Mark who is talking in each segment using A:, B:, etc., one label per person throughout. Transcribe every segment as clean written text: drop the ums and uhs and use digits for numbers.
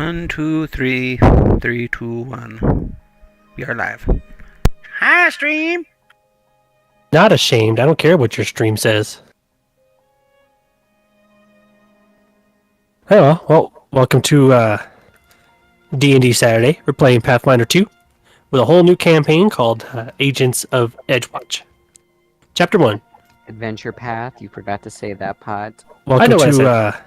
A: One, two, three, three, two, one. We are live. Hi, stream.
B: Not ashamed. I don't care what your stream says. Oh, well, welcome to D&D Saturday. We're playing Pathfinder 2 with a whole new campaign called Agents of Edgewatch. Chapter 1.
C: Adventure Path. You forgot to say that part.
B: Welcome to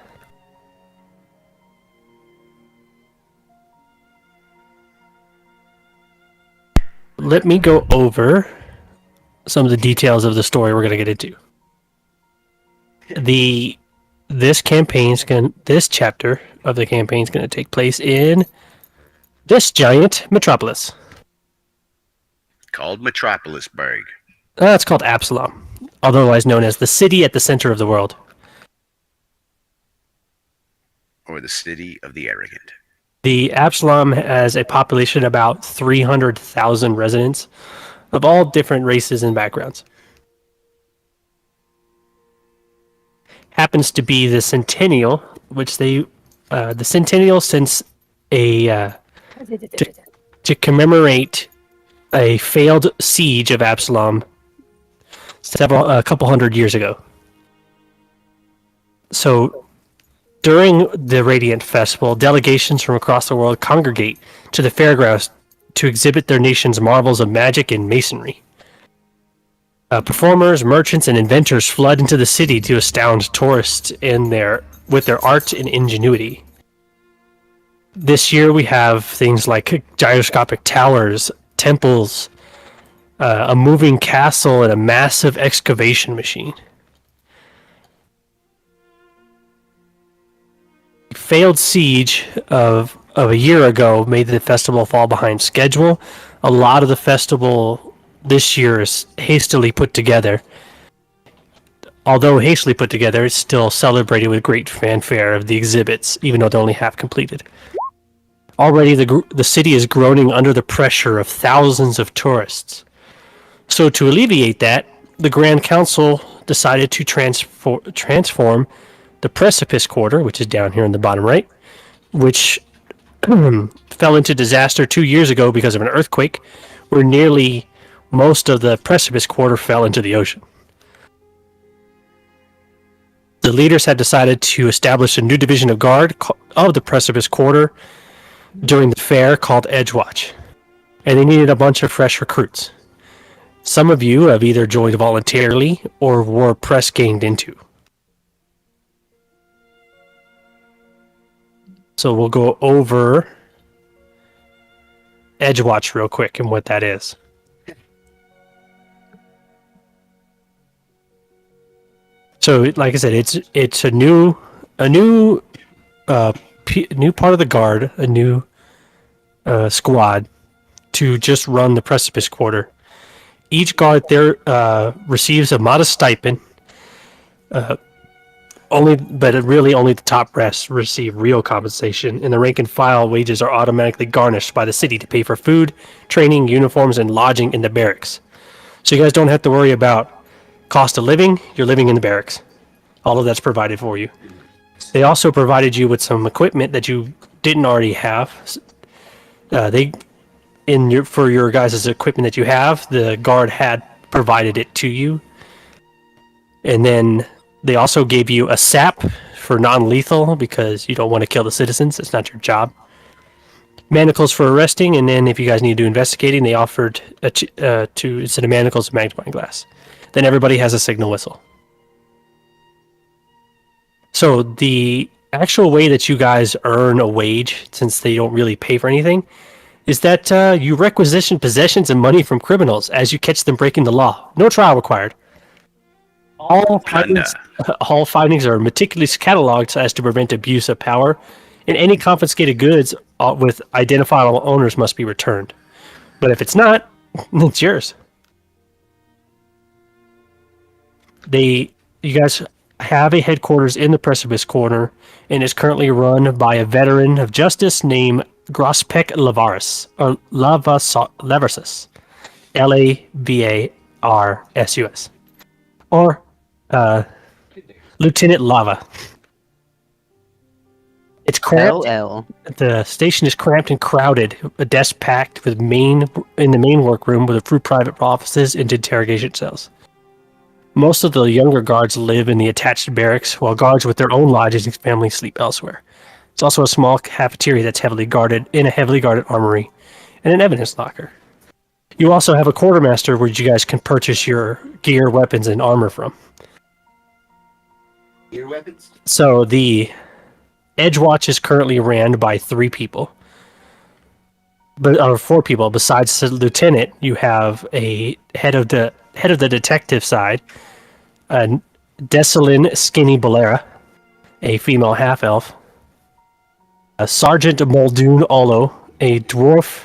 B: let me go over some of the details of the story we're going to get into. This chapter of the campaign is going to take place in this giant metropolis
A: called Metropolisburg.
B: It's called Absalom, otherwise known as the city at the center of the world,
A: or the city of the arrogant.
B: The Absalom has a population of about 300,000 residents of all different races and backgrounds. Happens to be the Centennial, which the Centennial since to commemorate a failed siege of Absalom a couple hundred years ago. So during the Radiant Festival, delegations from across the world congregate to the fairgrounds to exhibit their nation's marvels of magic and masonry. Performers, merchants, and inventors flood into the city to astound tourists with their art and ingenuity. This year we have things like gyroscopic towers, temples, a moving castle, and a massive excavation machine. Failed siege of a year ago made the festival fall behind schedule. A lot of the festival this year is hastily put together. Although hastily put together, it's still celebrated with great fanfare of the exhibits, even though they're only half completed. Already the city is groaning under the pressure of thousands of tourists. So to alleviate that, the Grand Council decided to transform the Precipice Quarter, which is down here in the bottom right, which fell into disaster 2 years ago because of an earthquake, where nearly most of the Precipice Quarter fell into the ocean. The leaders had decided to establish a new division of guard of the Precipice Quarter during the fair called Edgewatch, and they needed a bunch of fresh recruits. Some of you have either joined voluntarily or were press ganged into. So we'll go over Edgewatch real quick and what that is. So, like I said, it's a new part of the guard, a new squad to just run the Precipice Quarter. Each guard there receives a modest stipend. Only the top brass receive real compensation, and the rank and file wages are automatically garnished by the city to pay for food, training, uniforms, and lodging in the barracks. So you guys don't have to worry about cost of living. You're living in the barracks. All of that's provided for you. They also provided you with some equipment that you didn't already have. For your guys' equipment that you have, the guard had provided it to you, and then they also gave you a sap for non-lethal because you don't want to kill the citizens. It's not your job. Manacles for arresting, and then if you guys need to do investigating, they offered instead of manacles, a magnifying glass. Then everybody has a signal whistle. So the actual way that you guys earn a wage, since they don't really pay for anything, is that you requisition possessions and money from criminals as you catch them breaking the law. No trial required. All findings are meticulously cataloged so as to prevent abuse of power, and any confiscated goods with identifiable owners must be returned. But if it's not, it's yours. You guys have a headquarters in the Precipice Corner, and is currently run by a veteran of justice named Grospek Lavarus, or Lavarsus, Lavarsus, or Lieutenant Lava. It's cramped.
C: LL.
B: The station is cramped and crowded. A desk packed with in the main workroom with a few private offices and interrogation cells. Most of the younger guards live in the attached barracks, while guards with their own lodges and families sleep elsewhere. It's also a small cafeteria that's heavily guarded armory and an evidence locker. You also have a quartermaster where you guys can purchase your gear, weapons, and armor from.
D: Gear weapons?
B: So the Edge Watch is currently ran by 3 people. Or 4 people. Besides the lieutenant, you have a head of the detective side, Desalin Skinny Bolera, a female half-elf, a Sergeant Muldoon Olo, a dwarf,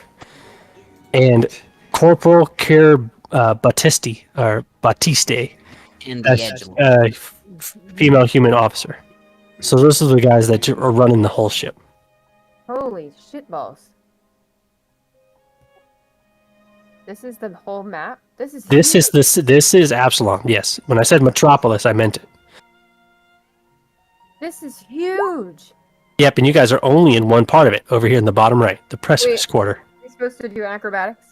B: and Corporal Kier Batiste,
C: In the edge.
B: female human officer. So those are the guys that are running the whole ship.
E: Holy shitballs. This is the whole map? This
B: is Absalom, yes. When I said Metropolis, I meant it.
E: This is huge.
B: Yep, and you guys are only in one part of it, over here in the bottom right, the precipice quarter.
E: Are you supposed to do acrobatics?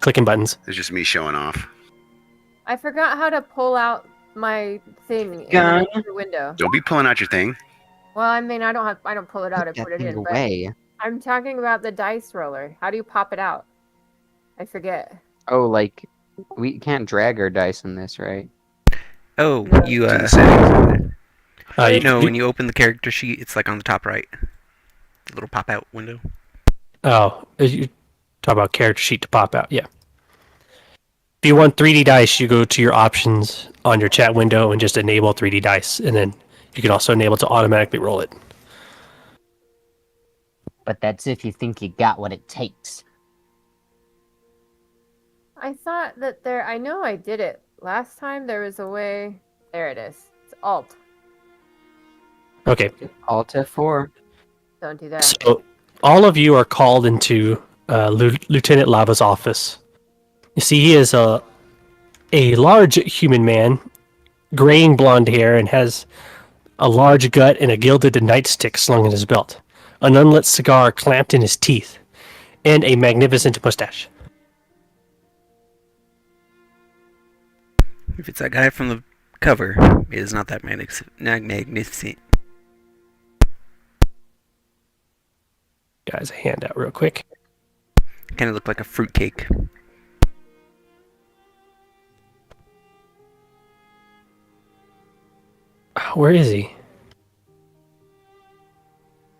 B: Clicking buttons.
D: It's just me showing off.
E: I forgot how to pull out my thing in
C: Gun.
E: the window.
D: Don't be pulling out your thing.
E: Well, I mean, I don't pull it out. I
C: That
E: put it
C: thing
E: in. But
C: away.
E: I'm talking about the dice roller. How do you pop it out? I forget.
C: Oh, like, we can't drag our dice in this, right?
A: Oh, you
D: To the settings.
A: you know when you open the character sheet, it's like on the top right, the little pop out window.
B: Oh, you talk about character sheet to pop out, yeah. If you want 3D dice, you go to your options on your chat window and just enable 3D dice, and then you can also enable to automatically roll it.
F: But that's if you think you got what it takes.
E: I thought that I know I did it. Last time there was a way. There it is. It's Alt.
B: Okay,
C: Alt F4.
E: Don't do that.
B: so all of you are called into Lieutenant Lava's office. You see, he is a large human man, graying blonde hair, and has a large gut and a gilded nightstick slung in his belt, an unlit cigar clamped in his teeth, and a magnificent mustache.
A: If it's that guy from the cover, it is not that magnificent.
B: Guys, a handout real quick.
A: Kind of look like a fruitcake.
B: Where is he?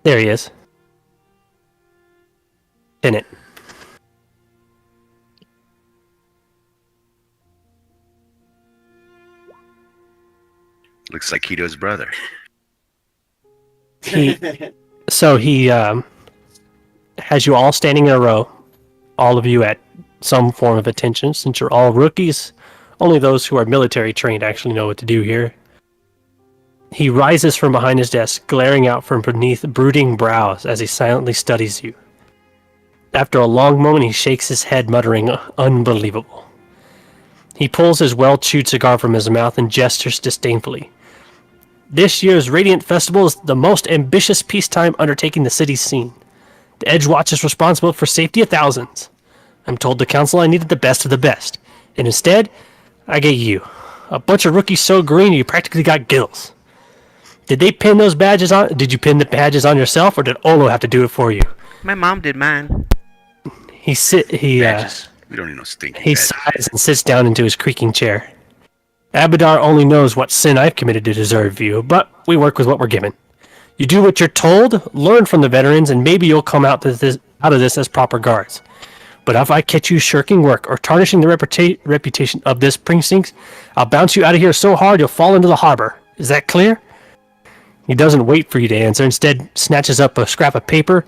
B: There he is. Lieutenant.
D: Looks like Keto's brother.
B: He has you all standing in a row, all of you at some form of attention. Since you're all rookies, only those who are military trained actually know what to do here. He rises from behind his desk, glaring out from beneath brooding brows as he silently studies you. After a long moment, he shakes his head, muttering, "Unbelievable." He pulls his well-chewed cigar from his mouth and gestures disdainfully. This year's Radiant Festival is the most ambitious peacetime undertaking the city's seen. The Edge Watch is responsible for safety of thousands. I'm told the council I needed the best of the best, and instead, I get you. A bunch of rookies so green you practically got gills. Did they pin those badges on? Did you pin the badges on yourself, or did Olo have to do it for you?
A: My mom did mine.
D: Badges. We don't need no stinking
B: He
D: badges.
B: sighs and sits down into his creaking chair. Abadar only knows what sin I've committed to deserve you, but we work with what we're given. You do what you're told, learn from the veterans, and maybe you'll come out of this as proper guards. But if I catch you shirking work or tarnishing the reputation of this precinct, I'll bounce you out of here so hard you'll fall into the harbor. Is that clear? He doesn't wait for you to answer, instead snatches up a scrap of paper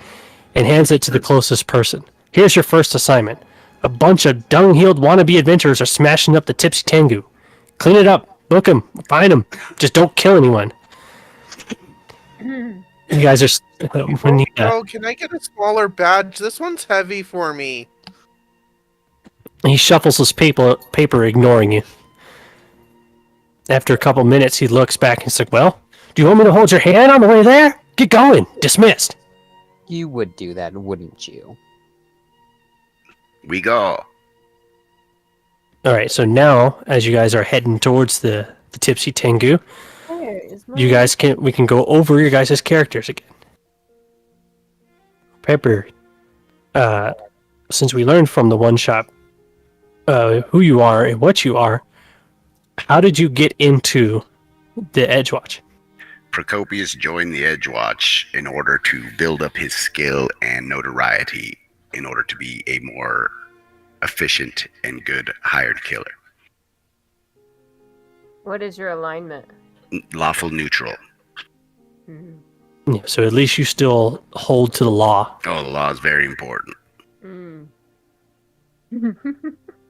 B: and hands it to the closest person. Here's your first assignment. A bunch of dung-heeled wannabe adventurers are smashing up the Tipsy Tengu. Clean it up, book them, find them. Just don't kill anyone. You guys are...
G: Bro, can I get a smaller badge? This one's heavy for me.
B: He shuffles his paper, ignoring you. After a couple minutes, he looks back and says, "Well, do you want me to hold your hand on the way there? Get going. Dismissed.
C: You would do that, wouldn't you?
D: We go.
B: All right. So now, as you guys are heading towards the Tipsy Tengu,
E: Where is my...
B: we can go over your guys' characters again. Pepper, since we learned from the one shot who you are and what you are, how did you get into the Edgewatch?
D: Procopius joined the Edgewatch in order to build up his skill and notoriety in order to be a more efficient and good hired killer.
E: What is your alignment?
D: Lawful neutral.
E: Mm.
B: Yeah, so at least you still hold to the law.
D: Oh, the law is very important.
E: Mm.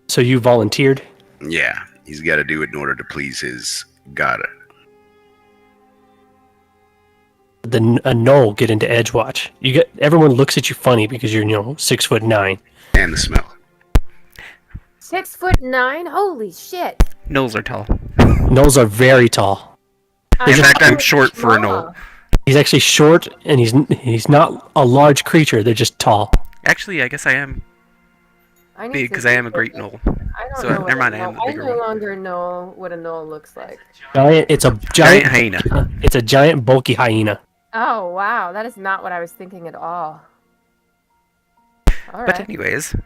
B: So you volunteered.
D: Yeah, he's got to do it in order to please his god.
B: The a Knoll get into Edgewatch. Everyone looks at you funny because you're 6'9".
D: And the smell.
E: 6'9"? Holy shit!
A: Gnolls are tall.
B: Gnolls are very tall.
A: In fact, I'm short for a gnoll.
B: He's actually short, and he's not a large creature. They're just tall.
A: Actually, I guess I am big because I am a great gnoll.
E: I don't
A: So,
E: know.
A: never mind, I am the
E: I
A: bigger
E: no
A: one.
E: longer know what a gnoll looks like.
B: It's a
A: Giant hyena.
B: It's a giant, bulky hyena.
E: Oh wow, that is not what I was thinking at all. All
A: But
E: right.
A: anyways,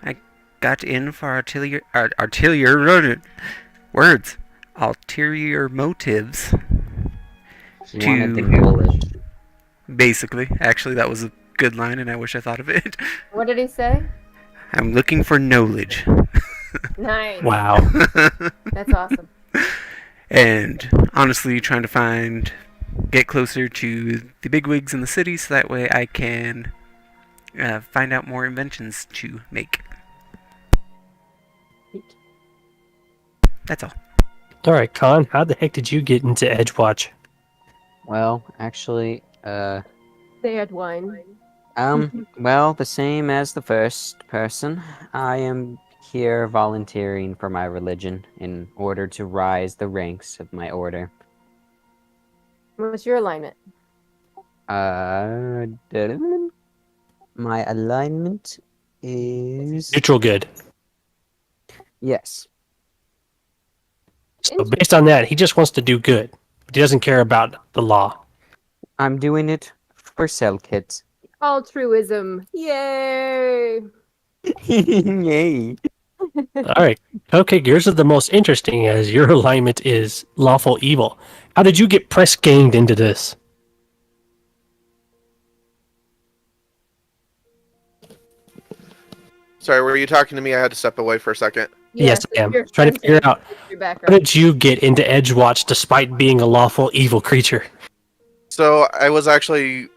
A: I got in for ulterior motives.
C: You wanted the knowledge.
A: Basically, actually, that was a good line, and I wish I thought of it.
E: What did he say?
A: I'm looking for knowledge.
E: Nice.
B: Wow.
E: That's awesome.
A: And honestly, trying to get closer to the bigwigs in the city, so that way I can find out more inventions to make. That's all.
B: All right, Khan. How the heck did you get into Edgewatch?
C: Well, actually,
E: They had wine.
C: well, the same as the first person. I am here volunteering for my religion in order to rise the ranks of my order.
E: What's your alignment?
C: My alignment is
B: Neutral good.
C: yes.
B: So based on that, he just wants to do good. But he doesn't care about the law.
C: I'm doing it for cell kits.
E: Altruism. Yay!
C: Yay!
B: All right. Okay, yours is the most interesting as your alignment is lawful evil. How did you get press ganged into this?
G: Sorry, were you talking to me? I had to step away for a second.
B: Yes, I am.
E: your
B: Trying to figure out
E: your
B: how
E: background.
B: did you get into Edgewatch despite being a lawful evil creature?
G: So I was actually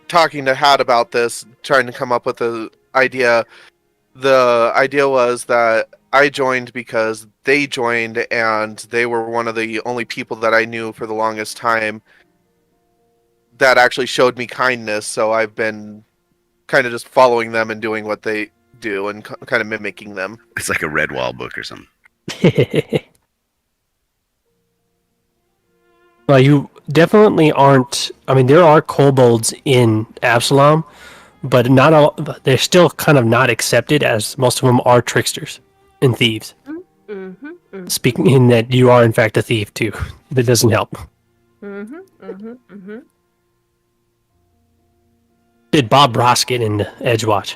G: talking to Hat about this, trying to come up with an idea. The idea was that I joined because they joined, and they were one of the only people that I knew for the longest time that actually showed me kindness. So I've been kind of just following them and doing what they do and kind of mimicking them.
D: It's like a Redwall book or something.
B: Well, you definitely aren't. I mean, there are kobolds in Absalom, but not all. They're still kind of not accepted, as most of them are tricksters and thieves.
E: Mm-hmm. Mm-hmm.
B: Speaking in that you are in fact a thief too. That doesn't help.
E: Mm-hmm. Mm-hmm. Mm-hmm.
B: Did Bob Ross get into Edgewatch?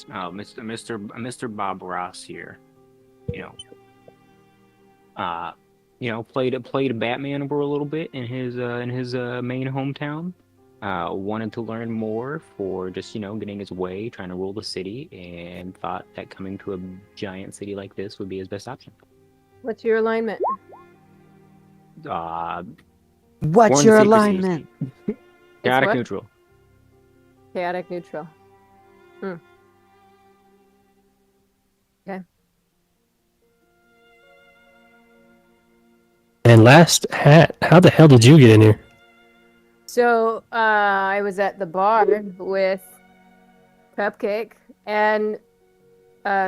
H: Mr. Bob Ross here, played a Batman for a little bit in his main hometown. Wanted to learn more for just getting his way, trying to rule the city, and thought that coming to a giant city like this would be his best option.
E: What's your alignment?
C: What's
H: Born
C: your
H: secrecy.
C: alignment?
H: Chaotic
E: what?
H: neutral.
E: Chaotic neutral. Okay.
B: And last, Hat, how the hell did you get in here?
E: So I was at the bar with Cupcake, and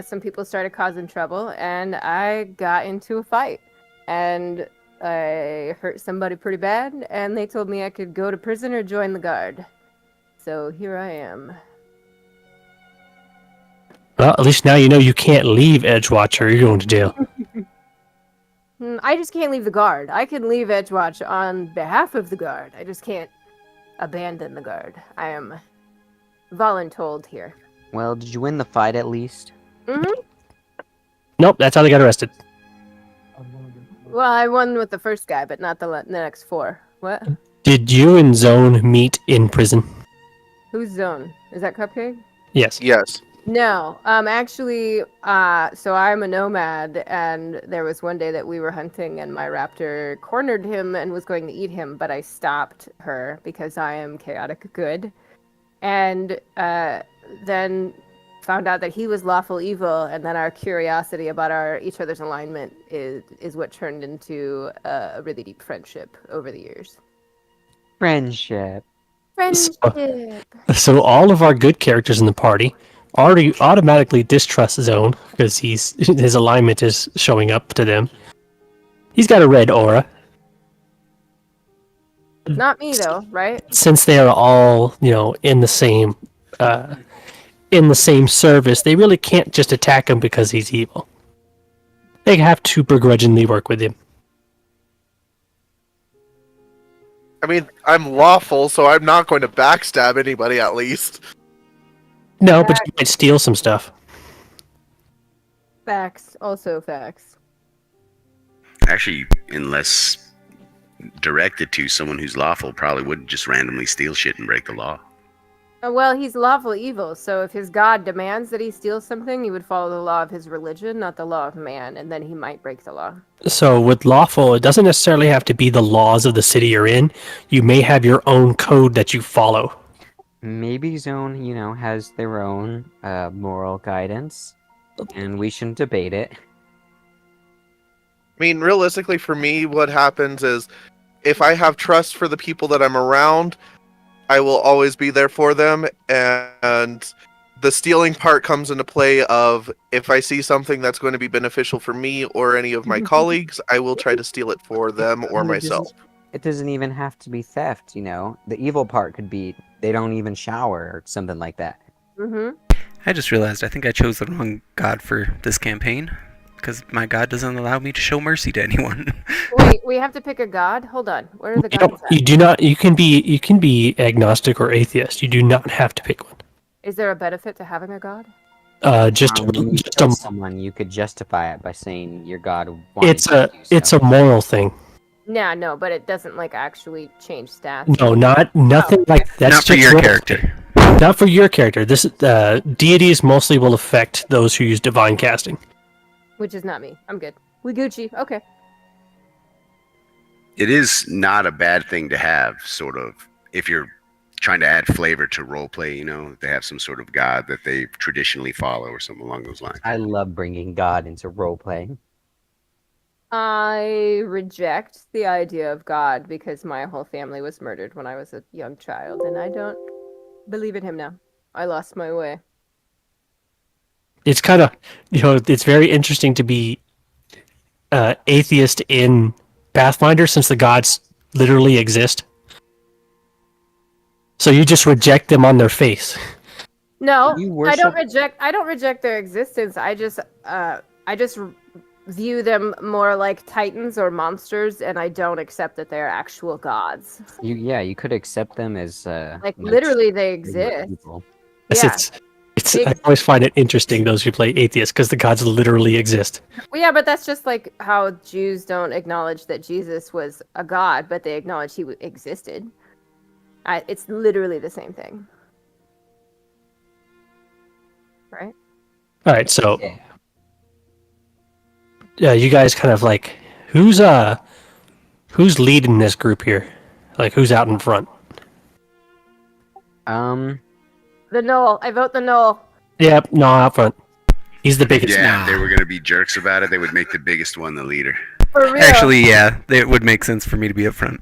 E: some people started causing trouble, and I got into a fight. and I hurt somebody pretty bad, and they told me I could go to prison or join the guard. So here I am.
B: Well, at least now you know you can't leave Edgewatch or you're going to jail.
E: I just can't leave the guard. I can leave Edgewatch on behalf of the guard. I just can't abandon the guard. I am voluntold here.
C: Well, did you win the fight at least?
E: Mm-hmm.
B: Nope, that's how they got arrested.
E: Well, I won with the first guy, but not the next 4. What?
B: Did you and Zone meet in prison?
E: Who's Zone? Is that Cupcake?
B: Yes.
G: Yes.
E: No. Actually, so I'm a nomad, and there was one day that we were hunting, and my raptor cornered him and was going to eat him, but I stopped her because I am chaotic good. And then found out that he was lawful evil, and then our curiosity about each other's alignment is what turned into a really deep friendship over the years.
C: Friendship.
E: Friendship.
B: So all of our good characters in the party already automatically distrust Zone because his alignment is showing up to them. He's got a red aura.
E: Not me though, right?
B: Since they are all, in the same service, they really can't just attack him because he's evil. They have to begrudgingly work with him.
G: I mean, I'm lawful, so I'm not going to backstab anybody, at least.
B: No, but you might steal some stuff.
E: Facts. Also facts.
D: Actually, unless directed to someone who's lawful, probably wouldn't just randomly steal shit and break the law.
E: Well, he's lawful evil, so if his god demands that he steals something, he would follow the law of his religion, not the law of man, and then he might break the law.
B: So with lawful, it doesn't necessarily have to be the laws of the city you're in. You may have your own code that you follow.
C: Maybe Zone, has their own moral guidance, and we shouldn't debate it.
G: I mean, realistically, for me, what happens is if I have trust for the people that I'm around, I will always be there for them, and the stealing part comes into play of if I see something that's going to be beneficial for me or any of my colleagues, I will try to steal it for them or myself.
C: It doesn't even have to be theft, The evil part could be they don't even shower or something like that.
E: Mm-hmm.
A: I just realized I think I chose the wrong god for this campaign because my god doesn't allow me to show mercy to anyone.
E: Wait, we have to pick a god? Hold on. Where are the gods at?
B: You do not. You can be agnostic or atheist. You do not have to pick one.
E: Is there a benefit to having a god?
C: When you
B: just
C: kill
B: a,
C: someone, you could justify it by saying your god wanted
B: it's
C: you to do so.
B: it's a moral thing.
E: Nah, no, but it doesn't actually change stats.
B: No, nothing like that's
A: Not for
B: just
A: your
B: moral.
A: character.
B: Not for your character. This deities mostly will affect those who use divine casting.
E: Which is not me. I'm good. We Gucci. Okay.
D: It is not a bad thing to have, sort of, if you're trying to add flavor to roleplay, they have some sort of god that they traditionally follow or something along those lines.
C: I love bringing God into roleplay.
E: I reject the idea of God because my whole family was murdered when I was a young child, and I don't believe in him now. I lost my way.
B: It's kind of, it's very interesting to be atheist in Pathfinder since the gods literally exist. So you just reject them on their face.
E: No,
C: You
E: I don't
C: worship-
E: reject their existence. I just view them more like titans or monsters, and I don't accept that they're actual gods.
C: You could accept them as
E: Literally, they
C: regular
E: exist.
C: people.
E: Yeah.
B: I always find it interesting those who play atheists because the gods literally exist.
E: Well, yeah, but that's just like how Jews don't acknowledge that Jesus was a god, but they acknowledge he existed. It's literally the same thing, right?
B: All right, so
C: Yeah.
B: you guys kind of like who's leading this group here? Like who's out in front?
E: The Knoll. I vote the Knoll.
B: Yep, no, out front. He's the biggest.
D: Yeah, if they were going to be jerks about it, they would make the biggest one the leader.
E: For real.
A: Actually, yeah, it would make sense for me to be up front.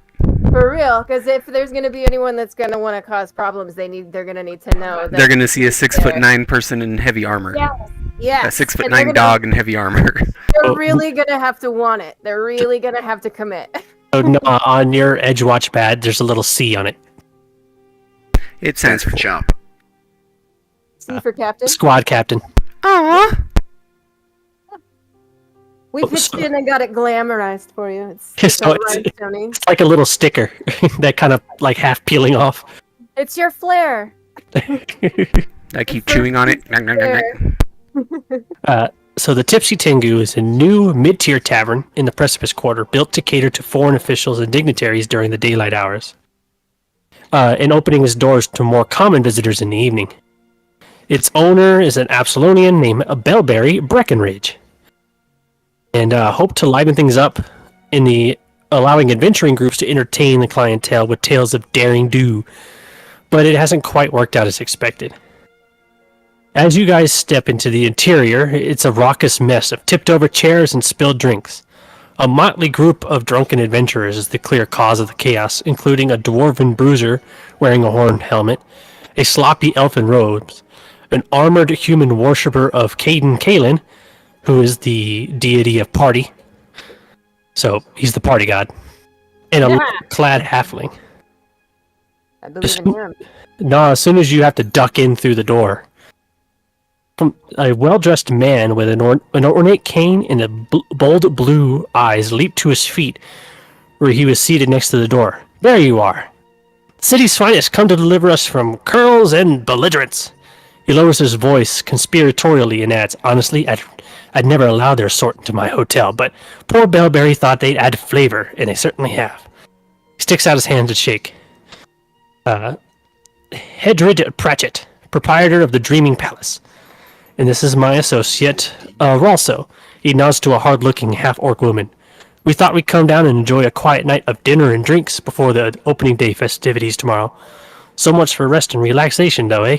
E: For real, because if there's gonna be anyone that's gonna want to cause problems, they're gonna need to know.
A: They're gonna see a 6'9" person in heavy armor.
E: Yes, Yeah.
A: A 6'9" dog in heavy armor.
E: They're really gonna have to want it. They're really gonna have to commit.
B: So no, on your Edgewatch badge, there's a little C on it.
A: It
D: Stands
A: stands
D: for
A: for
D: chump.
E: C for captain.
B: Squad captain.
A: Aww.
E: We pitched in and got it glamorized for you. It's
B: So
E: all right, Tony.
B: It's like a little sticker that kind of like half peeling off.
E: It's your flair.
A: I keep chewing on it.
B: So the Tipsy Tengu is a new mid-tier tavern in the Precipice Quarter built to cater to foreign officials and dignitaries during the daylight hours, and opening its doors to more common visitors in the evening. Its owner is an Absalonian named Bellberry Breckenridge, and hope to liven things up in the allowing adventuring groups to entertain the clientele with tales of daring do, but it hasn't quite worked out as expected. As you guys step into the interior, it's a raucous mess of tipped-over chairs and spilled drinks. A motley group of drunken adventurers is the clear cause of the chaos, including a dwarven bruiser wearing a horned helmet, a sloppy elf in robes, an armored human worshipper of Caden Kalen, who is the deity of party. So, he's the party god. And a clad halfling.
E: I believe in him.
B: No, as soon as you have to duck in through the door, a well-dressed man with an ornate cane and bold blue eyes leaped to his feet, where he was seated next to the door. There you are. The city's finest come to deliver us from curls and belligerents. He lowers his voice conspiratorially and adds, honestly, I'd never allow their sort into my hotel, but poor Bellberry thought they'd add flavor, and they certainly have. He sticks out his hand to shake. Hedrid Pratchett, proprietor of the Dreaming Palace. And this is my associate, Ralso. He nods to a hard-looking half-orc woman. We thought we'd come down and enjoy a quiet night of dinner and drinks before the opening day festivities tomorrow. So much for rest and relaxation, though, eh?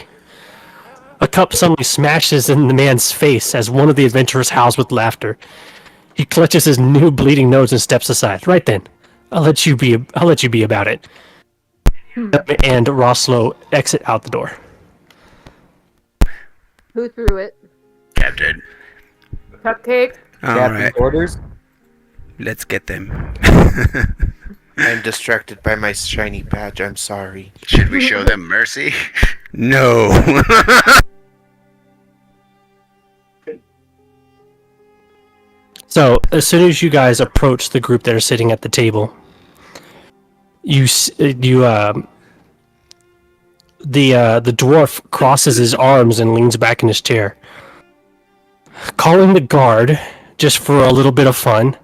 B: A cup suddenly smashes in the man's face as one of the adventurers howls with laughter. He clutches his new bleeding nose and steps aside. Right then, I'll let you be about it. And Roslo exit out the door.
E: Who threw it?
D: Captain.
E: Cupcake.
A: Alright,
C: Orders.
A: let's get them.
G: I'm distracted by my shiny badge. I'm sorry.
D: Should we show them mercy?
A: No.
B: So, as soon as you guys approach the group that are sitting at the table, the dwarf crosses his arms and leans back in his chair. Calling the guard, just for a little bit of fun.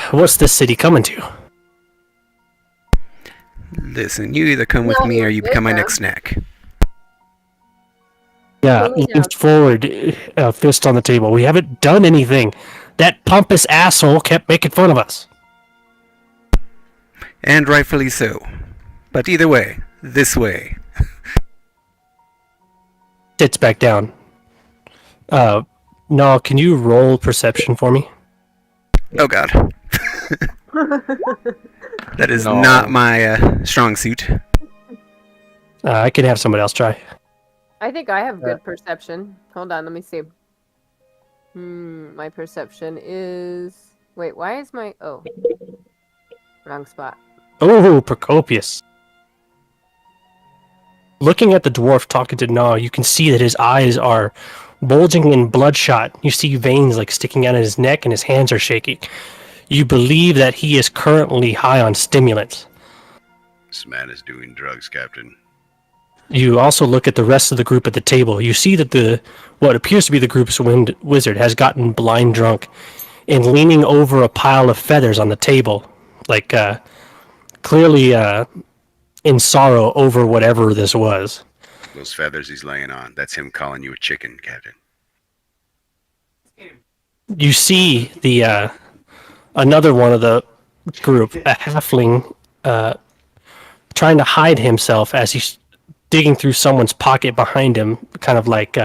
B: What's this city coming to?
A: Listen, you either come with me or you become my next snack.
B: Yeah,
E: Totally down.
B: leans forward, fist on the table. We haven't done anything. That pompous asshole kept making fun of us.
A: And rightfully so. But either way, this way.
B: Sits back down. No, can you roll perception for me?
A: Oh god. That is not my strong suit.
B: I can have somebody else try.
E: I think I have good perception. Hold on, let me see. My perception is... Wait, why is my... Oh. Wrong spot.
B: Oh, Procopius. Looking at the dwarf talking to Na, you can see that his eyes are bulging and bloodshot. You see veins like sticking out of his neck and his hands are shaking. You believe that he is currently high on stimulants.
D: This man is doing drugs, Captain.
B: You also look at the rest of the group at the table. You see that what appears to be the group's wizard has gotten blind drunk and leaning over a pile of feathers on the table, like clearly in sorrow over whatever this was.
D: Those feathers he's laying on, that's him calling you a chicken, Captain.
B: You see the another one of the group, a halfling, trying to hide himself as he's digging through someone's pocket behind him, kind of like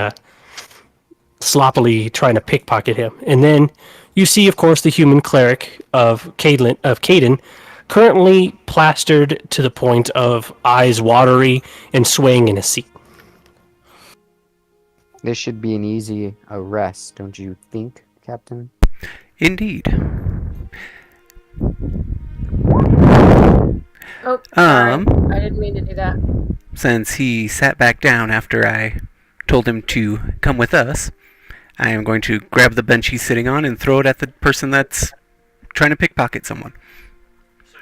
B: sloppily trying to pickpocket him. And then you see, of course, the human cleric of Caden, currently plastered to the point of eyes watery and swaying in a seat.
C: This should be an easy arrest, don't you think, Captain?
A: Indeed.
E: Oh, sorry.
A: Um,
E: I didn't mean to do that.
A: Since he sat back down after I told him to come with us, I am going to grab the bench he's sitting on and throw it at the person that's trying to pickpocket someone.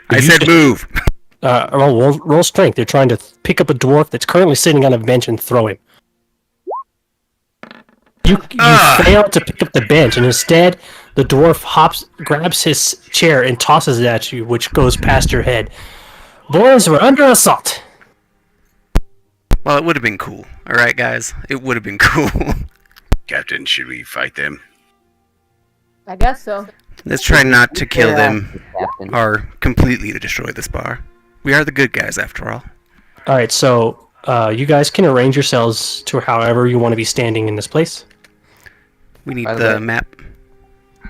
A: I said move!
B: Roll strength. They're trying to pick up a dwarf that's currently sitting on a bench and throw him. You fail to pick up the bench, and instead, the dwarf grabs his chair, and tosses it at you, which goes past your head. Boys, we're under assault.
A: Well, it would have been cool. Alright, guys? It would have been cool.
D: Captain, should we fight them?
E: I guess so.
A: Let's try not to kill them
C: Captain.
A: or completely to destroy this bar. We are the good guys, after all.
B: Alright, so you guys can arrange yourselves to however you want to be standing in this place.
A: We need
C: By the
A: the
C: way-
A: map.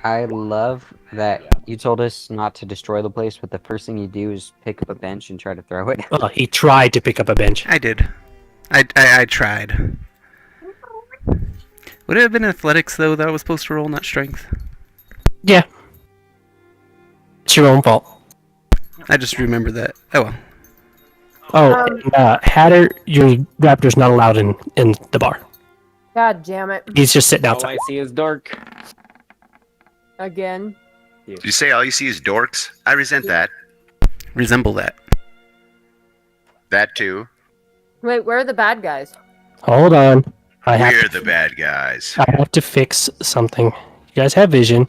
C: I love that you told us not to destroy the place, but the first thing you do is pick up a bench and try to throw it.
B: He tried to pick up a bench.
A: I did. I tried. Would it have been athletics, though, that I was supposed to roll, not strength?
B: Yeah. It's your own fault.
A: I just remember that. Oh well.
B: Oh, and, Hatter, your raptor's not allowed in the bar.
E: God damn it.
B: He's just sitting
H: All
B: outside.
H: I see is dark.
E: Again.
D: Did you say all you see is dorks? I resent that.
A: Resemble that.
D: That too.
E: Wait, where are the bad guys?
B: Hold on. I
D: We're
B: have
D: the bad guys.
B: to fix something. You guys have vision.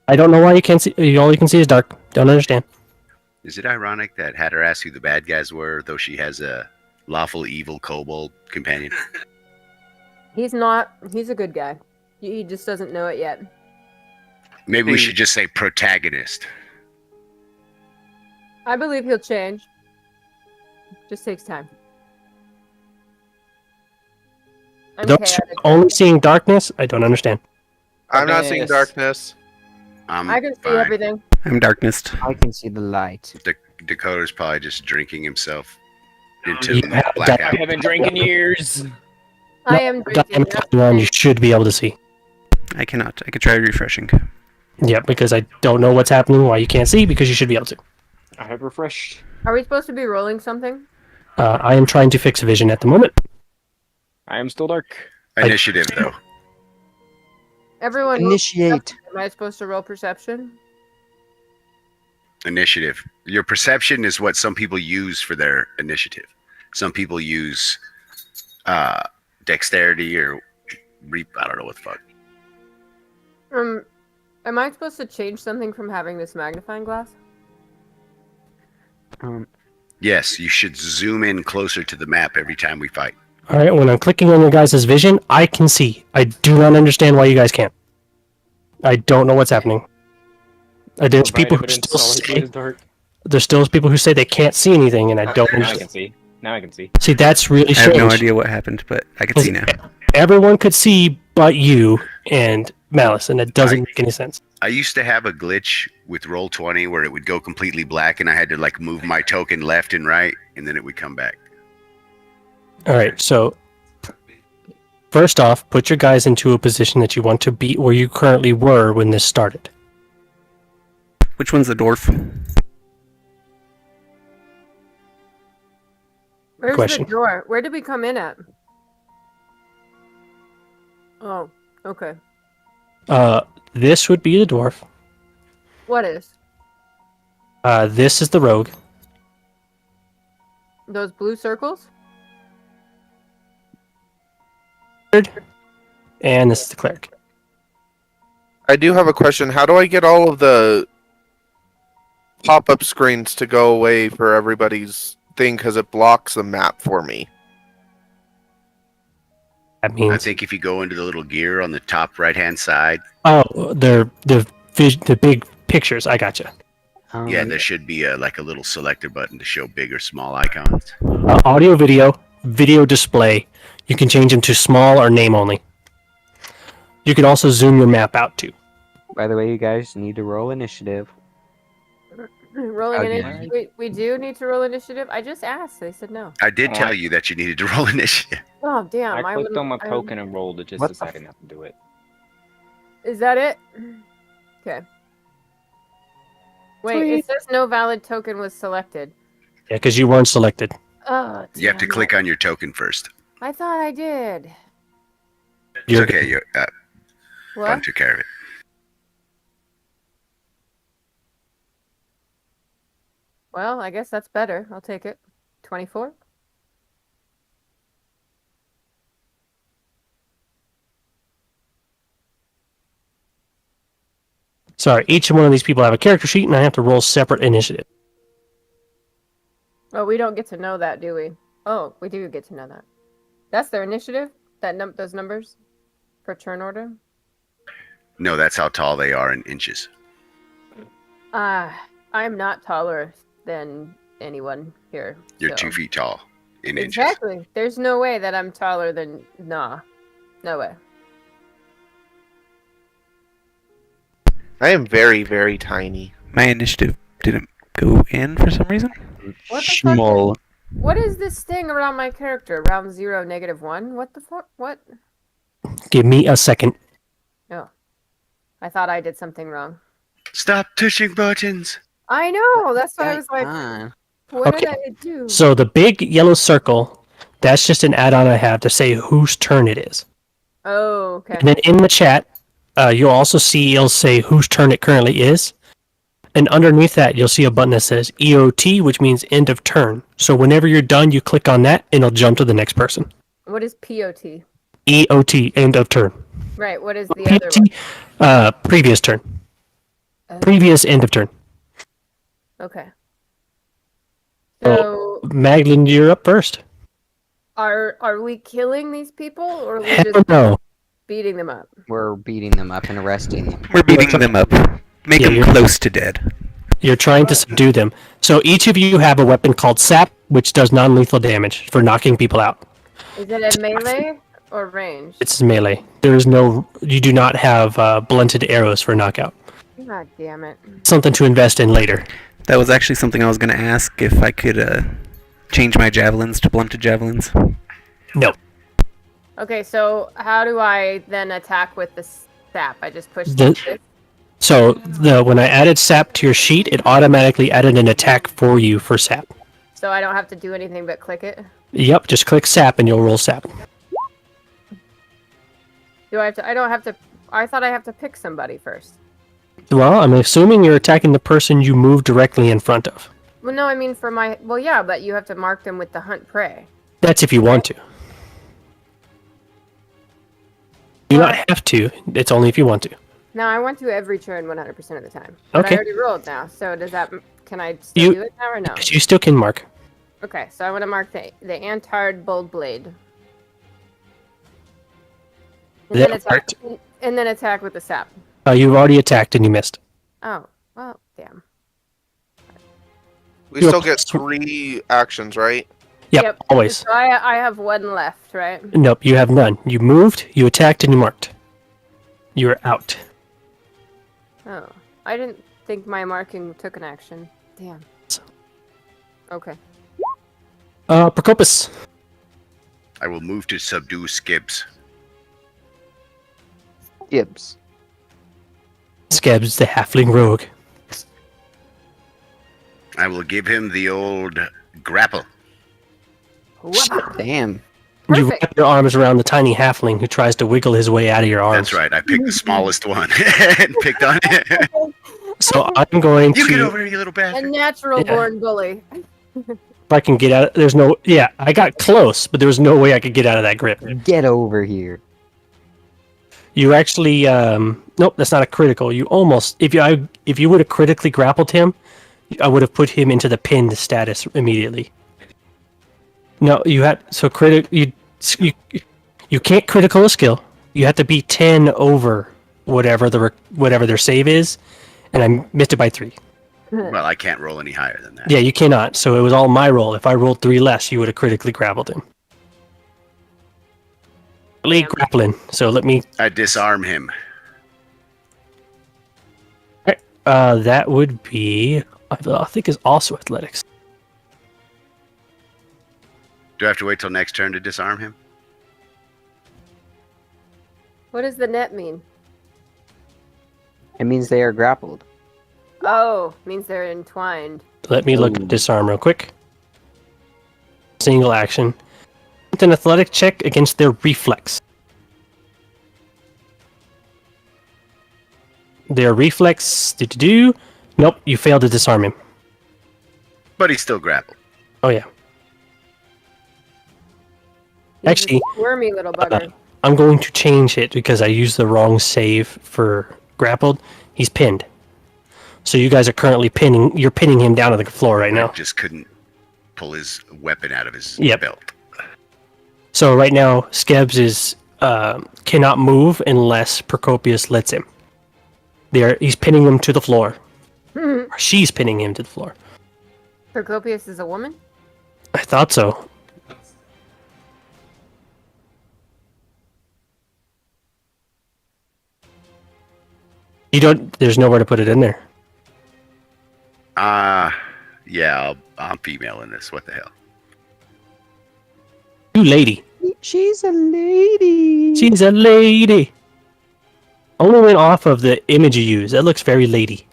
B: I don't know why you can't see. All you can see is dark. Don't understand.
D: Is it ironic that Hatter asked who the bad guys were, though she has a lawful evil kobold companion?
E: He's not. He's a good guy. He just doesn't know it yet.
D: Maybe we should just say protagonist.
E: I believe he'll change. Just takes time. I'm
B: Those
E: chaotic.
B: only seeing darkness. I don't understand.
G: I'm not seeing
H: Yes.
G: darkness.
E: I can see
D: fine.
E: everything.
A: I'm darkness.
C: I can see the light.
D: Dakota's probably just drinking himself into
B: You have
D: blackout.
H: I haven't drank in years.
E: I am drinking.
B: Diamond cutting around, you should be able to see.
A: I cannot. I could try refreshing.
B: Yeah, because I don't know what's happening, why you can't see, because you should be able to.
H: I have refreshed.
E: Are we supposed to be rolling something?
B: I am trying to fix vision at the moment.
H: I am still dark.
D: Initiative, though.
E: Everyone.
C: Initiate.
E: Am I supposed to roll perception?
D: Initiative. Your perception is what some people use for their initiative. Some people use dexterity or I don't know what the fuck.
E: Am I supposed to change something from having this magnifying glass?
D: Yes, you should zoom in closer to the map every time we fight.
B: Alright, when I'm clicking on your guys' vision, I can see. I do not understand why you guys can't. I don't know what's happening. There's people who still say
H: dark.
B: there's still people who say they can't see anything, and I don't
H: Now I
B: understand.
H: can see. Now I can see.
B: See, that's really
A: I have
B: strange.
A: no idea what happened, but I can see now.
B: Everyone could see but you and Malice, and it doesn't make any sense.
D: I used to have a glitch with Roll20 where it would go completely black and I had to like move my token left and right and then it would come back.
B: Alright, so first off, put your guys into a position that you want to be where you currently were when this started.
A: Which one's the dwarf?
E: Where's
B: Question.
E: the door? Where did we come in at? Oh, okay.
B: This would be the dwarf.
E: What is?
B: This is the rogue.
E: Those blue circles?
B: And this is the cleric.
G: I do have a question. How do I get all of the pop-up screens to go away for everybody's thing because it blocks the map for me?
B: That
D: I
B: means
D: think if you go into the little gear on the top right hand side,
B: they're the big pictures. I gotcha.
D: yeah, there should be like a little selector button to show big or small icons.
B: Audio, video display. You can change them to small or name only. You can also zoom your map out too.
C: By the way, you guys need to roll initiative.
E: Rolling
C: Okay.
E: initiative. We do need to roll initiative. I just asked. They said no.
D: I did
H: Oh,
D: tell
H: I-
D: you that you needed to roll initiative.
E: Oh damn!
H: I clicked on my
E: I-
H: token and rolled. It just
C: What the
H: decided not to do it.
E: Is that it? Okay. Wait,
B: Sweet.
E: it says no valid token was selected.
B: Yeah, because you weren't selected.
E: Oh,
D: You have to
E: damn
D: click
E: it.
D: on your token first.
E: I thought I did.
D: It's
B: You're
D: okay. You,
E: What?
D: Fun took care of it.
E: Well, I guess that's better. I'll take it. 24.
B: Sorry, each one of these people have a character sheet, and I have to roll separate initiative.
E: Oh, we don't get to know that, do we? Oh, we do get to know that. That's their initiative. Those numbers for turn order.
D: No, that's how tall they are in inches.
E: I'm not taller than anyone here.
D: You're
E: so-
D: 2 feet tall in inches.
E: Exactly. There's no way that I'm taller than nah. No way.
G: I am very, very tiny.
A: My initiative didn't go in for some reason.
E: What the fuck?
F: Schmoll.
E: What is this thing around my character? Round 0, -1? What the fuck? What?
B: Give me a second.
E: Oh. I thought I did something wrong.
D: Stop pushing buttons.
E: I know! That's why I
C: Right
E: was like,
C: on.
E: what did
B: Okay.
E: I do?
B: So the big yellow circle, that's just an add-on I have to say whose turn it is.
E: Oh, okay.
B: And then in the chat, you'll also see it'll say whose turn it currently is. And underneath that, you'll see a button that says EOT, which means end of turn. So whenever you're done, you click on that, and it'll jump to the next person.
E: What is POT?
B: EOT, end of turn.
E: Right, what is the other
B: POT, previous turn.
E: one?
B: Previous end of turn.
E: Okay.
B: Oh.
E: So,
B: Maglin, you're up first.
E: are we killing these people, or are we
B: Hell
E: just
B: no.
E: beating them up?
C: We're beating them up and arresting them.
A: We're beating them up. Make
B: Yeah,
A: them
B: you're-
A: close to dead.
B: You're trying to subdue them. So each of you have a weapon called Sap, which does non-lethal damage for knocking people out.
E: Is it a melee or range?
B: It's melee. There is no. You do not have blunted arrows for knockout.
E: God damn it.
B: Something to invest in later.
A: That was actually something I was going to ask if I could change my javelins to blunted javelins.
B: No.
E: Okay, so how do I then attack with the sap? I just push
B: The-
E: this.
B: So when I added Sap to your sheet, it automatically added an attack for you for Sap.
E: So I don't have to do anything but click it?
B: Yep, just click Sap and you'll roll Sap.
E: Do I have to? I don't have to. I thought I have to pick somebody first.
B: Well, I'm assuming you're attacking the person you move directly in front of.
E: Well, no, I mean for my. Well, yeah, but you have to mark them with the hunt prey.
B: That's if you want to. You do not have to. It's only if you want to.
E: No, I want to every turn 100% of the time. But
B: Okay.
E: I already rolled now, so does that? Can I still do it now or no?
B: You still can mark.
E: Okay, so I want to mark the Antard Bold Blade. And
B: That
E: then, attack,
B: marked.
E: and then attack with the sap.
B: You've already attacked and you missed.
E: Oh, well, damn.
G: We
B: You're
G: still get
B: plus-
G: 3 actions, right?
B: Yep, always.
E: So I have one left, right?
B: Nope, you have none. You moved, you attacked, and you marked. You're out.
E: Oh, I didn't think my marking took an action. Damn. Okay.
B: Procopus.
D: I will move to subdue Skibbs.
C: Gibbs.
B: Scabs the halfling rogue.
D: I will give him the old grapple.
E: Wow.
C: Damn.
B: You
E: Perfect.
B: wrap your arms around the tiny halfling who tries to wiggle his way out of your arms.
D: That's right. I picked the smallest one and picked on it.
B: So I'm going
D: You get
B: to,
D: over here, you little
E: A
D: bastard.
E: natural
B: Yeah.
E: born bully.
B: if I can get out, there's no, yeah, I got close, but there was no way I could get out of that grip.
C: Get over here.
B: You actually, nope, that's not a critical. You almost, if you would have critically grappled him, I would have put him into the pinned status immediately. No, you had, so you can't critical a skill. You have to be 10 over whatever their save is, and I missed it by 3.
D: Well, I can't roll any higher than that.
B: Yeah, you cannot. So it was all my roll. If I rolled 3 less, you would have critically grappled him. League grappling. So let me.
D: I disarm him.
B: That would be I think is also athletics.
D: Do I have to wait till next turn to disarm him?
E: What does the net mean?
C: It means they are grappled.
E: Oh, means they're entwined.
B: Let me look
C: Ooh.
B: at disarm real quick. Single action. With an athletic check against their reflex. Their reflex. Nope, you failed to disarm him.
D: But he's still grappled.
B: Oh yeah.
E: He's
B: Actually,
E: a squirmy little bugger.
B: I'm going to change it because I used the wrong save for grappled. He's pinned. So you guys are currently you're pinning him down to the floor right now.
D: Just couldn't pull his weapon out of his
B: Yep.
D: belt.
B: So right now, Skebs is cannot move unless Procopius lets him. He's pinning him to the floor. Or she's pinning him to the floor.
E: Procopius is a woman?
B: I thought so. There's nowhere to put it in there.
D: Yeah, I'm female in this. What the hell?
B: You lady.
C: She's a lady.
B: She's a lady. Only went off of the image you use. That looks very lady.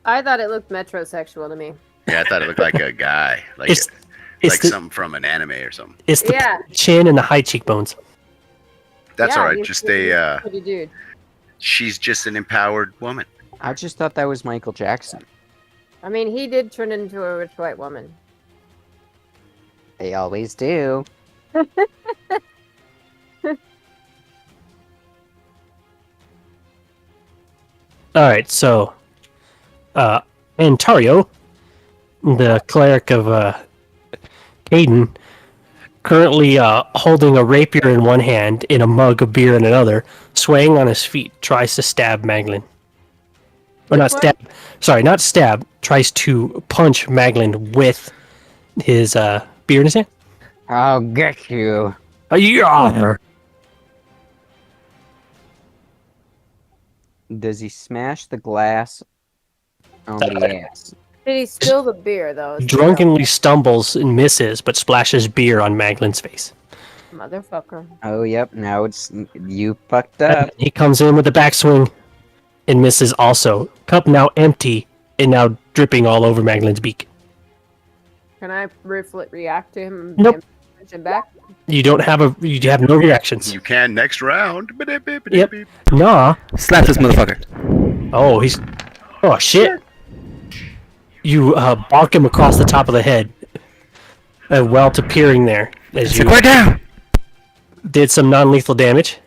E: I thought it looked metrosexual to me.
D: Yeah, I thought it looked like a guy. Like
B: It's
D: like
B: the,
D: something from an anime or something.
B: it's the
E: Yeah.
B: chin and the high cheekbones.
D: That's
E: Yeah,
D: all right.
E: he's
D: Just
E: a pretty dude.
D: she's just an empowered woman.
C: I just thought that was Michael Jackson.
E: I mean, he did turn into a rich white woman.
C: They always do.
B: Alright, so Antario, the cleric of Caden, currently holding a rapier in one hand and a mug of beer in another, swaying on his feet, tries to stab Maglin. Or not
E: Which
B: stab. Sorry, not stab. Tries to punch Maglin with his beer in his hand.
C: I'll get you.
B: Yeah.
C: Does he smash the glass on the ass?
E: Did he spill the beer, though?
B: Drunkenly stumbles and misses, but splashes beer on Maglin's face.
E: Motherfucker.
C: Oh, yep. Now it's you fucked up.
B: He comes in with a backswing and misses also. Cup now empty and now dripping all over Maglin's beak.
E: Can I react to him?
B: Nope.
E: And punch him back?
B: You have no reactions.
D: You can next round.
B: Yep. Nah.
A: Slap this motherfucker.
B: Oh shit. You bonk him across the top of the head. Welt appearing there as you
A: Quiet down!
B: did some non-lethal damage.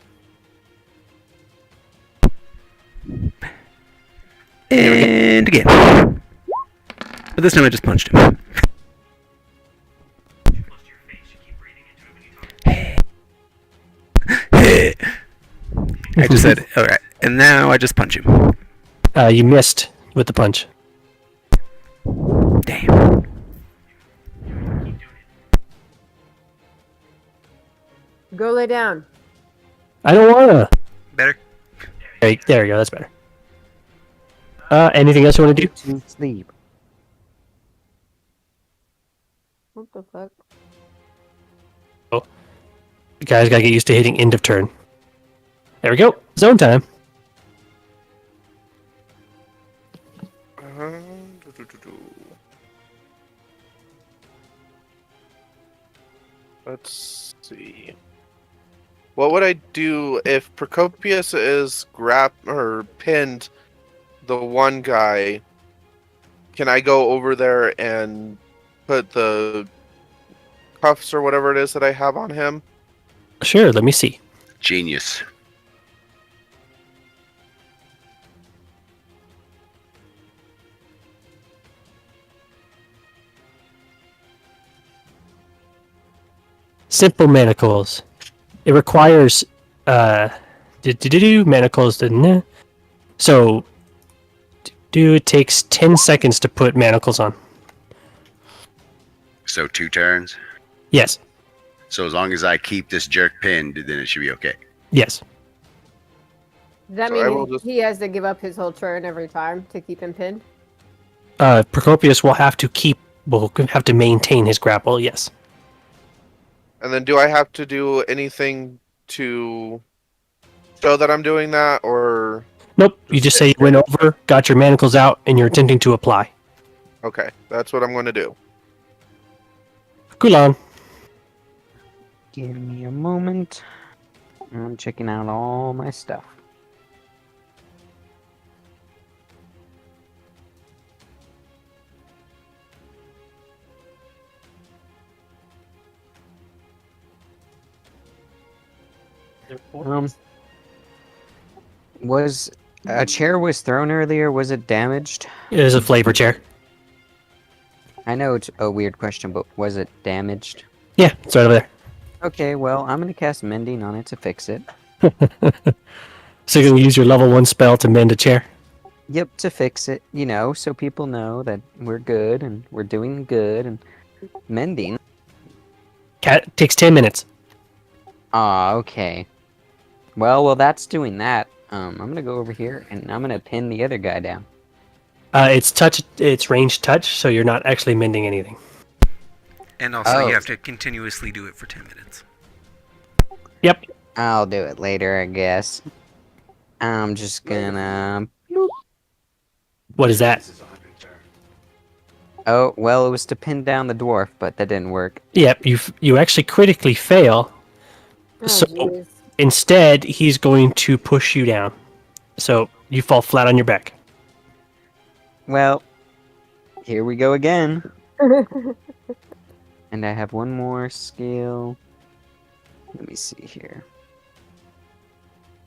A: And again. But this time I just punched him. I just said, alright. And now I just punch him.
B: You missed with the punch.
A: Damn.
E: Go lay down.
B: I don't wanna.
A: Better?
B: There you go, that's better. Anything else you want to do?
C: To sleep.
E: What the fuck?
B: You guys gotta get used to hitting end of turn. There we go. Zone time.
G: Let's see. What would I do if Procopius is pinned the one guy? Can I go over there and put the cuffs or whatever it is that I have on him?
B: Sure, let me see.
D: Genius.
B: Simple manacles. It requires manacles. So it takes 10 seconds to put manacles on.
D: So 2 turns.
B: Yes.
D: So as long as I keep this jerk pinned, then it should be okay.
B: Yes.
E: Does that
G: So I will
E: mean
G: just-
E: he has to give up his whole turn every time to keep him pinned?
B: Procopius will have to maintain his grapple. Yes.
G: And then do I have to do anything to show that I'm doing that, or
B: Nope. You just say you went over, got your manacles out, and you're attempting to apply.
G: okay, that's what I'm going to do.
B: Kulan.
C: Give me a moment. I'm checking out all my stuff. Was a chair was thrown earlier? Was it damaged?
B: It is a flavor chair.
C: I know it's a weird question, but was it damaged?
B: Yeah, it's right over there.
C: Okay, well, I'm gonna cast Mending on it to fix it.
B: So you can use your level 1 spell to mend a chair.
C: Yep, to fix it, you know, so people know that we're good and we're doing good and mending.
B: Cat takes 10 minutes.
C: Ah, okay. Well, that's doing that. I'm gonna go over here and I'm gonna pin the other guy down.
B: It's ranged touch, so you're not actually mending anything.
A: And also,
C: Oh.
A: you have to continuously do it for 10 minutes.
B: Yep.
C: I'll do it later, I guess. I'm just gonna.
B: What is that?
C: Oh, well, it was to pin down the dwarf, but that didn't work.
B: Yep, you actually critically fail.
E: Oh,
B: So-
E: jeez.
B: Instead, he's going to push you down. So you fall flat on your back.
C: Well, here we go again. And I have one more skill. Let me see here.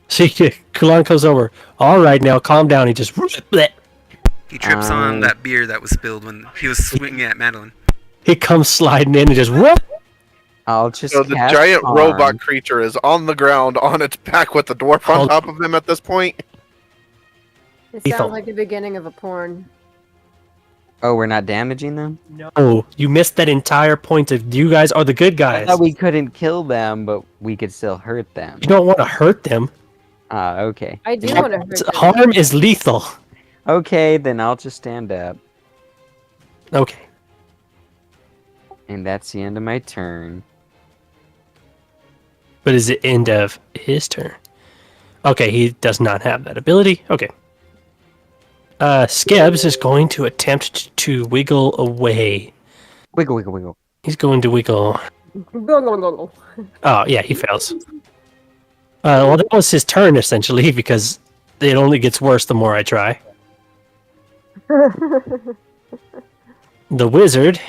B: See, Kulan comes over. All right, now calm down. He just
A: He trips on that beer that was spilled when he was swinging at Madeline.
B: he comes sliding in and just whoop.
C: I'll just.
G: So the
C: cast
G: giant
C: Charm.
G: robot creature is on the ground on its back with the dwarf on
B: Hold-
G: top of him at this point.
E: It
B: Lethal.
E: sounds like the beginning of a porn.
C: Oh, we're not damaging them?
B: No, you missed that entire point of you guys are the good
C: I
B: guys.
C: thought we couldn't kill them, but we could still hurt them.
B: You don't want to hurt them.
C: Ah, okay.
E: I do want to hurt them.
B: Harm is lethal.
C: Okay, then I'll just stand up.
B: Okay.
C: And that's the end of my turn.
B: But is it end of his turn? Okay, he does not have that ability. Okay. Skebs is going to attempt to wiggle away.
C: Wiggle, wiggle, wiggle.
B: He's going to wiggle. Oh, yeah, he fails. Well, that was his turn, essentially, because it only gets worse the more I try. The wizard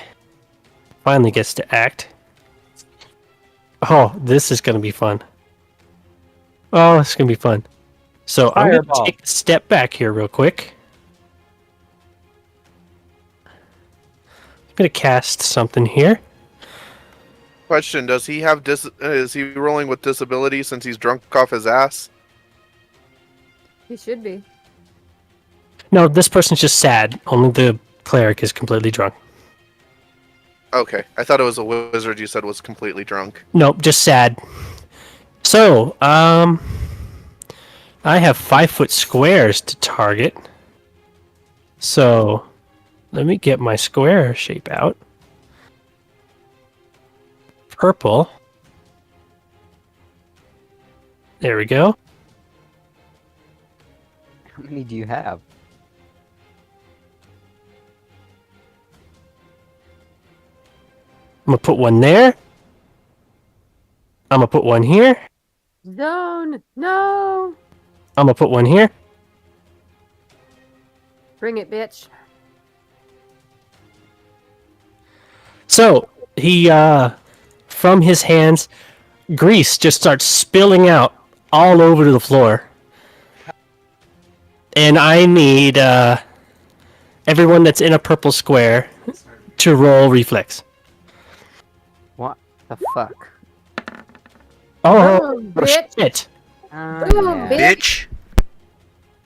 B: finally gets to act. Oh, this is going to be fun. Oh, it's going to be fun. So I'm going to
C: Fireball.
B: take a step back here real quick. I'm going to cast something here.
G: Question: does he have is he rolling with disability since he's drunk off his ass?
E: He should be.
B: No, this person's just sad. Only the cleric is completely drunk.
G: Okay, I thought it was a wizard you said was completely drunk.
B: Nope, just sad. So, I have 5-foot squares to target. So, let me get my square shape out. Purple. There we go.
C: How many do you have?
B: I'm gonna put one there. I'm gonna put one here.
E: Zone! No!
B: I'm gonna put one here.
E: Bring it, bitch.
B: So, he, from his hands, grease just starts spilling out all over the floor. And I need, everyone that's in a purple square to roll reflex.
C: What the fuck?
B: Oh,
E: Boom, bitch!
B: shit.
E: Boom,
C: Yeah.
E: bitch.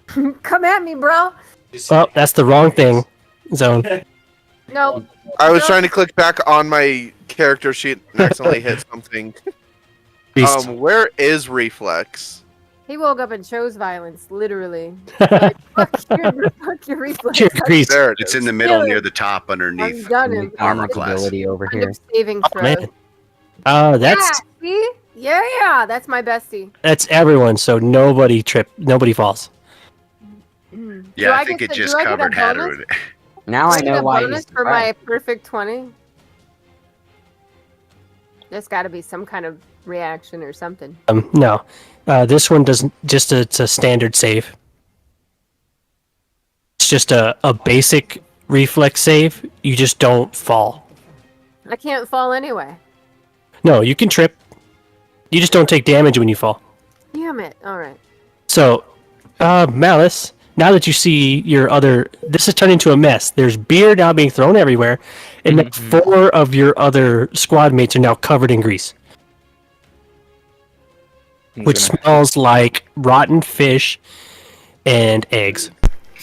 A: Bitch!
E: Come at me, bro!
B: Oh, that's the wrong thing. Zone.
E: No.
G: I was
E: No.
G: trying to click back on my character sheet and accidentally hit something.
B: Beast.
G: Where is reflex?
E: He woke up and chose violence, literally. Like, fuck your reflex.
B: Cheers, Grease.
G: There it
D: It's
G: is.
D: in the middle
E: Kill
D: near
E: him.
D: the top underneath
E: I'm done him.
D: armor class.
C: Ability over
E: Kind
C: here.
E: of saving
B: Oh,
E: throws.
B: man. That's
E: See? Yeah, that's my bestie.
B: that's everyone. So nobody falls.
E: Do
D: Yeah, I think
E: get
D: it
E: the-
D: just
E: do I get a
D: covered
E: bonus?
D: Hatter.
C: Now
E: Do
C: I
E: I get
C: know
E: a
C: why
E: bonus
C: he's
E: for my
C: surprised.
E: perfect 20? There's got to be some kind of reaction or something.
B: No, this one doesn't. It's a standard save. It's just a basic reflex save. You just don't fall.
E: I can't fall anyway.
B: No, you can trip. You just don't take damage when you fall.
E: Damn it. All right.
B: So, Malice, now that you see your other... This has turned into a mess. There's beer now being thrown everywhere, and then 4 of your other squad mates are now covered in grease, which smells like rotten fish and eggs.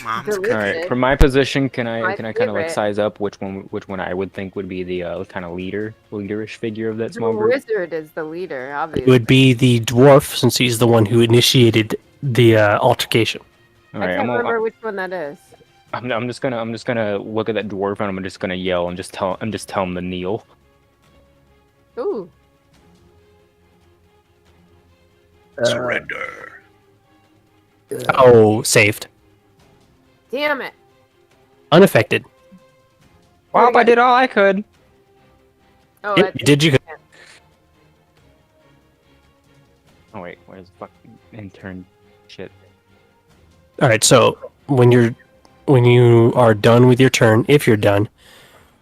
A: Mom's
H: All right.
E: Delicious.
H: From my position, can I
E: My
H: kind of like
E: favorite.
H: size up which one I would think would be the kind of leaderish figure of that
E: The
H: small group?
E: wizard is the leader,
B: It
E: obviously.
B: would be the dwarf, since he's the one who initiated the altercation.
H: All
E: I
H: right.
E: can't remember which one that is.
H: I'm just gonna look at that dwarf and I'm just gonna yell and just tell him to kneel.
E: Ooh.
D: Surrender.
B: Oh, saved.
E: Damn it.
B: Unaffected.
H: Well, I did all I could.
E: Oh,
B: Yep, you did you.
H: Oh wait, where's the fucking intern shit?
B: All right, so when you are done with your turn, if you're done,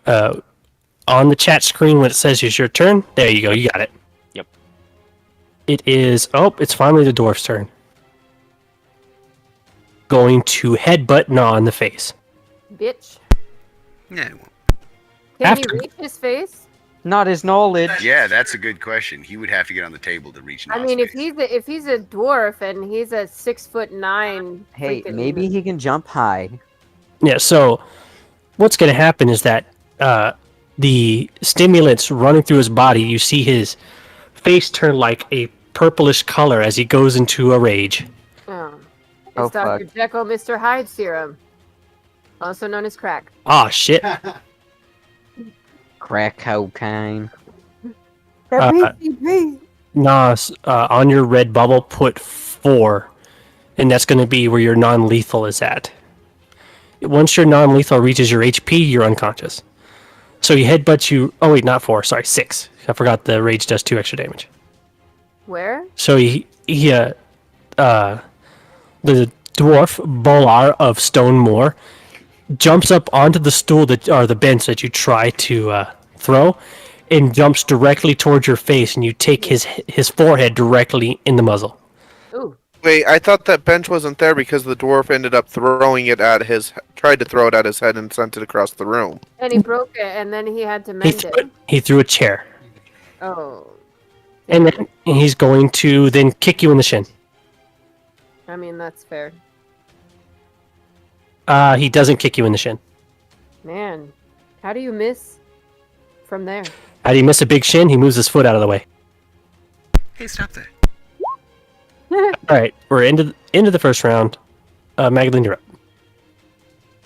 B: on the chat screen when it says it's your turn, there you go, you got it.
H: Yep.
B: It is. Oh, it's finally the dwarf's turn. Going to headbutt Gnaw in the face.
E: bitch.
A: Yeah, it won't.
E: Can
B: After-
E: he reach his face?
C: Not his knowledge.
D: Yeah, that's a good question. He would have to get on the table to reach.
E: I
D: Nas
E: mean, if
D: face.
E: he's a dwarf and he's a 6'9",
C: Hey,
E: freaking-
C: maybe he can jump high.
B: Yeah. So what's going to happen is that the stimulants running through his body, you see his face turn like a purplish color as he goes into a rage.
E: Oh.
C: Oh,
E: It's Dr. Jekyll, Mr. Hyde serum, also known as crack.
B: Ah, shit.
C: Crack cocaine.
B: Nas, on your red bubble, put 4, and that's going to be where your non-lethal is at. Once your non-lethal reaches your HP, you're unconscious. So he headbutts you. Oh wait, not 4. Sorry, 6. I forgot the rage does 2 extra damage.
E: Where?
B: So the dwarf Bolar of Stone Moor jumps up onto the stool or the bench that you try to throw, and jumps directly towards your face, and you take his forehead directly in the muzzle.
E: Ooh.
G: Wait, I thought that bench wasn't there because the dwarf ended up throwing it at tried to throw it at his head and sent it across the room.
E: And he broke it, and then he had to
B: He
E: mend
B: threw,
E: it.
B: he threw a chair,
E: Oh.
B: and then he's going to then kick you in the shin.
E: I mean, that's fair.
B: He doesn't kick you in the shin.
E: Man, how do you miss from there?
B: How do you miss a big shin? He moves his foot out of the way.
A: Hey, stop that.
B: All right, we're into the first round. Magdalene, you're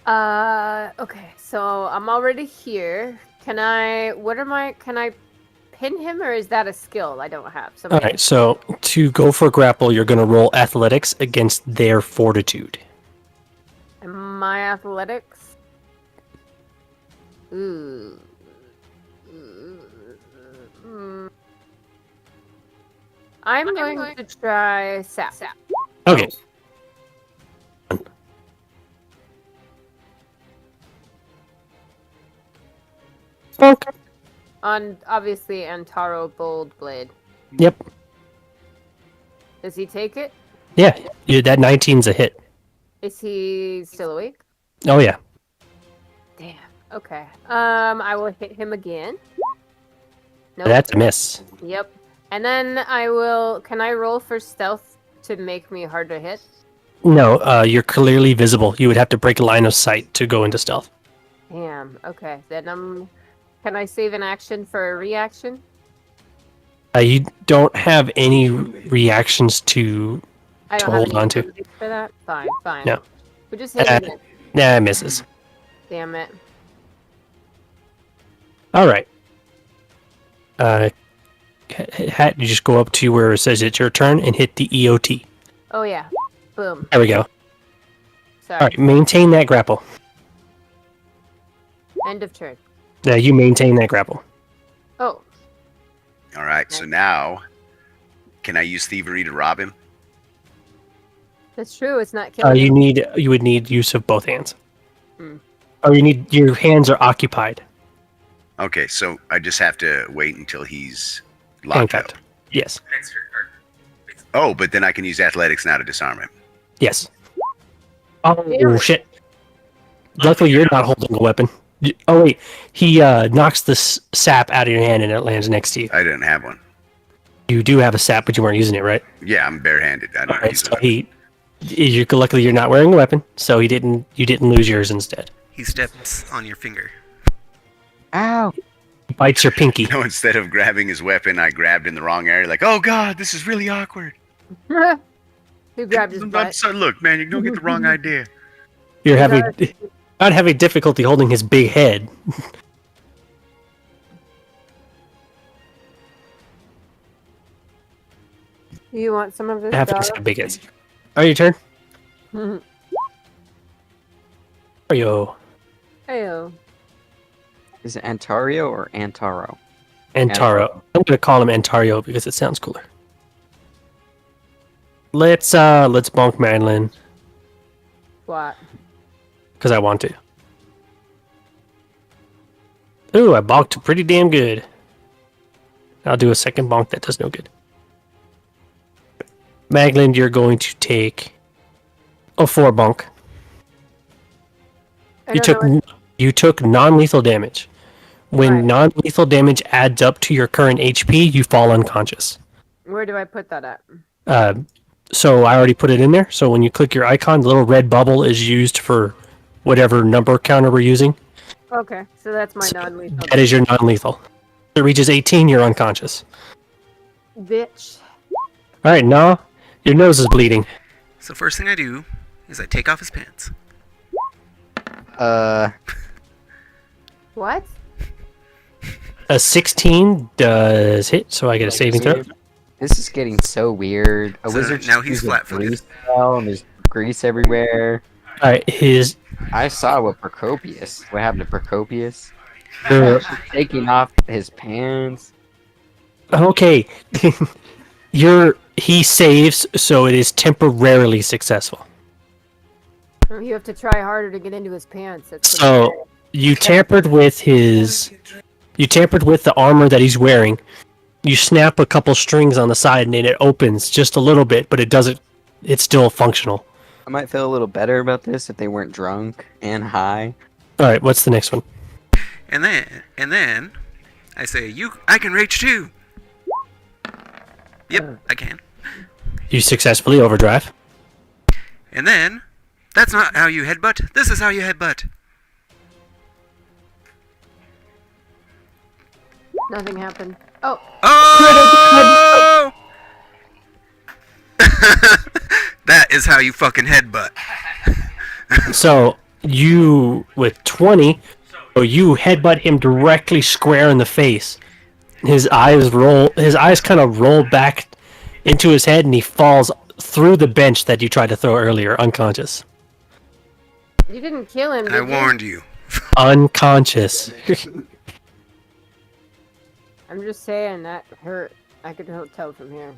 B: up.
E: Okay, so I'm already here. Can I pin him, or is that a skill I don't have?
B: All right, so to go for a grapple, you're going to roll athletics against their fortitude.
E: My athletics? Ooh. I'm going to try sap.
B: Okay. Okay.
E: On, obviously, Antaro Bold Blade.
B: Yep.
E: Does he take it?
B: Yeah, that 19's a hit.
E: Is he still awake?
B: Oh yeah.
E: Damn. Okay. I will hit him again. Nope.
B: That's a miss.
E: Yep. And then I will. Can I roll for stealth to make me hard to hit?
B: No, you're clearly visible. You would have to break a line of sight to go into stealth.
E: Damn. Okay. Then Can I save an action for a reaction?
B: You don't have any reactions to
E: I
B: to
E: don't have
B: hold
E: any
B: on to.
E: abilities for that. Fine, fine.
B: No.
E: We just hit it.
B: Nah, misses.
E: Damn it.
B: All right. Hat, you just go up to where it says it's your turn and hit the EOT.
E: Oh yeah. Boom.
B: There we go.
E: Sorry.
B: All right, maintain that grapple.
E: End of turn.
B: Now you maintain that grapple.
E: Oh.
D: All right, so now, can I use thievery to rob him?
E: That's true. It's not killing
B: You would need use of both hands.
E: Hmm.
B: Or your hands are occupied.
D: Okay, so I just have to wait until he's locked up.
B: Handcuffed. Yes.
D: Oh, but then I can use athletics now to disarm him.
B: Yes. Oh
E: Damn it.
B: shit! Luckily, you're not holding a weapon. Oh wait, he knocks the sap out of your hand and it lands next to you.
D: I didn't have one.
B: You do have a sap, but you weren't using it, right?
D: Yeah, I'm barehanded. I don't
B: Alright,
D: use
B: so
D: it.
B: luckily you're not wearing a weapon, so you didn't lose yours instead.
A: He steps on your finger.
C: Ow!
B: He bites your pinky.
D: No, instead of grabbing his weapon, I grabbed in the wrong area. Like, oh god, this is really awkward.
E: it. Who grabbed his butt?
D: So look, man, you don't get the wrong idea.
B: You're not having difficulty holding his big head.
E: You want some of this?
B: Half
E: dog?
B: big heads. All right, your turn. Mario.
E: Heyo.
C: Is it Antario or Antaro?
B: Antaro. I'm gonna call him Antario because it sounds cooler. Let's bonk Madeline
E: What?
B: because I want to. Ooh, I bonked pretty damn good. I'll do a second bonk that does no good. Maglin, you're going to take a 4 bonk. You took non-lethal damage. When
E: Right.
B: non-lethal damage adds up to your current HP, you fall unconscious.
E: Where do I put that at?
B: So I already put it in there. So when you click your icon, the little red bubble is used for whatever number counter we're using.
E: Okay, so that's my
B: So
E: non-lethal.
B: that is your non-lethal. If it reaches 18, you're unconscious.
E: Bitch.
B: All right, nah, your nose is bleeding.
A: So first thing I do is I take off his pants.
E: What?
B: A 16 does hit, so I get a saving throw.
C: This is getting so weird. A
A: So
C: wizard
A: now he's
C: uses
A: flat-footed.
C: grease spell and there's grease everywhere.
B: All right, his
C: I saw what Procopius. What happened to Procopius?
B: uh,
C: Taking off his pants.
B: okay. He saves, so it is temporarily successful.
E: Oh, you have to try harder to get into his pants. That's what
B: So you tampered with the armor that he's wearing. You snap a couple strings on the side and it opens just a little bit, but it's still functional.
C: I might feel a little better about this if they weren't drunk and high.
B: All right, what's the next one?
A: And then I say, I can rage too. Yep, I can.
B: You successfully overdrive.
A: And then, that's not how you headbutt. This is how you headbutt.
E: Nothing happened. Oh,
A: Oh! That is how you fucking headbutt.
B: So you with 20, so you headbutt him directly square in the face. His eyes kind of roll back into his head and he falls through the bench that you tried to throw earlier, unconscious.
E: you didn't kill him,
A: I
E: did you?
A: warned you.
B: Unconscious.
E: I'm just saying that hurt. I could tell from here.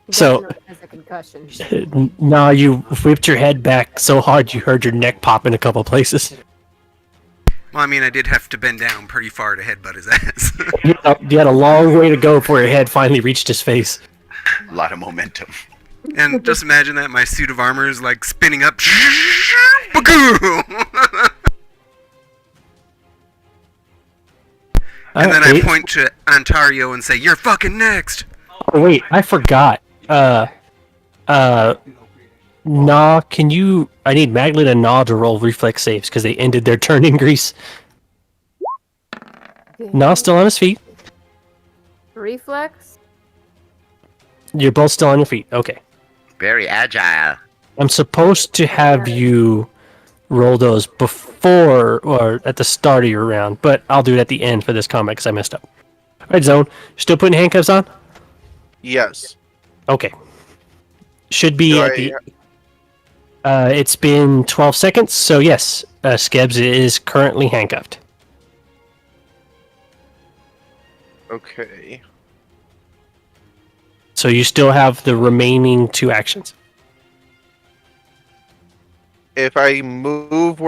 E: He
B: So-
E: definitely has a concussion.
B: Nah, you whipped your head back so hard you heard your neck pop in a couple places.
A: Well, I mean, I did have to bend down pretty far to headbutt his ass.
B: You had a long way to go before your head finally reached his face.
D: A lot of momentum.
A: And just imagine that my suit of armor is like spinning up. Bagoo! And then I
B: Wait.
A: point to Ontario and say, "You're fucking next."
B: Oh, wait, I forgot. Nah, can you... I need Maglin and Nah to roll reflex saves because they ended their turn in Greece. Nah still on his feet.
E: Reflex?
B: You're both still on your feet. Okay.
D: Very agile.
B: I'm supposed to have you roll those before or at the start of your round, but I'll do it at the end for this combat because I messed up. All right, Zone. Still putting handcuffs on?
G: Yes.
B: Okay. Should be
G: Do
B: at the. It's been 12 seconds, so yes, Skebs is currently handcuffed.
G: Okay.
B: So you still have the remaining 2 actions.
G: If I move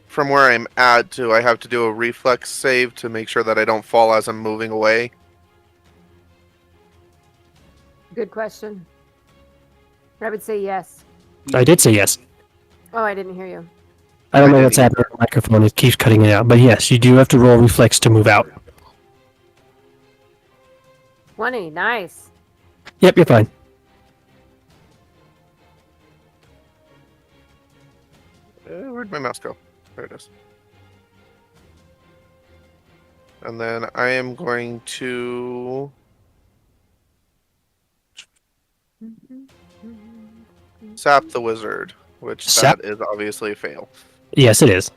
G: from where I'm at, do I have to do a reflex save to make sure that I don't fall as I'm moving away?
E: Good question. I would say yes.
B: I did say yes.
E: Oh, I didn't hear you.
B: I don't
G: I
B: know
G: didn't
B: what's happening with the microphone. It keeps cutting it out. But yes, you do have to roll reflex to move out.
E: 20, nice.
B: Yep, you're fine.
G: Where'd my mouse go? There it is. And then I am going to sap the wizard, which
B: Sap?
G: that is obviously a fail.
B: Yes, it is.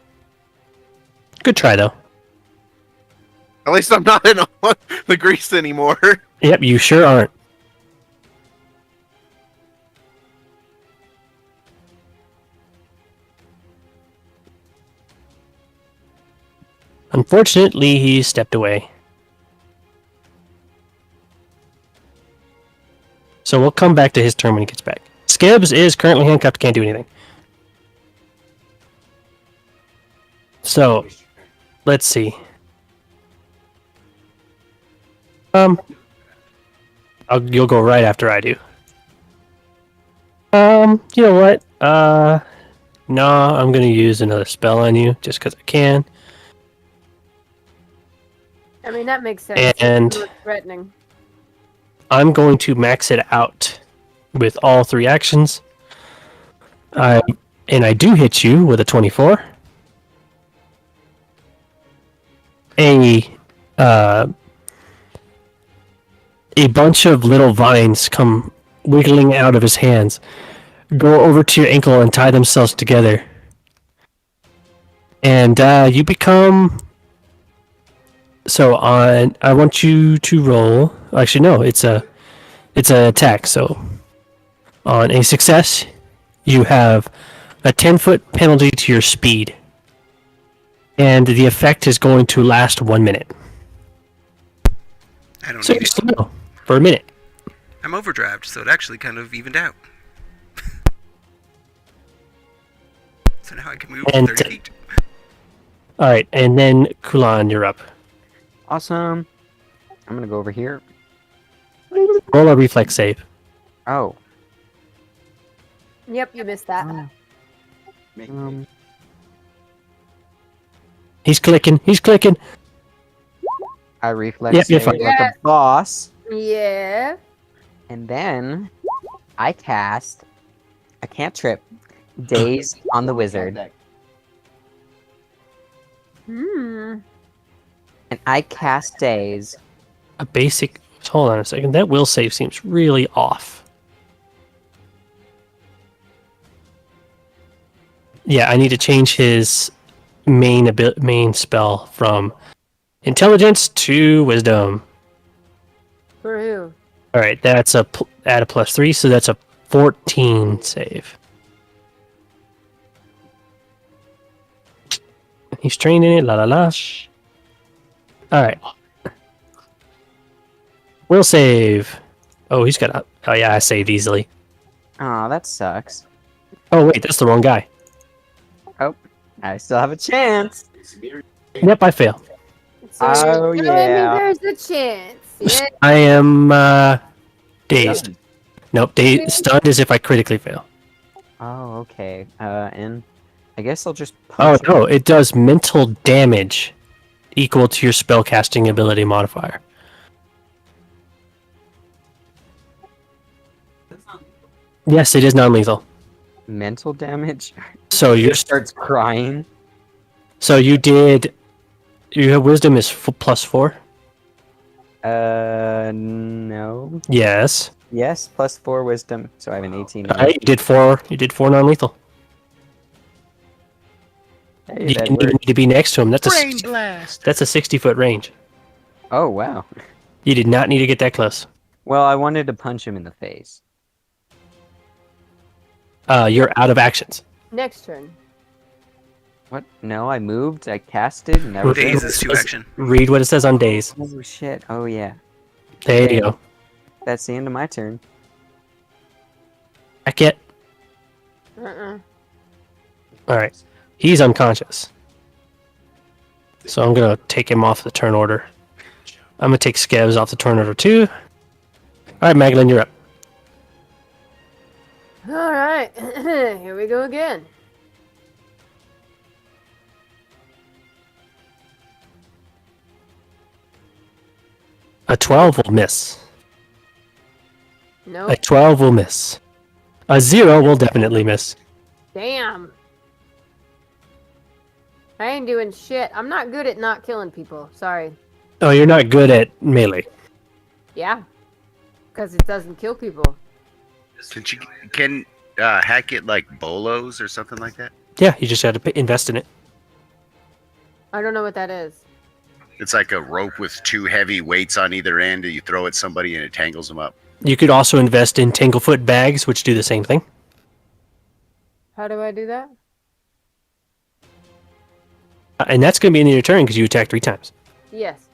B: Good try, though.
G: At least I'm not in the grease anymore.
B: Yep, you sure aren't. Unfortunately, he stepped away. So we'll come back to his turn when he gets back. Skibbs is currently handcuffed, can't do anything. So, let's see. You'll go right after I do. You know what? Nah, I'm gonna use another spell on you just because I can.
E: I mean, that makes sense.
B: And
E: You look threatening.
B: I'm going to max it out with all 3 actions. And I do hit you with a 24. A bunch of little vines come wiggling out of his hands, go over to your ankle and tie themselves together. And you become. So I want you to roll. Actually, no, it's an attack. So on a success, you have a 10-foot penalty to your speed, and the effect is going to last 1 minute.
A: I don't
B: So
A: need
B: you
A: it.
B: still know for a minute.
A: I'm overdriven, so it actually kind of evened out. So now I can move
B: And-
A: 30 feet.
B: All right, and then Kulan, you're up.
C: Awesome. I'm gonna go over here.
B: Roll a reflex save.
C: Oh.
E: Yep, you missed that.
B: He's clicking. He's clicking.
C: I reflex
B: Yep, you're
C: save
B: fine.
C: like
E: Yes.
C: a boss,
E: Yeah.
C: and then I cast a cantrip, Daze on the wizard,
E: Hmm.
C: and I cast Daze.
B: A basic. Hold on a second. That will save seems really off. Yeah, I need to change his main spell from intelligence to wisdom.
E: For who?
B: All right, that's add a +3, so that's a 14 save. He's trained in it. La la la. All right. Will save. Oh, he's got a. Oh yeah, I saved easily.
C: Aw, that sucks.
B: Oh wait, that's the wrong guy.
C: I still have a chance.
B: Yep, I fail.
E: So
C: Oh,
E: you're telling me
C: yeah.
E: there's a chance. Yeah.
B: I am dazed. Nope, stunned is if I critically fail.
C: Oh, okay. And I guess I'll just.
B: Oh
C: punch
B: no, it does mental damage equal to your spellcasting ability modifier. Yes, it is non-lethal.
C: mental damage.
B: So you're
C: Starts crying.
B: so you did. You have wisdom is +4.
C: No.
B: Yes.
C: Yes, +4 wisdom, so I have an 18 now.
B: Alright, you did four. You did four non-lethal.
C: Hey,
B: You
C: that
B: didn't even
C: worked.
B: need to be next to him. That's
D: Brain blast.
B: That's a 60-foot range.
C: Oh, wow.
B: You did not need to get that close.
C: Well, I wanted to punch him in the face.
B: You're out of actions.
E: Next turn.
C: What? No, I moved, I casted, and that was
A: Daze
C: it.
A: is 2 action.
B: Read what it says on days.
C: Oh, shit. Oh, yeah.
B: There
C: Okay.
B: you go.
C: That's the end of my turn.
B: Back yet?
E: Uh-uh.
B: Alright. He's unconscious. So I'm gonna take him off the turn order. I'm gonna take Skevs off the turn order too. Alright, Maglin, you're up.
E: All right. Here we go again.
B: A 12 will miss.
E: Nope.
B: A 12 will miss. A 0 will definitely miss.
E: Damn. I ain't doing shit. I'm not good at not killing people. Sorry.
B: Oh, you're not good at melee.
E: Yeah. Because it doesn't kill people.
D: Can hack it like bolos or something like that?
B: Yeah, you just had to invest in it.
E: I don't know what that is.
D: It's like a rope with 2 heavy weights on either end, and you throw at somebody and it tangles them up.
B: You could also invest in Tanglefoot bags, which do the same thing.
E: How do I do that?
B: And that's going to be in your turn because you attacked 3 times.
E: Yes.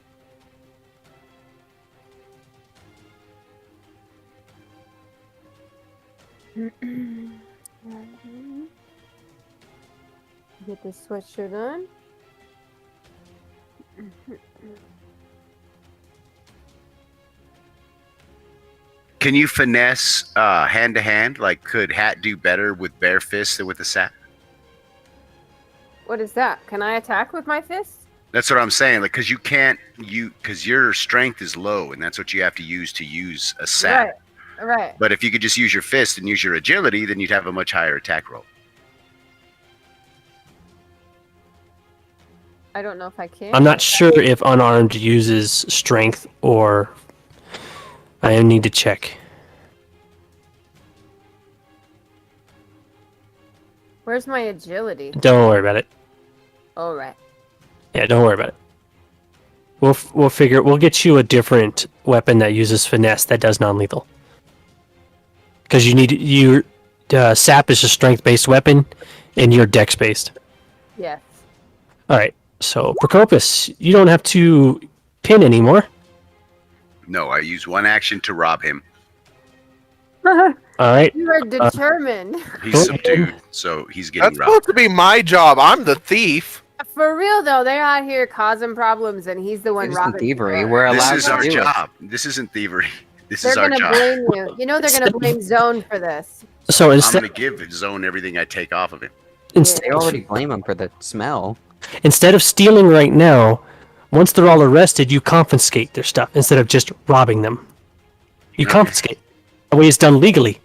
E: Get this sweatshirt on.
D: Can you finesse hand to hand? Like, could Hat do better with bare fists than with a sap?
E: What is that? Can I attack with my fists?
D: That's what I'm saying. Like, because because your strength is low, and that's what you have to use a sap.
E: Right. Right.
D: But if you could just use your fist and use your agility, then you'd have a much higher attack roll.
E: I don't know if I can.
B: I'm not sure if unarmed uses strength or... I need to check.
E: Where's my agility?
B: Don't worry about it.
E: All right.
B: Yeah, don't worry about it. We'll figure. We'll get you a different weapon that uses finesse that does non-lethal. Because sap is a strength-based weapon, and you're dex-based.
E: Yes.
B: All right. So Procopus, you don't have to pin anymore.
D: No, I use 1 action to rob him.
B: All right.
E: You are determined.
D: He's subdued, so he's getting
G: That's
D: robbed.
G: supposed to be my job. I'm the thief.
E: For real though, they're out here causing problems, and he's the one
C: It isn't
E: robbing.
C: thievery.
E: people.
C: We're
D: This
C: allowed
D: is
C: to
D: our
C: do it.
D: job. This isn't thievery. This
E: They're
D: is our
E: gonna
D: job.
E: blame you. You know they're gonna blame Zone for this.
B: So
D: I'm
B: instead,
D: going to give Zone everything I take off of him.
C: They already blame him for the smell.
B: instead of stealing right now, once they're all arrested, you confiscate their stuff instead of just robbing them. You
D: Okay.
B: confiscate. That way it's done legally.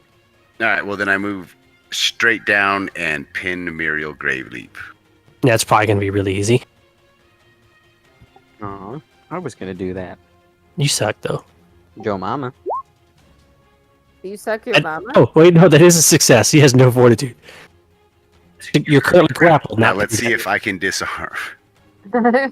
D: All right, well, then I move straight down and pin Muriel Graveleap.
B: That's probably going to be really easy.
C: Aw, I was gonna do that.
B: You suck, though.
C: Joe Mama.
E: You suck your mama.
B: Oh, wait, no, that is a success. He has no fortitude. You're currently grappled.
D: Now
B: Not
D: let's see if I can disarm.
E: no.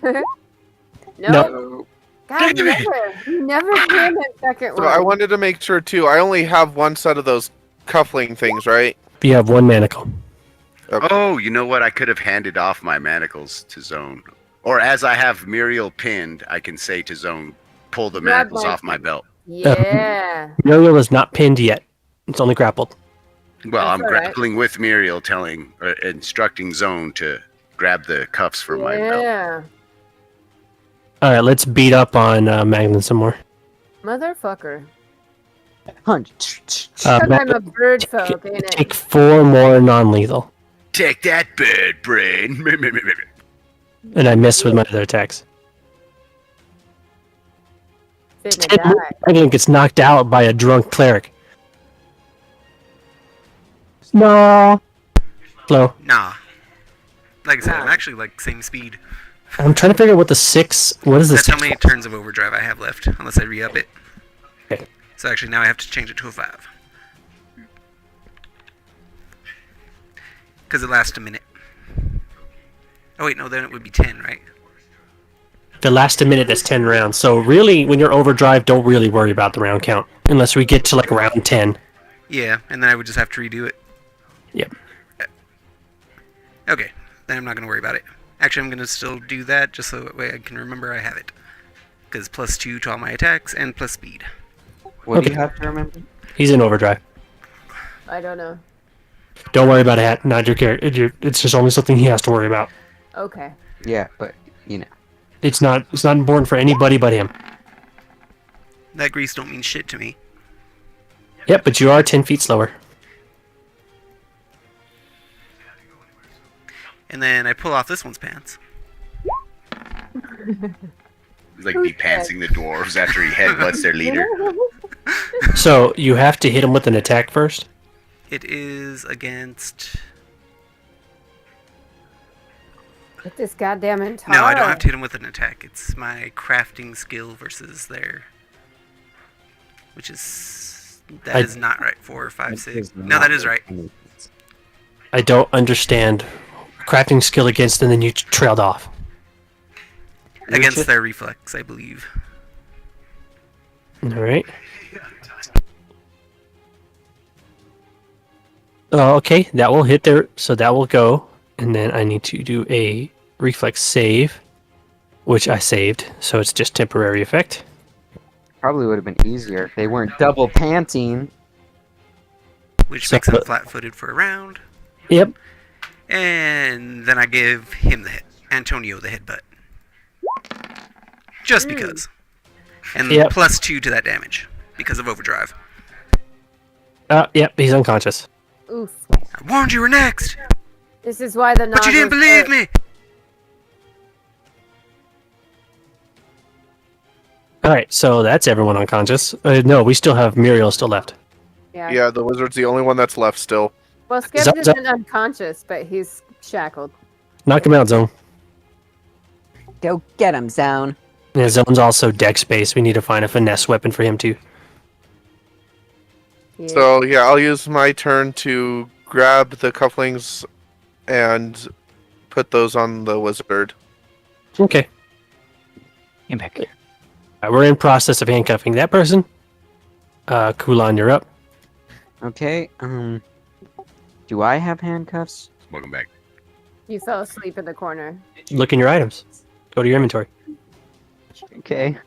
B: No.
E: God, you never can that second
G: So
E: one.
G: I wanted to make sure too. I only have 1 set of those cuffling things, right?
B: You have 1 manacle.
D: Oh, you know what? I could have handed off my manacles to Zone. Or as I have Muriel pinned, I can say to Zone, pull the
E: Grab
D: manacles
E: my-
D: off my belt.
E: Yeah.
B: Muriel is not pinned yet. It's only grappled.
D: Well,
E: That's
D: I'm
E: all right.
D: grappling with Muriel, instructing Zone to grab the cuffs from my belt.
E: Yeah.
B: All right, let's beat up on Magnum some more.
E: Motherfucker.
C: Punch.
E: Because I'm
B: Magnum,
E: a bird folk, ain't it?
B: take 4 more non-lethal.
D: Take that, bird brain.
B: And I miss with my other attacks.
E: Finna die.
B: Magnum gets knocked out by a drunk cleric. No. Slow.
A: Nah. Like I said, I'm
E: Nah.
A: actually like same speed.
B: I'm trying to figure out what the 6. What is this?
A: That's how many turns of overdrive I have left, unless I re-up it.
B: Okay.
A: So actually, now I have to change it to a 5. Because it lasts a minute. Oh wait, no, then it would be 10, right?
B: The last a minute, that's 10 rounds. So really, when you're overdrive, don't really worry about the round count unless we get to like round 10.
A: Yeah, and then I would just have to redo it.
B: Yep.
A: Okay, then I'm not going to worry about it. Actually, I'm going to still do that just so that way I can remember I have it. Because +2 to all my attacks and plus speed.
C: What do
B: Okay.
C: you have to remember?
B: He's in overdrive.
E: I don't know.
B: Don't worry about it. Not your character. It's just only something he has to worry about.
E: Okay.
C: Yeah, but you know.
B: It's not important for anybody but him.
A: That grease don't mean shit to me.
B: Yep, but you are 10 feet slower.
A: And then I pull off this one's pants.
D: He's like de-pantsing the dwarves after he headbutts their leader.
B: So you have to hit him with an attack first.
A: It is against...
E: Get this goddamn entire.
A: No, I don't have to hit him with an attack. It's my crafting skill versus their... Which is... That is not right. 4, 5, 6. No, that is right.
B: I don't understand. Crafting skill against, and then you trailed off.
A: Against their reflex, I believe.
B: All right. Oh, okay, that will hit there, so that will go, and then I need to do a reflex save, which I saved, so it's just temporary effect.
C: Probably would have been easier if they weren't double panting.
A: Which
B: So-
A: makes him flat-footed for a round.
B: Yep.
A: And then I give him the hit. Antonio the headbutt. Just because. And
B: Yep.
A: +2 to that damage. Because of overdrive.
B: Yep, he's unconscious.
E: Oof.
A: I warned you were next!
E: This is why the.
A: But you didn't believe me!
B: All right, so that's everyone unconscious. No, we still have Muriel still left.
E: Yeah.
G: Yeah, the wizard's the only one that's left still.
E: Well, Skip
B: Zap, zap.
E: isn't unconscious, but he's shackled.
B: Knock him out, Zone.
C: Go get him, Zone.
B: Yeah, Zone's also dex based. We need to find a finesse weapon for him too.
E: Yeah.
G: So yeah, I'll use my turn to grab the cufflinks and put those on the wizard.
B: Okay.
H: Impact.
B: We're in process of handcuffing that person. Kulan, you're up.
C: Okay. Do I have handcuffs?
D: Welcome back.
E: You fell asleep in the corner.
B: Look in your items. Go to your inventory.
C: Okay.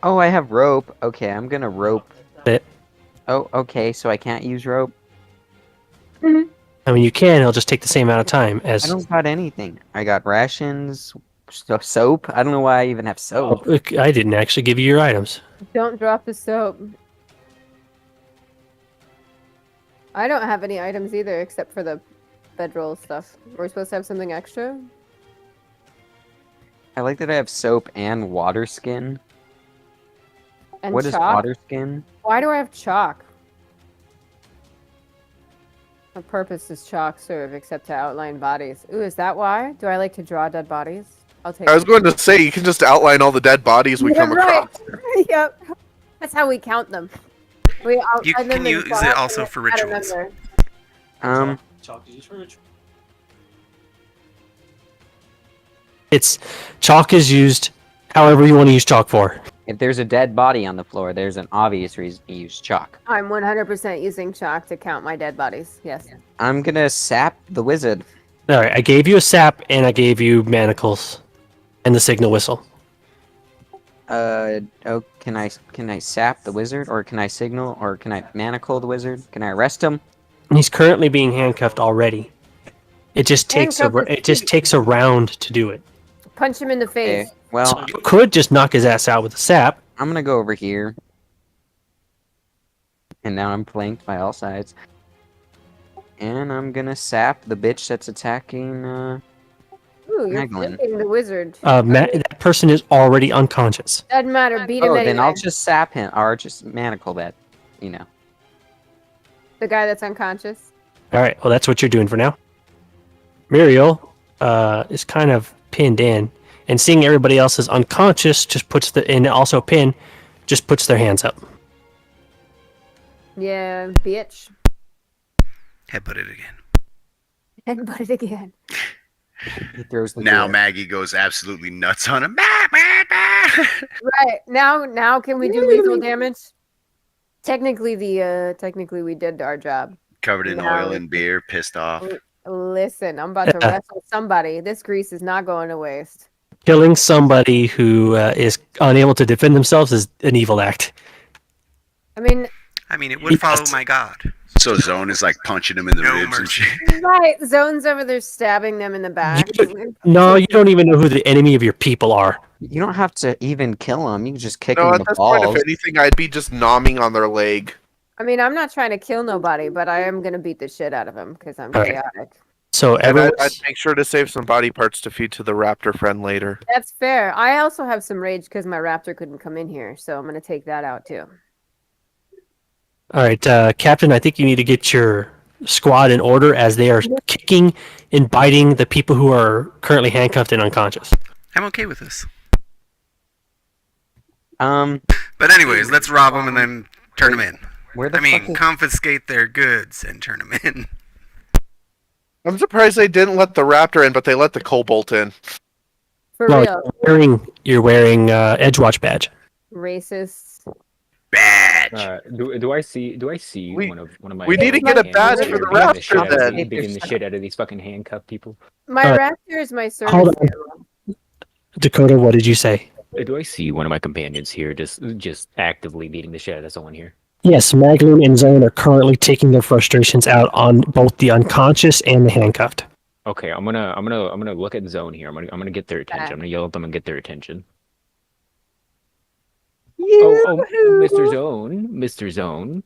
C: Oh, I have rope. Okay, I'm gonna rope.
B: It.
C: Oh, okay, so I can't use rope?
B: I mean, you can. It'll just take the same amount of time
C: I
B: as.
C: don't got anything. I got rations, soap. I don't know why I even have soap.
B: Oh, I didn't actually give you your items.
E: Don't drop the soap. I don't have any items either, except for the bedroll stuff. We're supposed to have something extra.
C: I like that I have soap and water skin.
E: And
C: What is
E: chalk.
C: water skin?
E: Why do I have chalk? What purpose does chalk serve except to outline bodies? Ooh, is that why? Do I like to draw dead bodies? I'll take
G: I was
E: it.
G: going to say you can just outline all the dead bodies we
E: Yeah,
G: come
E: right.
G: across.
E: Yep. That's how we count them. We
A: You
E: outline them
A: can
E: in
A: use it
E: chalk
A: also
E: and
A: for
E: add a
A: rituals.
E: number.
B: It's chalk is used however you want to use chalk for.
C: If there's a dead body on the floor, there's an obvious reason to use chalk.
E: I'm 100% using chalk to count my dead bodies. Yes.
C: I'm gonna sap the wizard.
B: All right, I gave you a sap and I gave you manacles and the signal whistle.
C: Oh, can I sap the wizard, or can I signal, or can I manacle the wizard? Can I arrest him?
B: He's currently being handcuffed already. It just takes
E: Handcuff is
B: it just takes a round to do it.
E: Punch him in the
C: Okay.
E: face.
C: Well,
B: So you could just knock his ass out with a sap.
C: I'm gonna go over here. And now I'm flanked by all sides. And I'm gonna sap the bitch that's attacking,
E: Ooh, you're
C: Maglin.
E: flipping the wizard.
B: That person is already unconscious.
E: Doesn't matter. Beat him
C: Oh,
E: anyway.
C: then I'll just sap him, or just manacle that, you know.
E: The guy that's unconscious.
B: All right. Well, that's what you're doing for now. Muriel is kind of pinned in, and seeing everybody else is unconscious, just puts and also pinned, just puts their hands up.
E: Yeah, bitch.
A: Headbutt it again.
E: Headbutt it again.
C: He throws the
D: Now
C: door.
D: Maggie goes absolutely nuts on him. Bah, bah, bah.
E: Right now, can we do lethal damage? Technically, we did our job.
D: Covered in
E: Now
D: oil and beer, pissed off.
E: Listen, I'm about to wrestle somebody. This grease is not going to waste.
B: Killing somebody who is unable to defend themselves is an evil act.
E: I mean,
A: it would follow my god.
D: So Zone is like punching him in the
A: No
D: ribs and
A: mercy.
D: shit.
E: right? Zone's over there stabbing them in the back.
B: No, you don't even know who the enemy of your people are.
C: You don't have to even kill them. You can just kick
G: No,
C: them in
G: at
C: the
G: this point,
C: balls.
G: if anything, I'd be just nomming on their leg.
E: I mean, I'm not trying to kill nobody, but I am gonna beat the shit out of him because I'm
B: All right.
E: chaotic.
B: So
G: And I'd
B: everyone's
G: make sure to save some body parts to feed to the raptor friend later.
E: That's fair. I also have some rage because my raptor couldn't come in here, so I'm gonna take that out too.
B: all right, Captain. I think you need to get your squad in order as they are kicking and biting the people who are currently handcuffed and unconscious.
A: I'm okay with this.
C: Where
A: But anyways, let's rob them and then turn them in.
C: the
A: I mean,
C: fuck is...
A: confiscate their goods and turn them in.
G: I'm surprised they didn't let the raptor in, but they let the cobalt in.
E: For
B: Well,
E: real,
B: you're wearing Edgewatch badge.
E: racists.
D: Badge.
H: Do I see
G: We-
H: one of my?
G: we need to
E: get a
G: badge
H: companions
E: for the
H: here beating the shit
G: raptor
H: out of
G: then.
H: these- Beating the shit out of these fucking handcuffed people.
E: My
B: Alright.
E: raptor is my service
B: Hold on.
E: animal.
B: Dakota, what did you say?
H: Do I see one of my companions here just actively beating the shit out of someone here?
B: Yes, Magloon and Zone are currently taking their frustrations out on both the unconscious and the handcuffed.
H: Okay, I'm gonna look at Zone here. I'm gonna get their attention. I'm gonna yell at them and get their attention. Oh, Mr. Zone.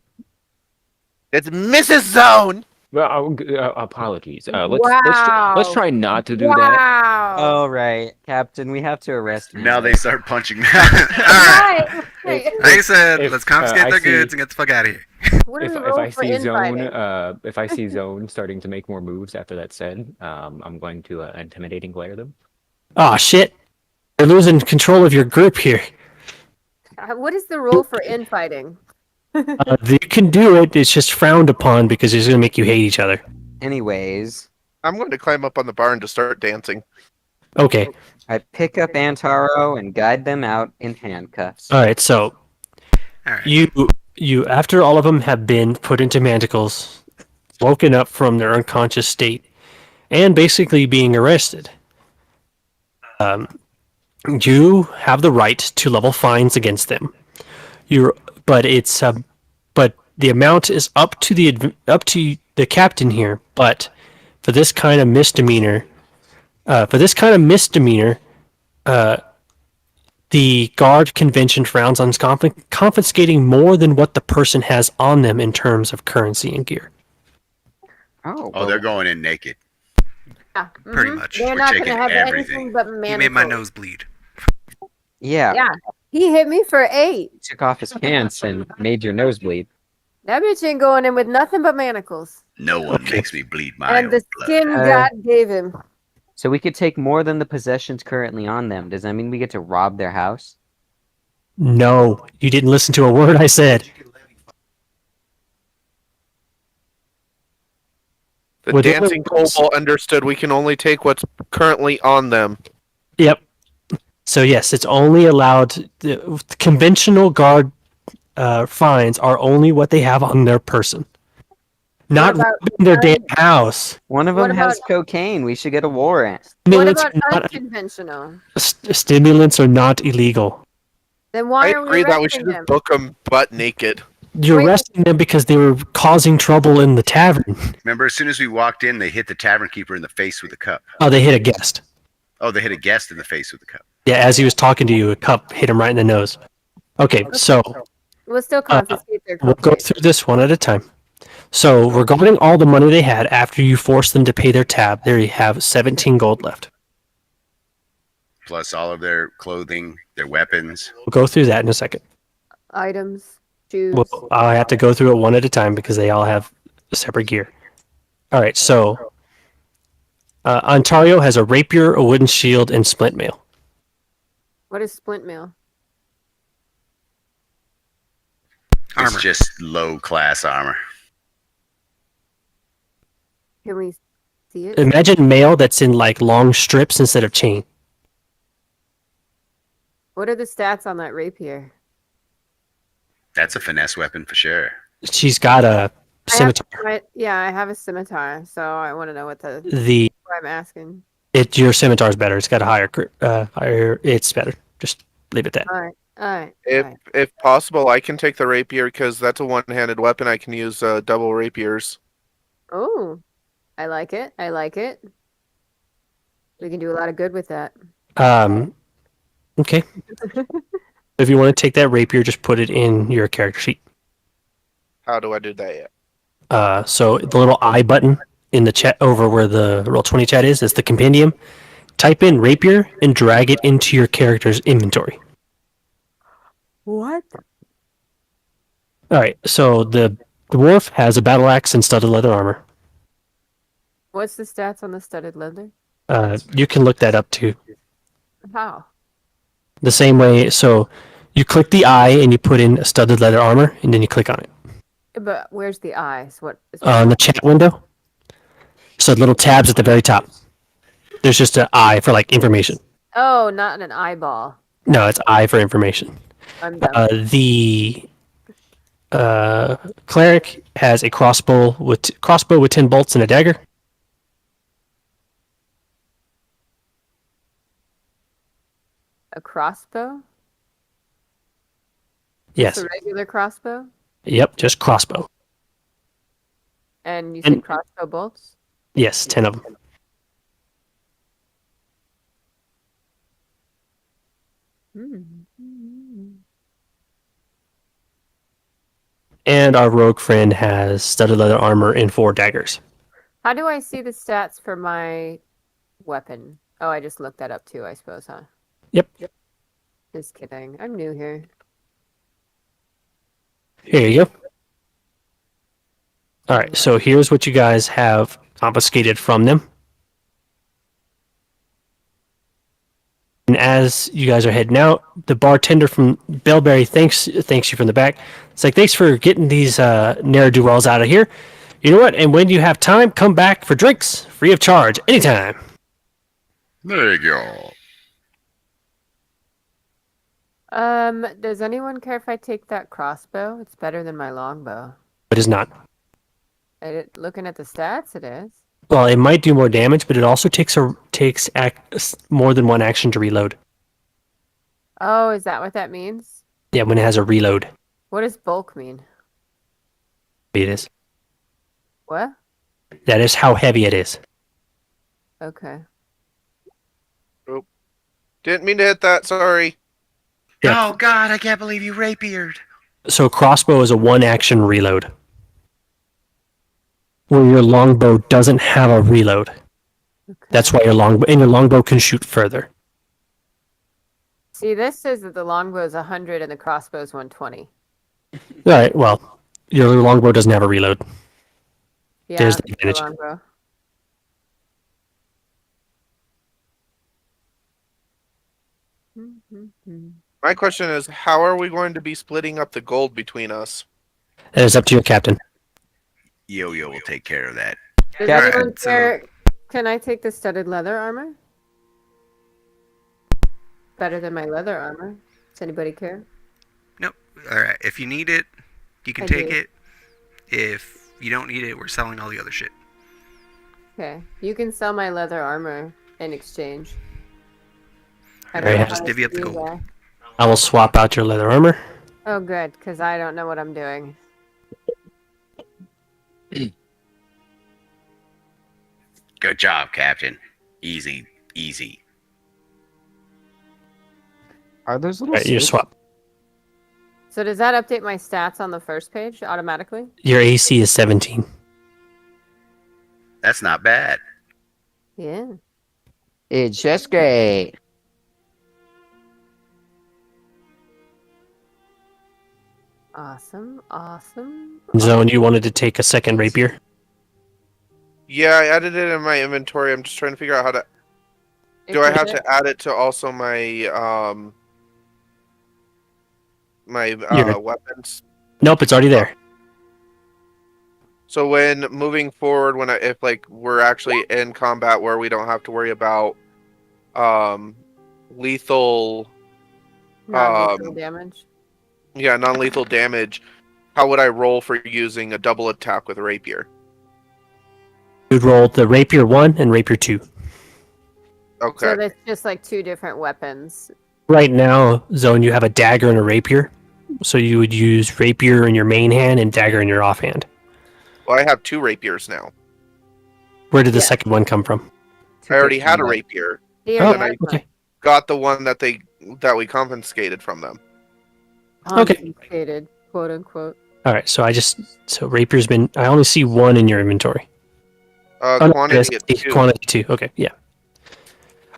G: It's Mrs. Zone!
H: Well, apologies. Let's
E: Wow.
H: try not to do that.
E: Wow.
C: Oh, right. Captain, we have to arrest you.
D: Now they start punching.
A: Alright.
E: Right.
A: Like I said,
H: If,
A: let's confiscate
H: I
A: their
H: see-
A: goods and get the fuck out of here.
E: What do
H: If
E: we
H: if
E: roll
H: I
E: for
H: see Zone,
E: infighting?
H: if I see Zone starting to make more moves after that said, I'm going to intimidate and glare them.
B: Oh shit! You're losing control of your group here.
E: What is the rule for infighting?
B: You can do it. It's just frowned upon because it's going to make you hate each other.
C: Anyways,
G: I'm going to climb up on the bar and just start dancing.
B: Okay.
C: I pick up Antaro and guide them out in handcuffs.
B: All right. So
A: Alright.
B: you after all of them have been put into manticles, woken up from their unconscious state, and basically being arrested. You have the right to level fines against them. But the amount is up to the captain here. But for this kind of misdemeanor, the guard convention frowns on confiscating more than what the person has on them in terms of currency and gear.
C: Oh,
D: Oh, they're going in naked.
E: Yeah,
A: Pretty
E: mhm.
A: much.
E: They're
D: We're
E: not going to
D: taking
E: have
D: everything.
E: anything but
A: He
E: manacles.
A: made my nose bleed.
C: yeah.
E: Yeah, he hit me for 8.
C: He took off his pants and made your nose bleed.
E: That bitch ain't going in with nothing but manacles.
D: No one makes me bleed my
E: And
D: own
E: the
D: blood.
E: skin God gave him.
C: So we could take more than the possessions currently on them. Does that mean we get to rob their house?
B: No, you didn't listen to a word I said.
G: The
B: With
G: dancing
B: other-
G: kobold understood we can only take what's currently on them.
B: Yep. So yes, it's only allowed. The conventional guard fines are only what they have on their person, not
E: about
B: robbing their damn house.
C: One of
E: What
C: them has
E: about-
C: cocaine. We should get a warrant.
E: What
B: Stimulants
E: about
B: are not,
E: unconventional?
B: stimulants are not illegal.
E: Then why
G: I
E: are we
G: agree that we
E: arresting
G: should
E: them?
G: just book them butt naked.
B: You're
E: Wait.
B: arresting them because they were causing trouble in the tavern.
D: Remember, as soon as we walked in, they hit the tavern keeper in the face with a cup.
B: Oh, they hit a guest.
D: Oh, they hit a guest in the face with a cup.
B: Yeah, as he was talking to you, a cup hit him right in the nose. Okay, so
E: We'll still confiscate their
B: we'll go
E: cocaine.
B: through this one at a time. So regarding all the money they had after you forced them to pay their tab, there you have 17 gold left.
D: Plus all of their clothing, their weapons.
B: We'll go through that in a second.
E: Items, shoes.
B: Well, I have to go through it one at a time because they all have separate gear. All right, so Ontario has a rapier, a wooden shield, and splint mail.
E: What is splint mail?
D: It's
A: Armor.
D: just low class armor.
E: Can we see it?
B: Imagine mail that's in like long strips instead of chain.
E: What are the stats on that rapier?
D: That's a finesse weapon for sure.
B: She's got a scimitar.
E: I have a scimitar, so I want to know what
B: The
E: what I'm asking.
B: your scimitar is better. It's got a higher. It's better. Just leave it at that.
E: All right, all right.
G: If possible, I can take the rapier because that's a one-handed weapon. I can use double rapiers.
E: Oh, I like it. I like it. We can do a lot of good with that.
B: Okay. If you want to take that rapier, just put it in your character sheet.
G: How do I do that yet?
B: So the little I button in the chat over where the Roll20 chat is the compendium. Type in rapier and drag it into your character's inventory.
E: What?
B: All right. So the dwarf has a battle axe and studded leather armor.
E: What's the stats on the studded leather?
B: You can look that up too.
E: How?
B: The same way. So you click the I and you put in studded leather armor, and then you click on it
E: But where's the eyes? What is
B: on the chat window. So little tabs at the very top. There's just an I for like information.
E: Oh, not an eyeball.
B: No, it's I for information.
E: I'm done.
B: The cleric has a crossbow with 10 bolts and a dagger.
E: A crossbow?
B: Yes.
E: Just a regular crossbow?
B: Yep, just crossbow.
E: And you said crossbow bolts?
B: Yes, 10 of them. And our rogue friend has studded leather armor and 4 daggers.
E: How do I see the stats for my weapon? Oh, I just looked that up too, I suppose, huh?
B: Yep.
E: Just kidding. I'm new here.
B: Here you go. All right, so here's what you guys have confiscated from them. And as you guys are heading out, the bartender from Bellberry thanks you from the back. It's like, thanks for getting these ne'er-do-wells out of here. You know what? And when you have time, come back for drinks, free of charge, anytime.
D: There you go.
E: Does anyone care if I take that crossbow? It's better than my longbow.
B: It is not.
E: Looking at the stats, it is.
B: Well, it might do more damage, but it also takes more than one action to reload.
E: Oh, is that what that means?
B: Yeah, when it has a reload,
E: What does bulk mean?
B: it is.
E: What?
B: That is how heavy it is.
E: Okay.
G: Didn't mean to hit that. Sorry.
B: Yeah.
D: Oh God, I can't believe you rapiered.
B: So crossbow is a one action reload. Where your longbow doesn't have a reload.
E: Okay.
B: That's why your longbow can shoot further.
E: See, this says that the longbow is 100 and the crossbow is 120.
B: All right, well, your longbow doesn't have a reload.
E: Yeah,
B: There's the
E: the
B: advantage.
E: longbow.
G: My question is, how are we going to be splitting up the gold between us?
B: That is up to your captain.
D: Yo-Yo will take care of that.
E: Does
C: Yeah,
E: anyone
A: so-
E: care? Can I take the studded leather armor? Better than my leather armor. Does anybody care?
A: Nope. All right. If you need it, you can
E: I
A: take
E: do.
A: it. If you don't need it, we're selling all the other shit.
E: Okay. You can sell my leather armor in exchange. I
B: Very
E: know
B: happy.
E: how
A: Just
E: to
A: divvy up the
E: do
A: gold.
E: that.
B: I will swap out your leather armor.
E: Oh, good, because I don't know what I'm doing.
D: Good job, Captain. Easy, easy.
C: Are those
B: All
C: little
B: right, you
C: snakes?
B: swap.
E: So does that update my stats on the first page automatically?
B: Your AC is 17.
D: That's not bad.
E: Yeah.
C: It's just great.
E: Awesome. Awesome.
B: Zone, you wanted to take a second rapier?
G: Yeah, I added it in my inventory. I'm just trying to figure out how to. Do I have to add it to also my
B: You're-
G: weapons?
B: Nope, it's already there.
G: So when moving forward, if like we're actually in combat where we don't have to worry about lethal
E: Non-lethal damage.
G: non-lethal damage, how would I roll for using a double attack with a rapier?
B: You'd roll the Rapier 1 and Rapier 2.
G: Okay.
E: So that's just like two different weapons.
B: Right now, Zone, you have a dagger and a rapier. So you would use rapier in your main hand and dagger in your offhand.
G: Well, I have 2 rapiers now.
B: Where did the
E: Yeah.
B: second one come from?
G: I already had a rapier.
E: He
B: Oh,
E: already has one.
B: okay.
G: Got the one that we confiscated from them.
B: Okay.
E: Confiscated, quote unquote.
B: All right, so rapier's been. I only see one in your inventory. Oh, no,
G: Quantity at 2.
B: Quantity 2. Okay, yeah.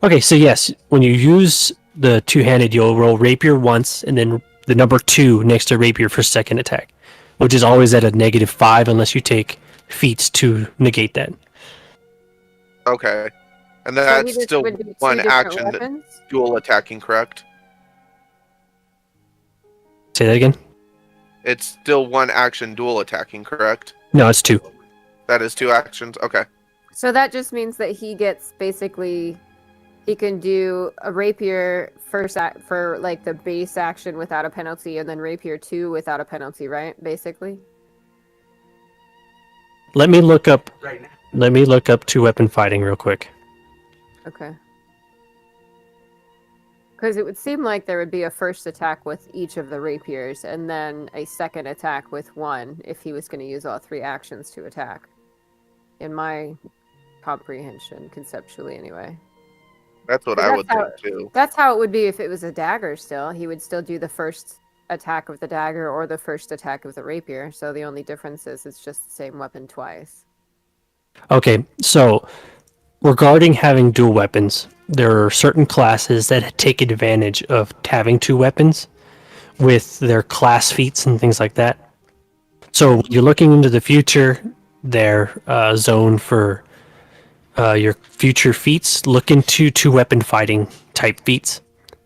B: Okay, so yes, when you use the two-handed, you'll roll rapier once, and then the number 2 next to rapier for second attack, which is always at a -5 unless you take feats to negate that.
G: Okay. And
E: So he
G: that's
E: just
G: still
E: would do two
G: one
E: different
G: action
E: weapons?
G: dual attacking, correct?
B: Say that again.
G: It's still one action dual attacking, correct?
B: No, it's 2.
G: That is 2 actions. Okay.
E: So that just means that he gets basically, he can do a rapier for like the base action without a penalty, and then rapier 2 without a penalty, right? Basically.
B: Let me look up. Let me look up two-weapon fighting real quick.
E: Okay. Because it would seem like there would be a first attack with each of the rapiers, and then a second attack with one if he was going to use all 3 actions to attack. In my comprehension, conceptually, anyway.
G: That's what
E: So
G: I
E: that's
G: would
E: how-
G: think too.
E: That's how it would be if it was a dagger still. He would still do the first attack of the dagger or the first attack of the rapier. So the only difference is it's just the same weapon twice.
B: Okay, so regarding having dual weapons, there are certain classes that take advantage of having 2 weapons with their class feats and things like that. So when you're looking into the future, their zone for your future feats, look into 2-weapon fighting type feats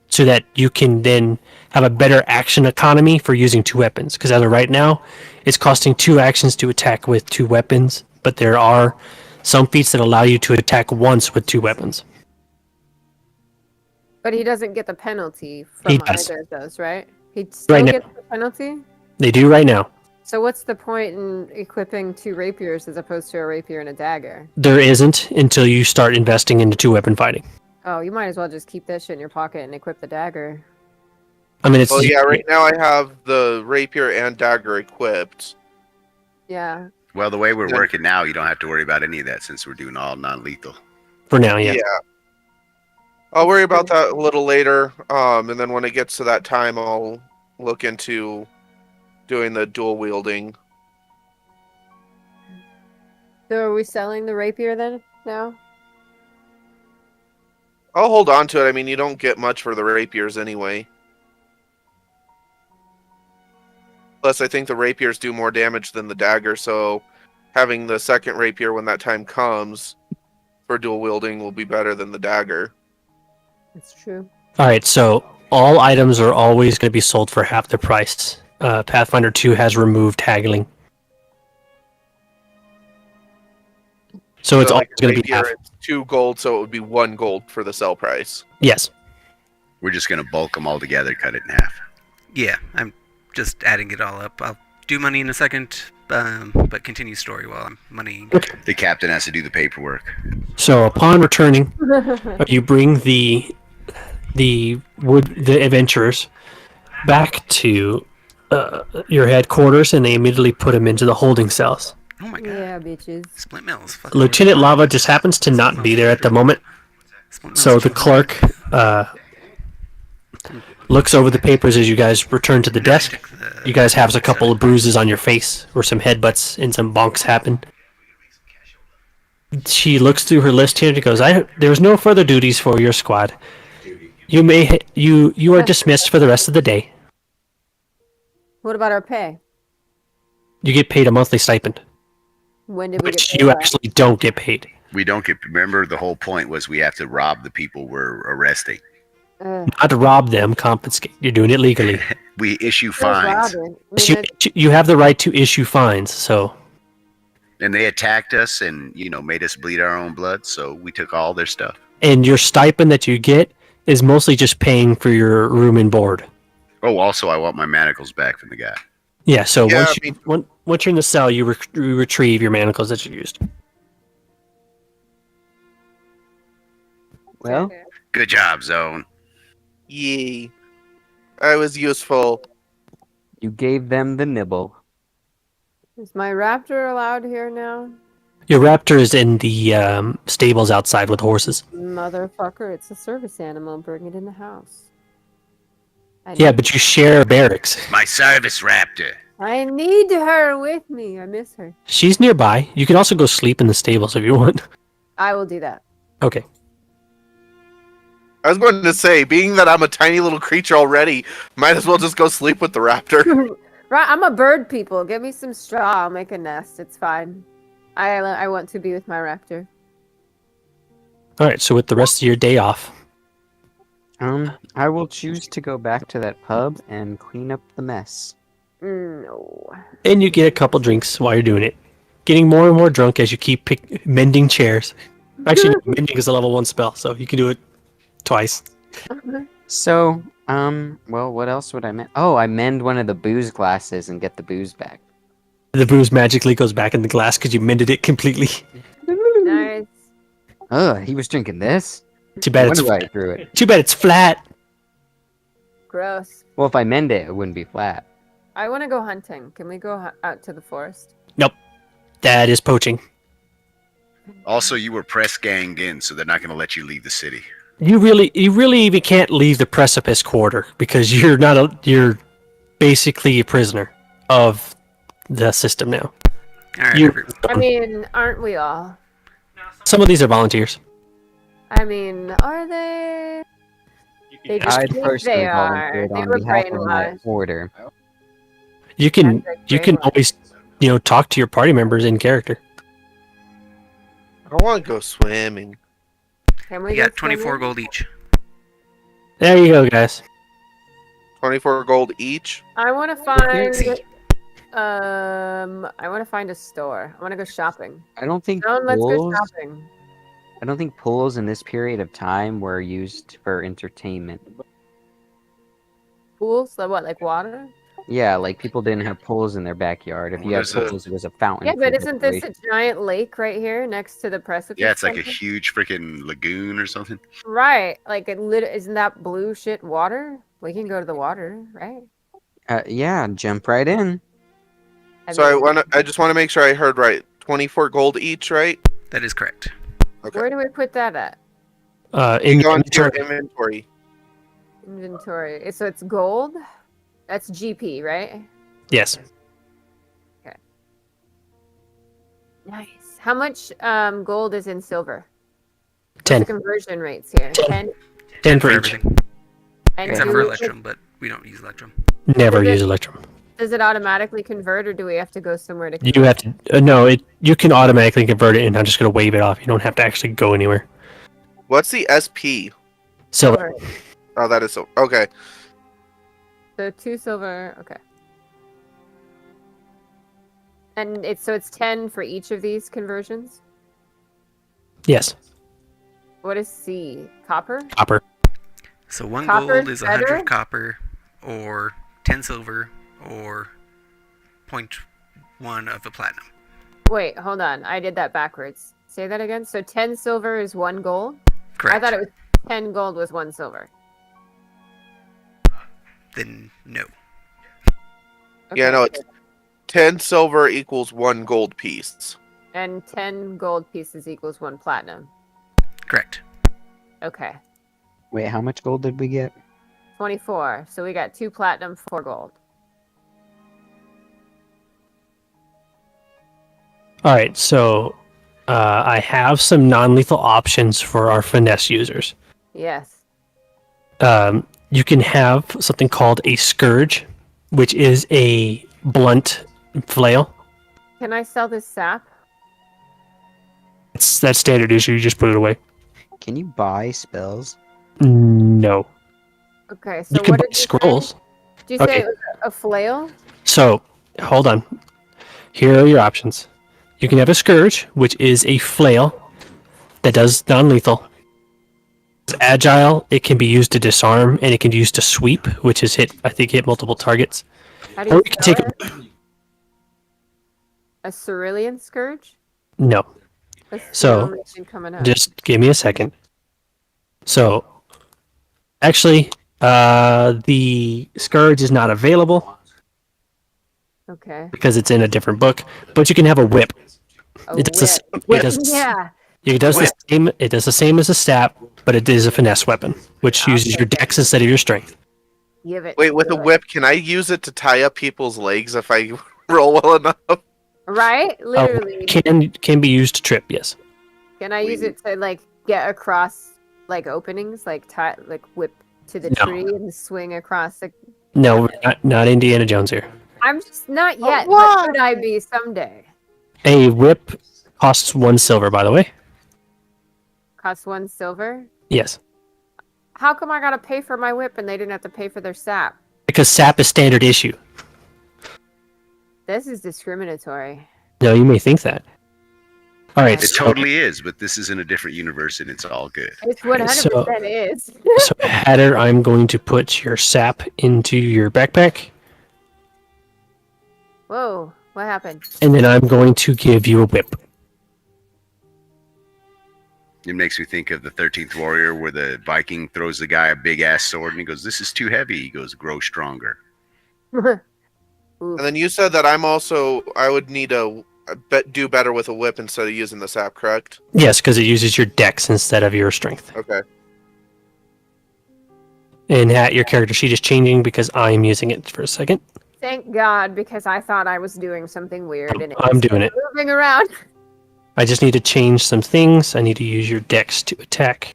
B: so that you can then have a better action economy for using 2 weapons. Because as of right now, it's costing 2 actions to attack with 2 weapons, but there are some feats that allow you to attack once with 2 weapons.
E: But he doesn't get the penalty
B: He
E: from
B: does.
E: either of those, right? He still
B: Right now.
E: gets the penalty?
B: They do right now.
E: So what's the point in equipping 2 rapiers as opposed to a rapier and a dagger?
B: There isn't until you start investing into 2-weapon fighting.
E: Oh, you might as well just keep that shit in your pocket and equip the dagger.
B: I mean, it's
G: Well, yeah, right now I have the rapier and dagger equipped.
E: Yeah.
D: Well, the way we're
G: Yeah.
D: working now, you don't have to worry about any of that since we're doing all non-lethal.
B: for now. Yeah.
G: I'll worry about that a little later. And then when it gets to that time, I'll look into doing the dual wielding.
E: So are we selling the rapier then now?
G: I'll hold on to it. I mean, you don't get much for the rapiers anyway. Plus, I think the rapiers do more damage than the dagger, so having the second rapier when that time comes for dual wielding will be better than the dagger.
E: It's true.
B: All right. So all items are always going to be sold for half the price. Pathfinder 2 has removed haggling. So it's
G: like
B: always going to be
G: rapier,
B: half.
G: it's 2 gold, so it would be 1 gold for the sell price.
B: Yes.
D: We're just going to bulk them all together, cut it in half.
A: Yeah, I'm just adding it all up. I'll do money in a second, but continue story while I'm moneying.
D: The captain has to do the paperwork.
B: So upon returning, you bring the adventurers back to your headquarters, and they immediately put them into the holding cells.
A: Oh my god.
E: Yeah, bitches.
A: Split mills. Fuck
B: Lieutenant Lava just happens to not be there at the moment,
A: Split mills
B: so the
A: too.
B: clerk looks over the papers as you guys return to the desk.
A: Stick the-
B: You guys have a couple of bruises on your face, where some headbutts and some bonks happen. She looks through her list here and goes, "There's no further duties for your squad. You are dismissed for the rest of the day.
E: What about our pay?
B: You get paid a monthly stipend."
E: When did we get
B: which
E: paid
B: you
E: that?
B: actually don't get paid.
D: We don't get. Remember, the whole point was we have to rob the people we're arresting.
E: Ugh.
B: Not to rob them, confiscate. You're doing it legally.
D: We issue
E: Still
D: fines,
E: robbing. I
B: But
E: mean,
B: you have the right to issue fines. So
D: and they attacked us and made us bleed our own blood. So we took all their stuff.
B: and your stipend that you get is mostly just paying for your room and board.
D: Oh, also, I want my manacles back from the guy.
B: Yeah. So
G: Yeah,
B: once you're in the cell, you retrieve your manacles that you used.
C: Well,
E: okay.
D: Good job, Zone.
G: Yee. I was useful.
C: you gave them the nibble.
E: Is my raptor allowed here now?
B: Your raptor is in the stables outside with horses.
E: Motherfucker, it's a service animal. Bring it in the house.
B: Yeah, but you share barracks.
D: My service raptor.
E: I need her with me. I miss her.
B: She's nearby. You can also go sleep in the stables if you want.
E: I will do that.
B: Okay.
G: I was going to say, being that I'm a tiny little creature already, might as well just go sleep with the raptor.
E: Right, I'm a bird people. Give me some straw. I'll make a nest. It's fine. I want to be with my raptor.
B: All right. So with the rest of your day off,
C: I will choose to go back to that pub and clean up the mess.
E: No.
B: and you get a couple drinks while you're doing it, getting more and more drunk as you keep mending chairs. Actually, mending is a level 1 spell, so you can do it twice.
C: So, well, what else would I mend? Oh, I mend one of the booze glasses and get the booze back.
B: The booze magically goes back in the glass because you mended it completely.
E: Nice.
C: Ugh, he was drinking this?
B: Too bad
C: No
B: it's
C: wonder I threw it.
B: too bad it's flat.
E: Gross.
C: Well, if I mend it, it wouldn't be flat.
E: I want to go hunting. Can we go out to the forest?
B: That is poaching.
D: Also, you were press ganged in, so they're not going to let you leave the city.
B: You really even can't leave the precipice quarter because you're basically a prisoner of the system now.
A: All right,
B: You-
E: I mean, aren't we all?
B: Some of these are volunteers.
E: I mean, are they? They just
C: I'd
E: think
C: personally
E: they are.
C: volunteered
E: They
C: on
E: were
C: behalf of my
E: brainwashed.
C: order.
B: You can
E: That's a
B: you can
E: great one.
B: always talk to your party members in character.
G: I want to go swimming.
E: Can we
A: You
E: go
A: got 24
E: swimming?
A: gold each.
B: There you go, guys.
G: 24 gold each.
E: I want to find.
A: See.
E: I want to find a store. I want to go shopping.
C: I don't think
E: Let's go
C: pools.
E: shopping.
C: I don't think pools in this period of time were used for entertainment.
E: Pools? Like water?
C: Yeah, like people didn't have pools in their backyard. If
D: Well,
C: you had
D: there's a-
C: pools, it was a fountain.
E: Yeah,
C: for
E: but isn't this
C: decoration.
E: a giant lake right here next to the precipice?
D: Yeah, it's like a
E: center?
D: huge freaking lagoon or something.
E: Right. Like isn't that blue shit water? We can go to the water, right?
C: Yeah, jump right in.
G: So
E: mean,
G: I just want to make sure I heard right. 24 gold each, right?
A: That is correct.
G: Okay.
E: where do we put that at?
B: In
G: Go into your
B: inventory.
G: inventory.
E: Inventory. So it's gold? That's GP, right?
B: Yes.
E: Nice. How much gold is in silver? What's
B: 10.
E: the conversion rates here?
B: 10.
E: 10.
B: 10 for
A: For
B: each.
A: everything.
E: And
A: Except
E: do
A: for
E: we-
A: Electrum, but we don't use Electrum.
B: Never
E: Is it-
B: use Electrum.
E: Does it automatically convert, or do we have to go somewhere to?
B: You have to. No, you can automatically convert it, and I'm just going to wave it off. You don't have to actually go anywhere.
G: What's the SP?
B: Silver.
E: Alright,
G: Oh, that is so. Okay.
E: so 2 silver. Okay. And it's 10 for each of these conversions.
B: Yes.
E: What is C? Copper?
B: Copper.
A: So 1
E: Copper's
A: gold is
E: better?
A: 100 copper, or 10 silver, or 0.1 of a platinum.
E: Wait, hold on. I did that backwards. Say that again. So 10 silver is 1 gold?
A: Correct.
E: I thought it was 10 gold was 1 silver.
A: Then no.
G: Yeah, no, it's 10 silver equals 1 gold piece.
E: And 10 gold pieces equals 1 platinum.
A: Correct.
E: Okay.
C: Wait, how much gold did we get?
E: 24. So we got 2 platinum, 4 gold.
B: All right. So I have some non-lethal options for our finesse users.
E: Yes.
B: You can have something called a scourge, which is a blunt flail.
E: Can I sell this sap?
B: That's standard issue. You just put it away.
C: Can you buy spells?
B: No.
E: Okay, so
B: You can
E: what
B: buy
E: did you say?
B: scrolls.
E: Did you say
B: Okay.
E: it was a flail?
B: So, hold on. Here are your options. You can have a scourge, which is a flail that does non-lethal. It's agile. It can be used to disarm, and it can be used to sweep, which is hit multiple targets.
E: How do
B: Or
E: you
B: you can
E: spell
B: take
E: it? A cerulean scourge?
B: no.
E: That's
B: So,
E: the only thing coming up.
B: Just give me a second. So, actually, the scourge is not available
E: Okay.
B: because it's in a different book. But you can have a whip.
E: A
B: It does
E: whip.
B: the, it does,
E: Yeah.
B: it does the same. It does the same as a staff, but it is a finesse weapon, which
E: I'll
B: uses your
E: take it.
B: dex instead of your strength.
E: Give it.
G: Wait, with
E: to
G: a
E: it.
G: whip, can I use it to tie up people's legs if I roll well enough?
E: Right?
B: A
E: Literally.
B: whip can be used to trip. Yes.
E: Can I use it to like get across like openings, like tie, like whip to the
B: No.
E: tree and swing across the?
B: No, we're not Indiana Jones here.
E: I'm just not yet,
G: why?
E: but could I be someday?
B: A whip costs 1 silver, by the way.
E: Costs 1 silver.
B: Yes,
E: How come I gotta pay for my whip and they didn't have to pay for their sap?
B: because sap is standard issue.
E: This is discriminatory.
B: No, you may think that. All right,
D: It
B: so,
D: totally is, but this is in a different universe and it's all good.
E: It's 100% is.
B: so Hatter, I'm going to put your sap into your backpack,
E: Whoa, what happened?
B: and then I'm going to give you a whip.
D: It makes me think of the 13th Warrior where the Viking throws the guy a big ass sword and he goes, "This is too heavy." He goes, "Grow stronger."
E: Oof.
G: And then you said that I would need to do better with a whip instead of using the sap, correct?
B: Yes, because it uses your dex instead of your strength.
G: Okay.
B: And Hat, your character sheet is changing because I'm using it for a second.
E: Thank God, because I thought I was doing something weird and
B: I'm doing it.
E: moving around.
B: I just need to change some things. I need to use your dex to attack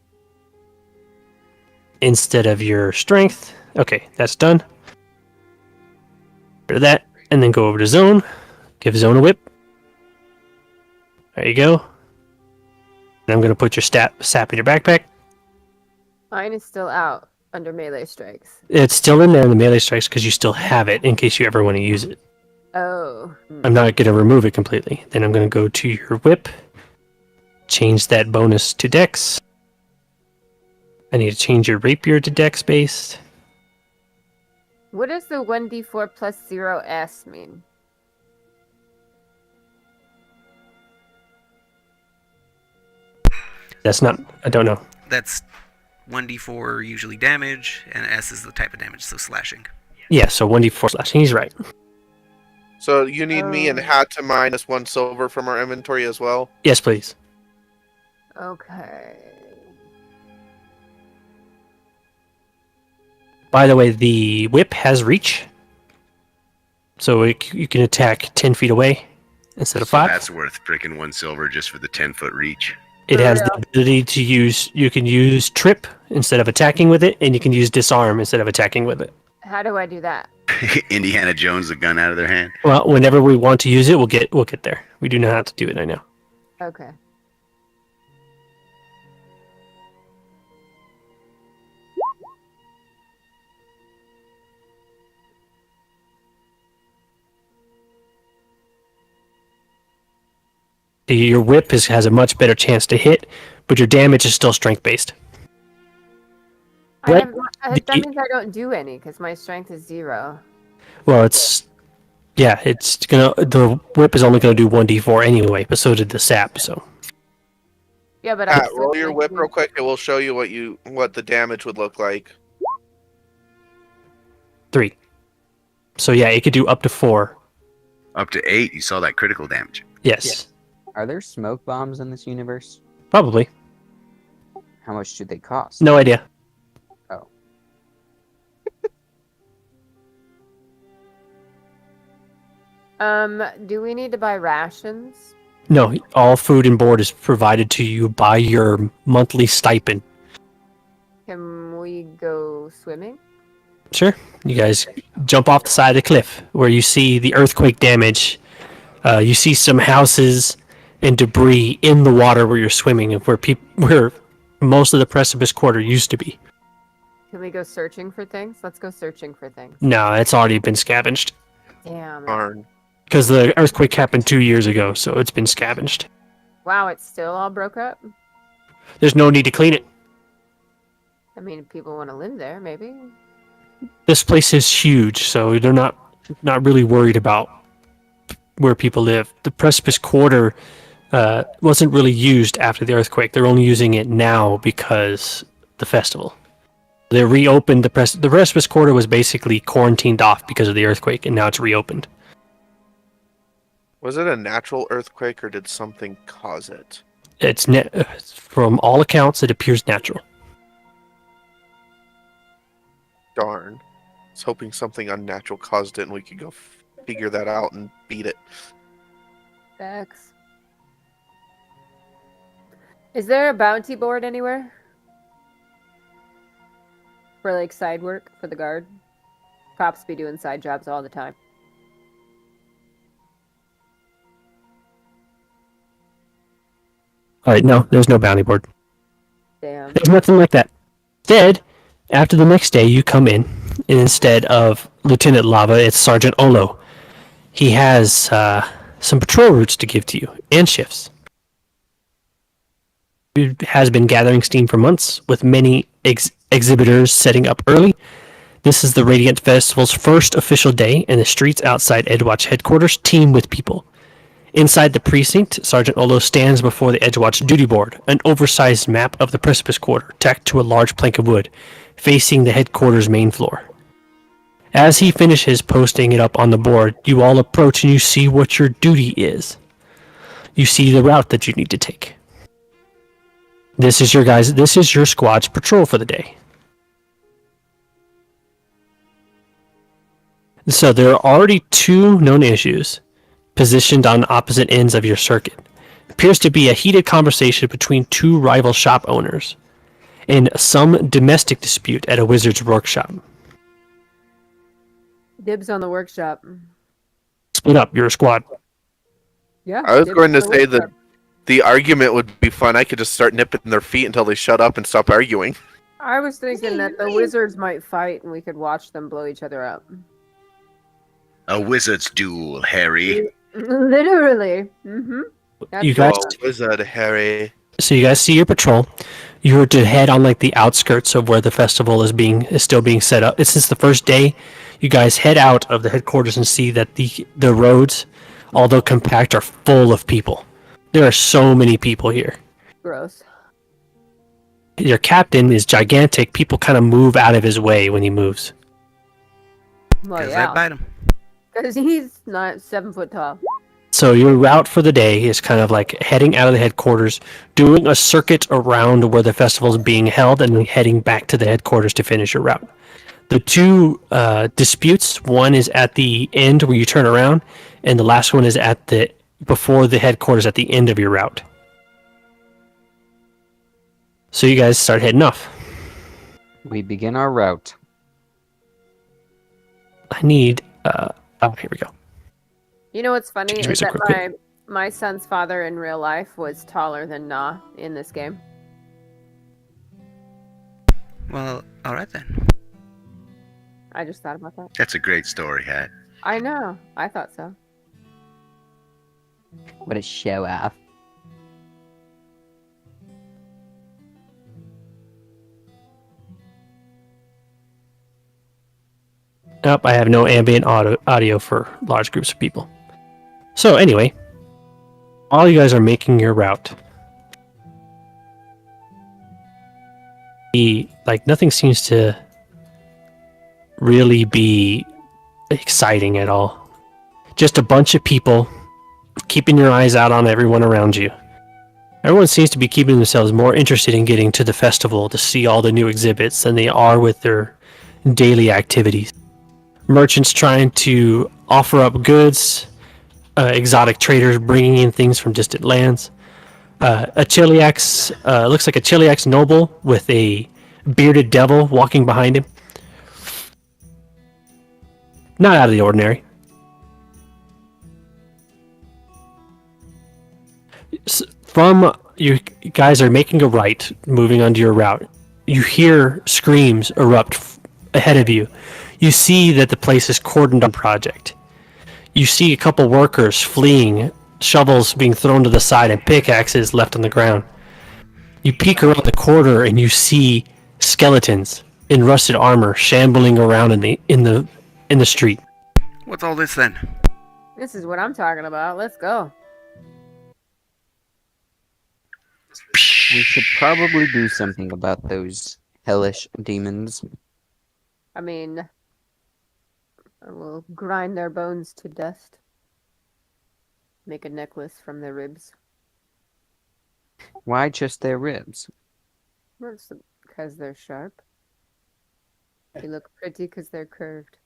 B: instead of your strength. Okay, that's done. Rid of that, and then go over to Zone. Give Zone a whip. There you go. And I'm going to put your sap in your backpack.
E: Mine is still out under melee strikes.
B: It's still in there in the melee strikes because you still have it in case you ever want to use it.
E: Oh.
B: I'm not going to remove it completely. Then I'm going to go to your whip. Change that bonus to dex. I need to change your rapier to dex based.
E: What does the 1d4 plus 0s mean?
B: That's not, I don't know.
A: That's 1d4 usually damage, and S is the type of damage, so slashing.
B: Yeah, so 1d4 slashing. He's right.
G: So you need me and
E: Oh.
G: Hat to minus 1 silver from our inventory as well?
B: Yes, please.
E: Okay.
B: By the way, the whip has reach. So you can attack 10 feet away instead of
D: So
B: 5.
D: that's worth freaking 1 silver just for the 10-foot reach.
B: It
E: For
B: has
E: real?
B: the ability to use, you can use trip instead of attacking with it, and you can use disarm instead of attacking with it.
E: How do I do that?
D: Indiana Jones, the gun out of their hand.
B: Well, whenever we want to use it, we'll get there. We do know how to do it right now.
E: Okay.
B: Your whip has a much better chance to hit, but your damage is still strength based. What?
E: That means I don't do any because my strength is 0.
B: Well, it's the whip is only gonna do 1d4 anyway, but so did the sap. So
E: Yeah, but
G: Hat,
E: I'm still
G: roll your
E: going
G: whip
E: to-
G: real quick. It will show you what the damage would look like.
B: 3. So yeah, it could do up to 4.
D: Up to 8, you saw that critical damage.
B: Yes,
C: Are there smoke bombs in this universe?
B: probably.
C: How much do they cost?
B: No idea.
E: Do we need to buy rations?
B: No, all food and board is provided to you by your monthly stipend.
E: Can we go swimming?
B: Sure. You guys jump off the side of the cliff where you see the earthquake damage. You see some houses and debris in the water where you're swimming, and where most of the precipice quarter used to be.
E: Can we go searching for things? Let's go searching for things.
B: No, it's already been scavenged
E: Damn it.
G: Darn.
B: because the earthquake happened 2 years ago, so it's been scavenged.
E: Wow, it's still all broke up?
B: There's no need to clean it.
E: I mean, if people want to live there, maybe.
B: This place is huge, so they're not really worried about where people live. The precipice quarter wasn't really used after the earthquake. They're only using it now because the festival. They reopened the precipice quarter was basically quarantined off because of the earthquake, and now it's reopened.
G: Was it a natural earthquake or did something cause it?
B: It's from all accounts, it appears natural.
G: Darn. I was hoping something unnatural caused it and we could go figure that out and beat it.
E: Facts. Is there a bounty board anywhere? For like side work for the guard? Cops be doing side jobs all the time.
B: All right, no, there's no bounty board.
E: Damn.
B: There's nothing like that. Instead, after the next day, you come in, and instead of Lieutenant Lava, it's Sergeant Olo. He has some patrol routes to give to you, and shifts. He has been gathering steam for months, with many exhibitors setting up early. This is the Radiant Festival's first official day, and the streets outside Edgewatch headquarters teem with people. Inside the precinct, Sergeant Olo stands before the Edgewatch duty board, an oversized map of the Precipice Quarter, tacked to a large plank of wood, facing the headquarters main floor. As he finishes posting it up on the board, you all approach and you see what your duty is. You see the route that you need to take. This is your squad's patrol for the day. So there are already 2 known issues positioned on opposite ends of your circuit. It appears to be a heated conversation between 2 rival shop owners and some domestic dispute at a wizard's workshop.
E: Dibs on the workshop.
B: Split up, you're a squad.
E: Yeah.
G: I was
E: dibs
G: going to
E: on the
G: say that
E: workshop.
G: the argument would be fun. I could just start nipping their feet until they shut up and stop arguing.
E: I was thinking that the wizards might fight and we could watch them blow each other up.
D: A wizard's duel, Harry.
E: Literally. Mm-hmm.
B: You guys,
G: Oh, wizard Harry.
B: so you guys see your patrol. You're to head on like the outskirts of where the festival is still being set up. It's since the first day. You guys head out of the headquarters and see that the roads, although compact, are full of people. There are so many people here.
E: Gross.
B: Your captain is gigantic. People kind of move out of his way when he moves.
E: Well,
A: Because I
E: yeah.
A: bite him.
E: Because he's not 7 foot tall.
B: So your route for the day is kind of like heading out of the headquarters, doing a circuit around where the festival is being held, and then heading back to the headquarters to finish your route. The 2 disputes, one is at the end where you turn around, and the last one is before the headquarters at the end of your route. So you guys start heading off.
C: We begin our route.
B: I need here we go.
E: You know what's funny
B: Change
E: is
B: music
E: that
B: real quick.
E: my son's father in real life was taller than Na in this game.
A: Well, alright then.
E: I just thought about that.
D: That's a great story, Hat.
E: I know. I thought so.
C: What a show off.
B: Nope, I have no ambient audio for large groups of people. So anyway, all you guys are making your route. Nothing seems to really be exciting at all. Just a bunch of people keeping your eyes out on everyone around you. Everyone seems to be keeping themselves more interested in getting to the festival to see all the new exhibits than they are with their daily activities. Merchants trying to offer up goods, exotic traders bringing in things from distant lands. A Chiliax, looks like a Chiliax noble with a bearded devil walking behind him. Not out of the ordinary. From you guys are making a right, moving onto your route. You hear screams erupt ahead of you. You see that the place is cordoned on project. You see a couple workers fleeing, shovels being thrown to the side, and pickaxes left on the ground. You peek around the corner and you see skeletons in rusted armor shambling around in the street.
A: What's all this then?
E: This is what I'm talking about. Let's go.
C: We should probably do something about those hellish demons.
E: I mean, I will grind their bones to dust. Make a necklace from their ribs.
C: Why just their ribs?
E: Because they're sharp. They look pretty because they're curved.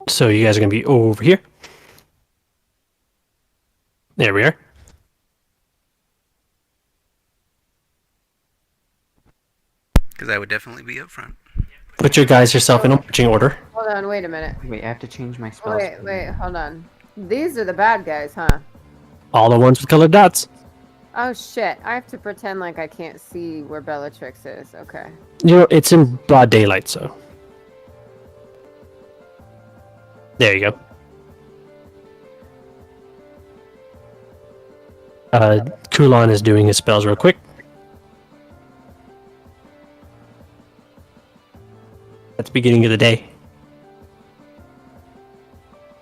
B: So you guys are going to be over here. There we are.
A: Because I would definitely be up front.
B: Put your guys yourself in a marching order.
E: Hold on, wait a minute.
C: Wait, I have to change my spells.
E: Wait, hold on. These are the bad guys, huh?
B: All the ones with colored dots.
E: Oh shit, I have to pretend like I can't see where Bellatrix is. Okay.
B: You know, it's in broad daylight, so. There you go. Kulon is doing his spells real quick. At the beginning of the day.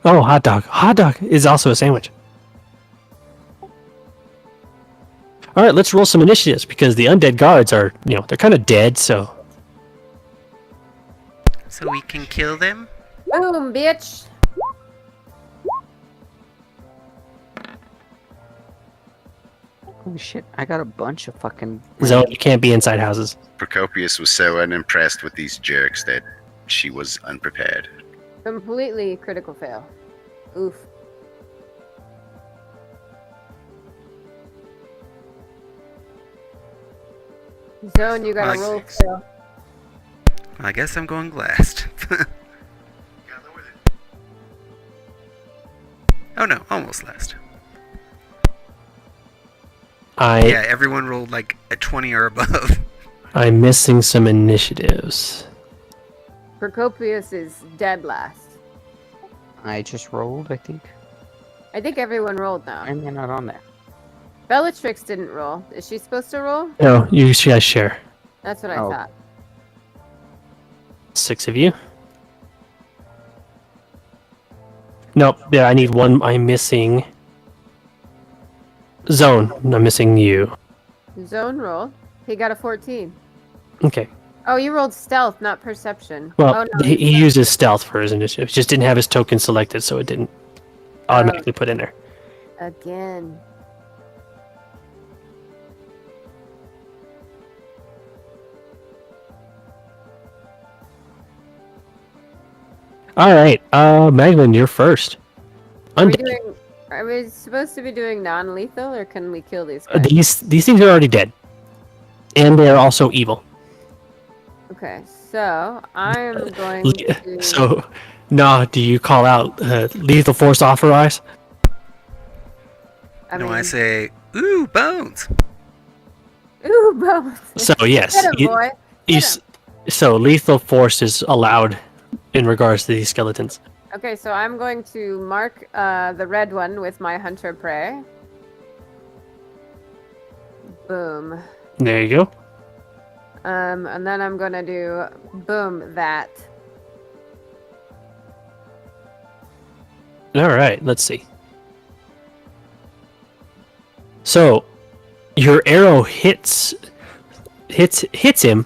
B: Oh, hot dog. Hot dog is also a sandwich. Alright, let's roll some initiatives because the undead guards are, they're kind of dead, so.
A: So we can kill them?
E: Boom, bitch!
C: Holy shit, I got a bunch of fucking...
B: Zone, you can't be inside houses.
D: Procopius was so unimpressed with these jerks that she was unprepared.
E: Completely critical fail. Oof. Zone, you gotta roll fail.
A: I guess I'm going last. Oh no, almost last. Yeah, everyone rolled like a 20 or above.
B: I'm missing some initiatives.
E: Procopius is dead last.
C: I just rolled, I think.
E: I think everyone rolled now.
C: I'm not on there.
E: Bellatrix didn't roll. Is she supposed to roll?
B: No, you guys share.
E: That's what I
C: Oh.
E: thought.
B: 6 of you. Nope, yeah, I need one. I'm missing. Zone, I'm missing you.
E: Zone roll. He got a 14.
B: Okay.
E: Oh, you rolled stealth, not perception.
B: Well,
E: oh, no,
B: he uses stealth for his initiative. He just didn't have his token selected, so it didn't automatically put in there.
E: Again.
B: All right, Maglin, you're first.
E: Are we supposed to be doing non-lethal, or can we kill these guys?
B: These things are already dead, and they are also evil.
E: Okay, so I'm going to...
B: So, do you call out lethal force authorized?
A: I say, ooh, bones.
E: Ooh, bones.
B: So yes,
E: Get him, boy.
B: so lethal force is allowed in regards to these skeletons.
E: Okay, so I'm going to mark the red one with my hunter prey. Boom.
B: There you go.
E: And then I'm gonna do boom that.
B: All right, let's see. So, your arrow hits him,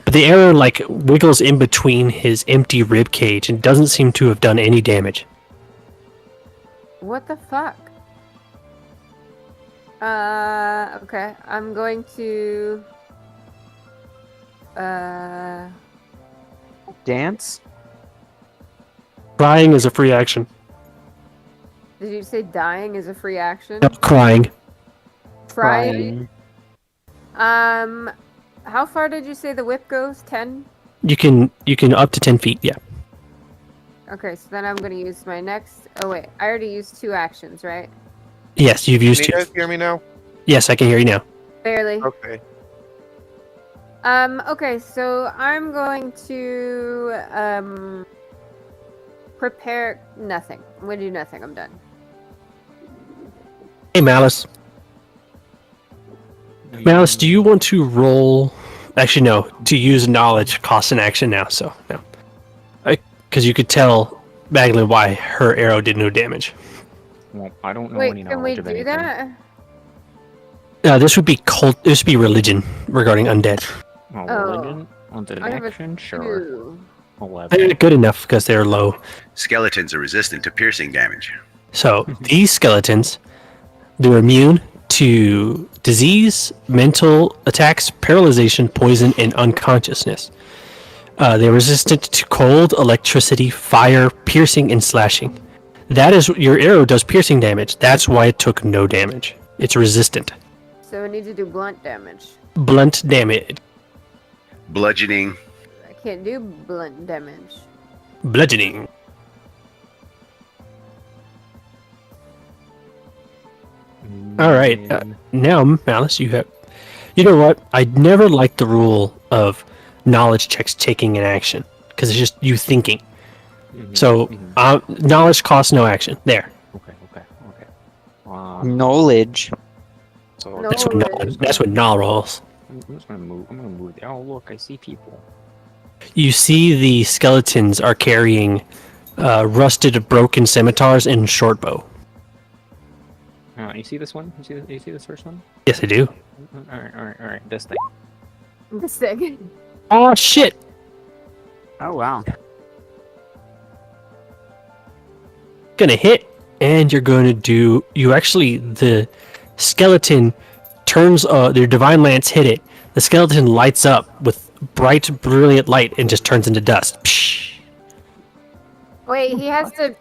B: but the arrow wiggles in between his empty rib cage and doesn't seem to have done any damage.
E: What the fuck? Okay, I'm going to
C: Dance?
B: Crying is a free action.
E: Did you say dying is a free action?
B: No, crying.
E: Crying. How far did you say the whip goes? 10?
B: You can up to 10 feet. Yeah.
E: Okay, so then I'm gonna use my next. Oh wait, I already used 2 actions, right?
B: Yes, you've
G: Can
B: used
G: you
B: two.
G: guys hear me now?
B: Yes, I can hear you now.
E: Barely.
G: Okay.
E: Okay, so I'm going to prepare nothing. I'm gonna do nothing. I'm done.
B: Hey, Malice. Malice, do you want to roll? Actually, no. To use knowledge costs an action now, so no. Because you could tell Maglin why her arrow did no damage.
H: Well, I don't know
E: Wait,
H: any
E: can
H: knowledge
E: we
H: of
E: do
H: anything.
E: that?
B: This would be cult. This would be religion regarding undead.
H: Oh,
E: Oh.
H: religion? Wanted
E: I have a
H: action? Sure.
E: 2.
H: 11.
B: Good enough because they're low.
D: Skeletons are resistant to piercing damage.
B: So these skeletons, they're immune to disease, mental attacks, paralyzation, poison, and unconsciousness. They're resistant to cold, electricity, fire, piercing, and slashing. That is, your arrow does piercing damage. That's why it took no damage. It's resistant.
E: So I need to do blunt damage.
B: Blunt damage.
D: Bludgeoning.
E: I can't do blunt damage.
B: Bludgeoning. All right. Now, Malice, you have. You know what? I never liked the rule of knowledge checks taking an action because it's just you thinking. So knowledge costs no action. There.
H: Okay.
F: Knowledge.
H: So
B: That's what
E: Knowledge.
B: that's what null rolls.
H: I'm just gonna move. I'm gonna move. Oh, look, I see people.
B: You see the skeletons are carrying rusted, broken scimitars and short bow.
H: You see this one? You see this first one?
B: Yes, I do.
H: All right. This thing.
E: This thing.
B: Oh shit!
C: Oh wow.
B: Gonna hit, and you're going to do. You actually the skeleton turns. Their divine lance hit it. The skeleton lights up with bright, brilliant light and just turns into dust. Psh.
E: Wait, he has to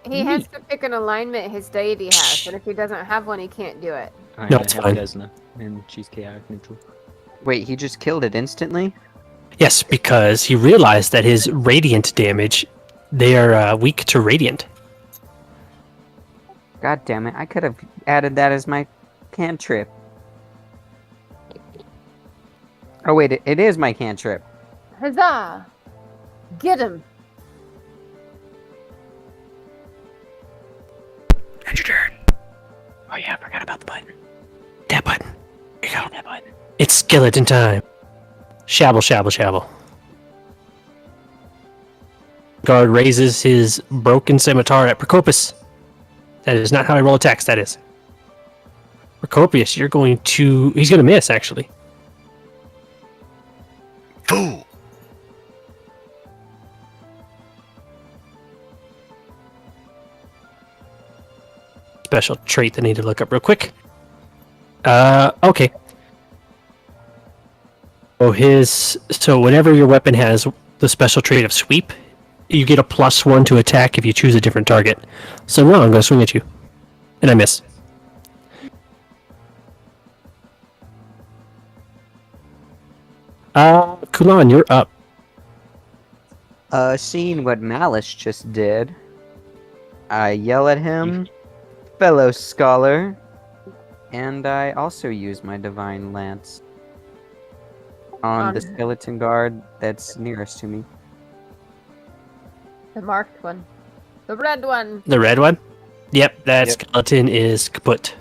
E: pick an alignment his deity has, and if he doesn't have one, he can't do it.
B: No, it's
H: have
B: fine.
H: Desna, and she's chaotic neutral.
C: Wait, he just killed it instantly?
B: Yes, because he realized that his radiant damage, they are weak to radiant.
C: God damn it, I could have added that as my cantrip. Oh wait, it is my cantrip.
E: Huzzah! Get him!
B: End your turn. Oh yeah, I forgot about the button. That button. There you go. That button. It's skeleton time. Shabble, shabble, shabble. Guard raises his broken scimitar at Procopus. That is not how I roll attacks, that is. Procopius, you're going to... He's going to miss, actually.
D: Fool!
B: Special trait that I need to look up real quick. Okay. So whenever your weapon has the special trait of sweep, you get a +1 to attack if you choose a different target. So now I'm going to swing at you. And I miss. Kulan, you're up.
C: Seeing what Malice just did, I yell at him, fellow scholar, and I also use my divine lance on the skeleton guard that's nearest to me.
E: The marked one. The red one!
B: The red one? Yep, that
G: Yep.
B: skeleton is kaput.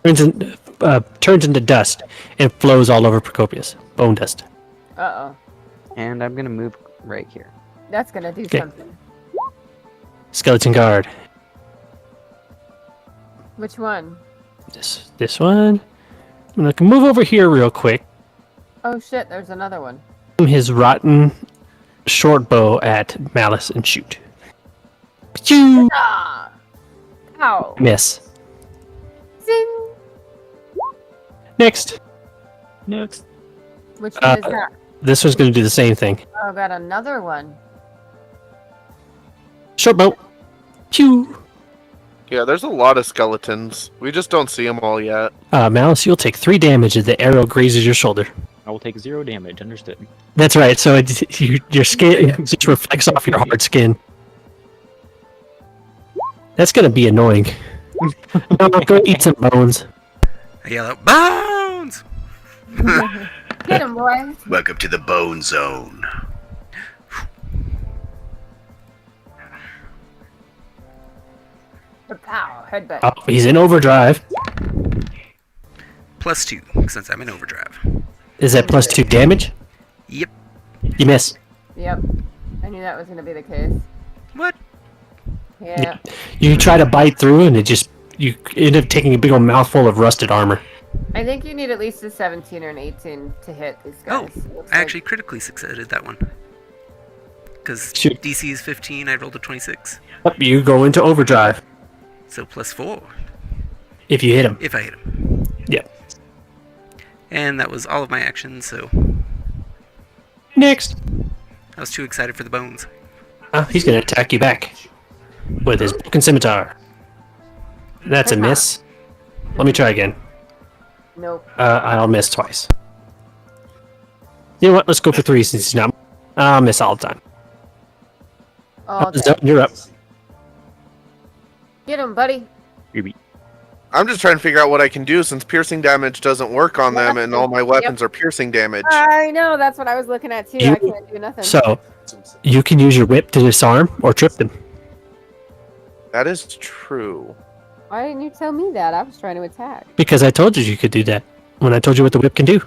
B: Turns into dust and flows all over Procopius. Bone dust.
E: Uh-oh.
C: And I'm gonna move right here.
E: That's gonna do
B: Okay.
E: something.
B: Skeleton guard.
E: Which one?
B: This one. I'm gonna move over here real quick.
E: Oh shit, there's another one.
B: His rotten short bow at Malice and shoot. Pachoo!
E: Ah! Ow!
B: Miss.
E: Zing!
B: Next.
H: Next.
E: Which one is that?
B: This one's gonna do the same thing.
E: Oh, got another one.
B: Short bow. Pew!
G: Yeah, there's a lot of skeletons. We just don't see them all yet.
B: Malice, you'll take 3 damage as the arrow grazes your shoulder.
H: I will take 0 damage. Understood.
B: That's right. So your skin just reflects off your hard skin. That's gonna be annoying. No, go eat some bones.
A: I yell out, "Bones!"
E: Get him, boy.
D: Welcome to the Bone Zone.
E: Pow, headbutt.
B: Oh, he's in overdrive.
A: +2, since I'm in overdrive.
B: Is that +2 damage?
A: Yep.
B: You miss.
E: Yep. I knew that was going to be the case.
A: What?
E: Yeah.
B: You try to bite through, and you end up taking a big old mouthful of rusted armor.
E: I think you need at least a 17 or an 18 to hit these
A: Oh,
E: guys. It looks
A: I
E: like-
A: actually critically succeeded that one. Because
B: Shoot.
A: DC is 15, I rolled a 26.
B: Yep, you go into overdrive
A: So +4,
B: if you hit him.
A: if I hit him.
B: Yep.
A: And that was all of my actions, so
B: Next.
A: I was too excited for the bones.
B: He's going to attack you back with his broken scimitar. That's a miss. Let me try again.
E: Nope.
B: I'll miss twice. You know what? Let's go for 3 since he's not. I'll miss all the time.
E: Oh,
B: Zone, you're up.
E: get him, buddy.
G: I'm just trying to figure out what I can do since piercing damage doesn't work on them, and all my weapons are piercing damage.
E: I know, that's what I was looking at too.
B: You-
E: I can't do nothing.
B: So, you can use your whip to disarm or trip them.
G: That is true.
E: Why didn't you tell me that? I was trying to attack.
B: Because I told you could do that when I told you what the whip can do.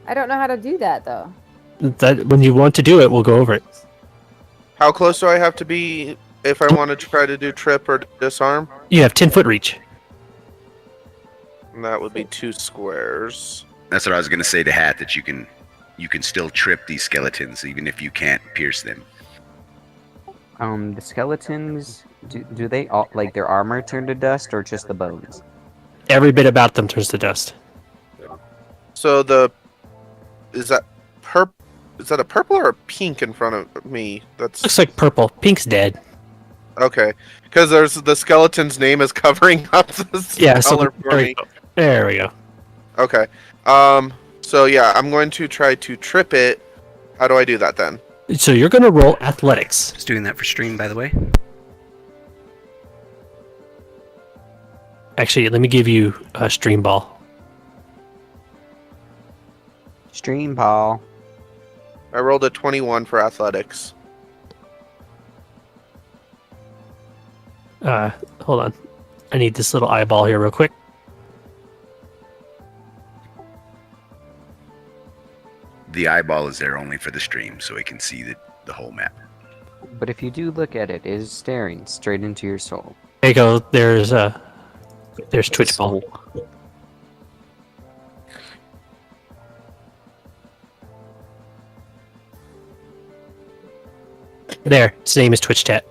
E: I don't know how to do that though.
B: That when you want to do it, we'll go over it.
G: How close do I have to be if I want to try to do trip or disarm?
B: You have 10-foot reach.
G: And that would be 2 squares.
D: That's what I was gonna say to Hat, that you can still trip these skeletons even if you can't pierce them.
C: The skeletons, do they all, like, their armor turn to dust or just the bones?
B: Every bit about them turns to dust.
G: So is that a purple or a pink in front of me? That's
B: Looks like purple. Pink's dead.
G: okay. Because there's the skeleton's name is covering up the
B: Yeah, so
G: color for me.
B: there we go.
G: Okay. So yeah, I'm going to try to trip it. How do I do that then?
B: So you're going to roll athletics.
A: Just doing that for stream, by the way.
B: Actually, let me give you a stream ball.
C: Stream ball.
G: I rolled a 21 for athletics.
B: Hold on. I need this little eyeball here real quick.
D: The eyeball is there only for the stream, so it can see the whole map.
C: But if you do look at it, it is staring straight into your soul.
B: There you go. There's Twitch ball. There, its name is Twitch Chat.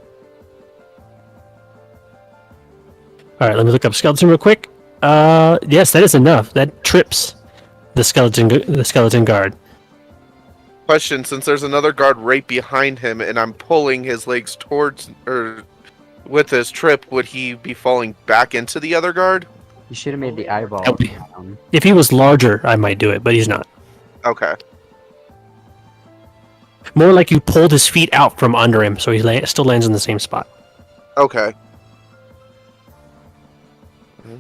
B: All right, let me look up skeleton real quick. Yes, that is enough. That trips the skeleton guard.
G: Question: since there's another guard right behind him, and I'm pulling his legs towards or with his trip, would he be falling back into the other guard?
C: You should have made the eyeball.
B: Nope.
C: down.
B: If he was larger, I might do it, but he's not.
G: Okay.
B: More like you pulled his feet out from under him, so he still lands in the same spot.
G: Okay.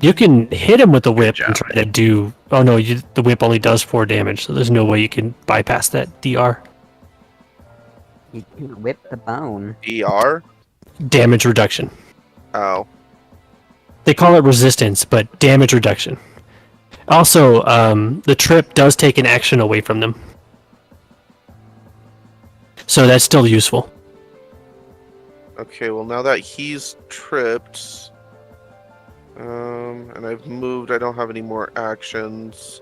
B: You can hit him with the whip
D: job,
B: and try to do. Oh no, the whip only does 4 damage, so there's no way you can bypass that DR.
C: You can whip the bone.
G: DR.
B: Damage reduction.
G: Oh.
B: They call it resistance, but damage reduction. Also, the trip does take an action away from them, so that's still useful.
G: Okay. Well, now that he's tripped, and I've moved, I don't have any more actions.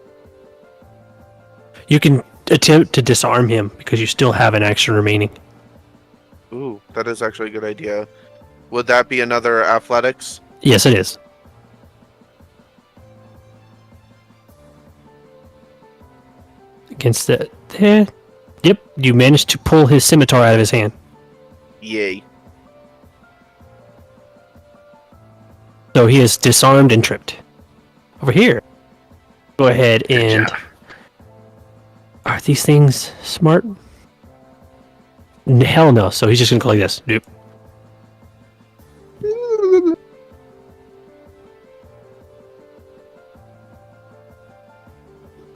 B: You can attempt to disarm him because you still have an action remaining.
G: Ooh, that is actually a good idea. Would that be another athletics?
B: Yes, it is. Against the yep, you managed to pull his scimitar out of his hand.
G: Yay.
B: So he is disarmed and tripped. Over here. Go ahead
D: Good
B: and
D: job.
B: are these things smart? Hell no. So he's just gonna go like this. Doop.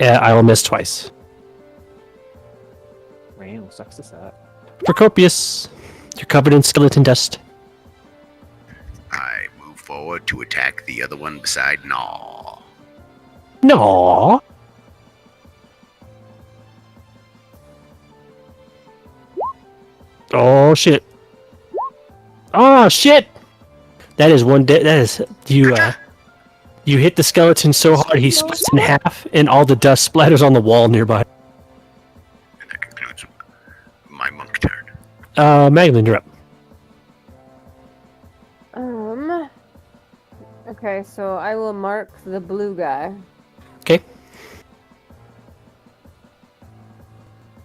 B: I will miss twice.
H: Wow, sucks to suck.
B: Procopius, you're covered in skeleton dust.
D: I move forward to attack the other one beside Gnaw.
B: No. Oh shit. Oh shit. That is one. That is you. You hit the skeleton so hard he splits in half, and all the dust splatters on the wall nearby.
D: And that concludes my monk turn.
B: Magdalene, you're up.
E: Okay, so I will mark the blue guy.
B: Okay.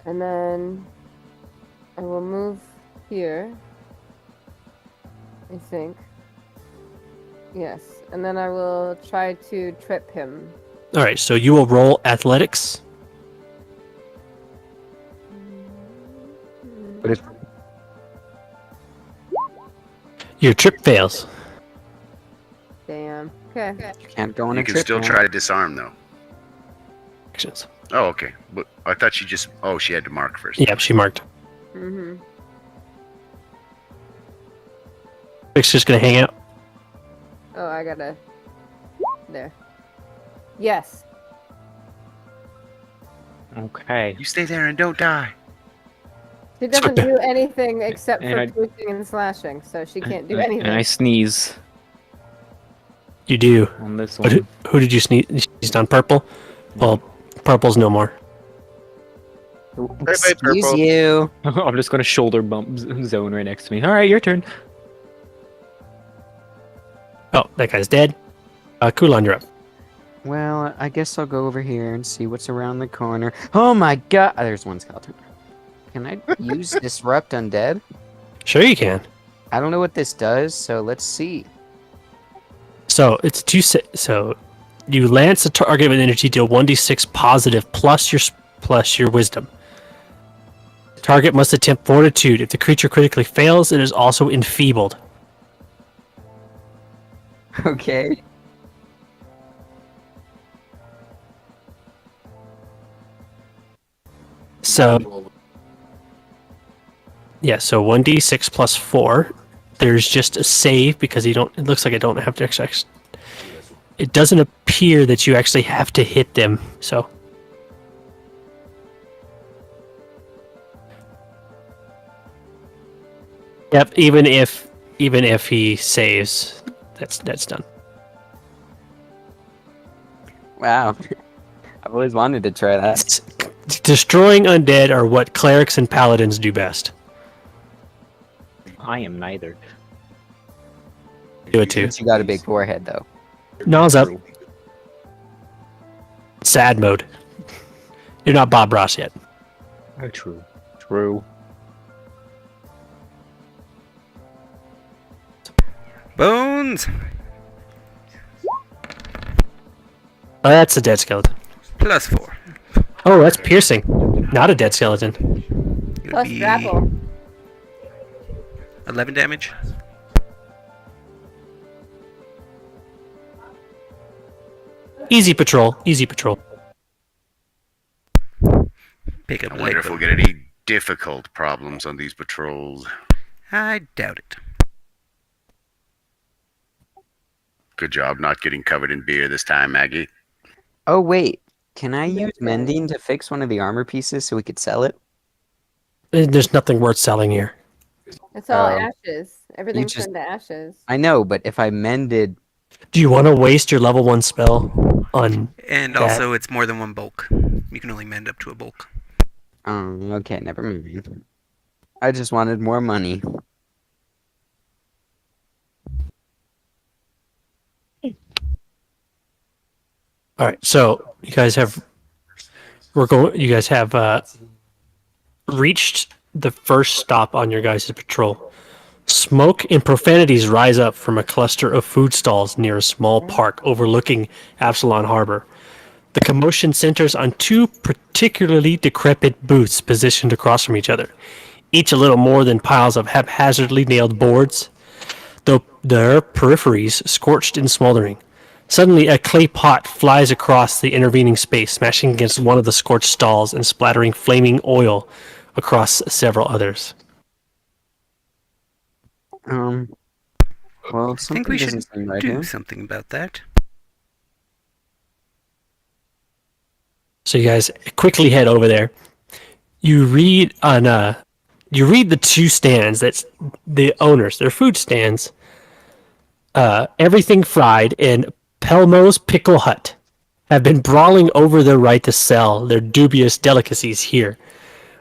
E: And then I will move here. I think. Yes. And then I will try to trip him.
B: All right. So you will roll athletics.
C: But if
B: Your trip fails.
E: Damn. Okay.
C: you can't go on
D: You
C: a
D: can
C: trip,
D: still
C: man.
D: try to disarm, though.
B: Actions.
D: Oh, okay. But I thought she just. Oh, she had to mark first.
B: Yep, she marked.
E: Mm-hmm.
B: Rick's just gonna hang out.
E: Oh, I gotta. There. Yes.
H: Okay.
D: You stay there and don't die.
E: She doesn't do anything except
H: And
E: for
H: I-
E: pushing and slashing, so she can't do anything.
H: And I sneeze
B: You do.
H: on this
B: But
H: one.
B: who did you sneeze? She's on purple. Well, purple's no more.
C: Excuse
G: Purple.
C: you.
H: I'm just gonna shoulder bump zone right next to me. All right, your turn.
B: Oh, that guy's dead. Kulon, you're up.
C: Well, I guess I'll go over here and see what's around the corner. Oh my god! There's one skeleton. Can I use Disrupt Undead?
B: Sure, you can.
C: I don't know what this does, so let's see.
B: So it's so you lance a target with energy, deal 1d6 positive plus your wisdom. Target must attempt fortitude. If the creature critically fails, it is also enfeebled.
C: Okay.
B: So yeah, so 1d6 plus 4. There's just a save because you don't. It looks like I don't have to actually. It doesn't appear that you actually have to hit them. So. Yep. Even if he saves, that's done.
C: Wow. I've always wanted to try that.
B: Destroying undead are what clerics and paladins do best.
H: I am neither.
B: Do it too.
C: You got a big forehead, though.
B: Nose up. Sad mode. You're not Bob Ross yet.
H: Oh, true. True.
A: Bones!
B: Oh, that's a dead skeleton.
A: +4.
B: Oh, that's piercing. Not a dead skeleton.
A: It would
E: Plus
A: be
E: grapple.
A: 11 damage.
B: Easy patrol. Easy patrol.
A: Pick up
D: I wonder if
A: leg
D: we'll
A: bone.
D: get any difficult problems on these patrols.
A: I doubt it.
D: Good job not getting covered in beer this time, Maggie.
C: Oh, wait. Can I use Mending to fix one of the armor pieces so we could sell it?
B: There's nothing worth selling here.
E: It's all
C: Oh.
E: ashes. Everything's
C: just-
E: turned to ashes.
C: I know, but if I mended...
B: Do you want to waste your level 1 spell on...
A: And
B: That-
A: also, it's more than one bulk. You can only mend up to a bulk.
C: Oh, okay, never mind. I just wanted more money.
B: All right, so you guys have... You guys have reached the first stop on your guys' patrol. Smoke and profanities rise up from a cluster of food stalls near a small park overlooking Absalon Harbor. The commotion centers on two particularly decrepit booths positioned across from each other, each a little more than piles of haphazardly nailed boards, though their peripheries scorched and smoldering. Suddenly, a clay pot flies across the intervening space, smashing against one of the scorched stalls and splattering flaming oil across several others.
C: Well,
A: I think we
C: something doesn't
A: should
C: seem right
A: do
C: here.
A: something about that.
B: So you guys quickly head over there. You read the two stands. That's the owners. They're food stands. Everything Fried and Pelmo's Pickle Hut have been brawling over their right to sell their dubious delicacies here,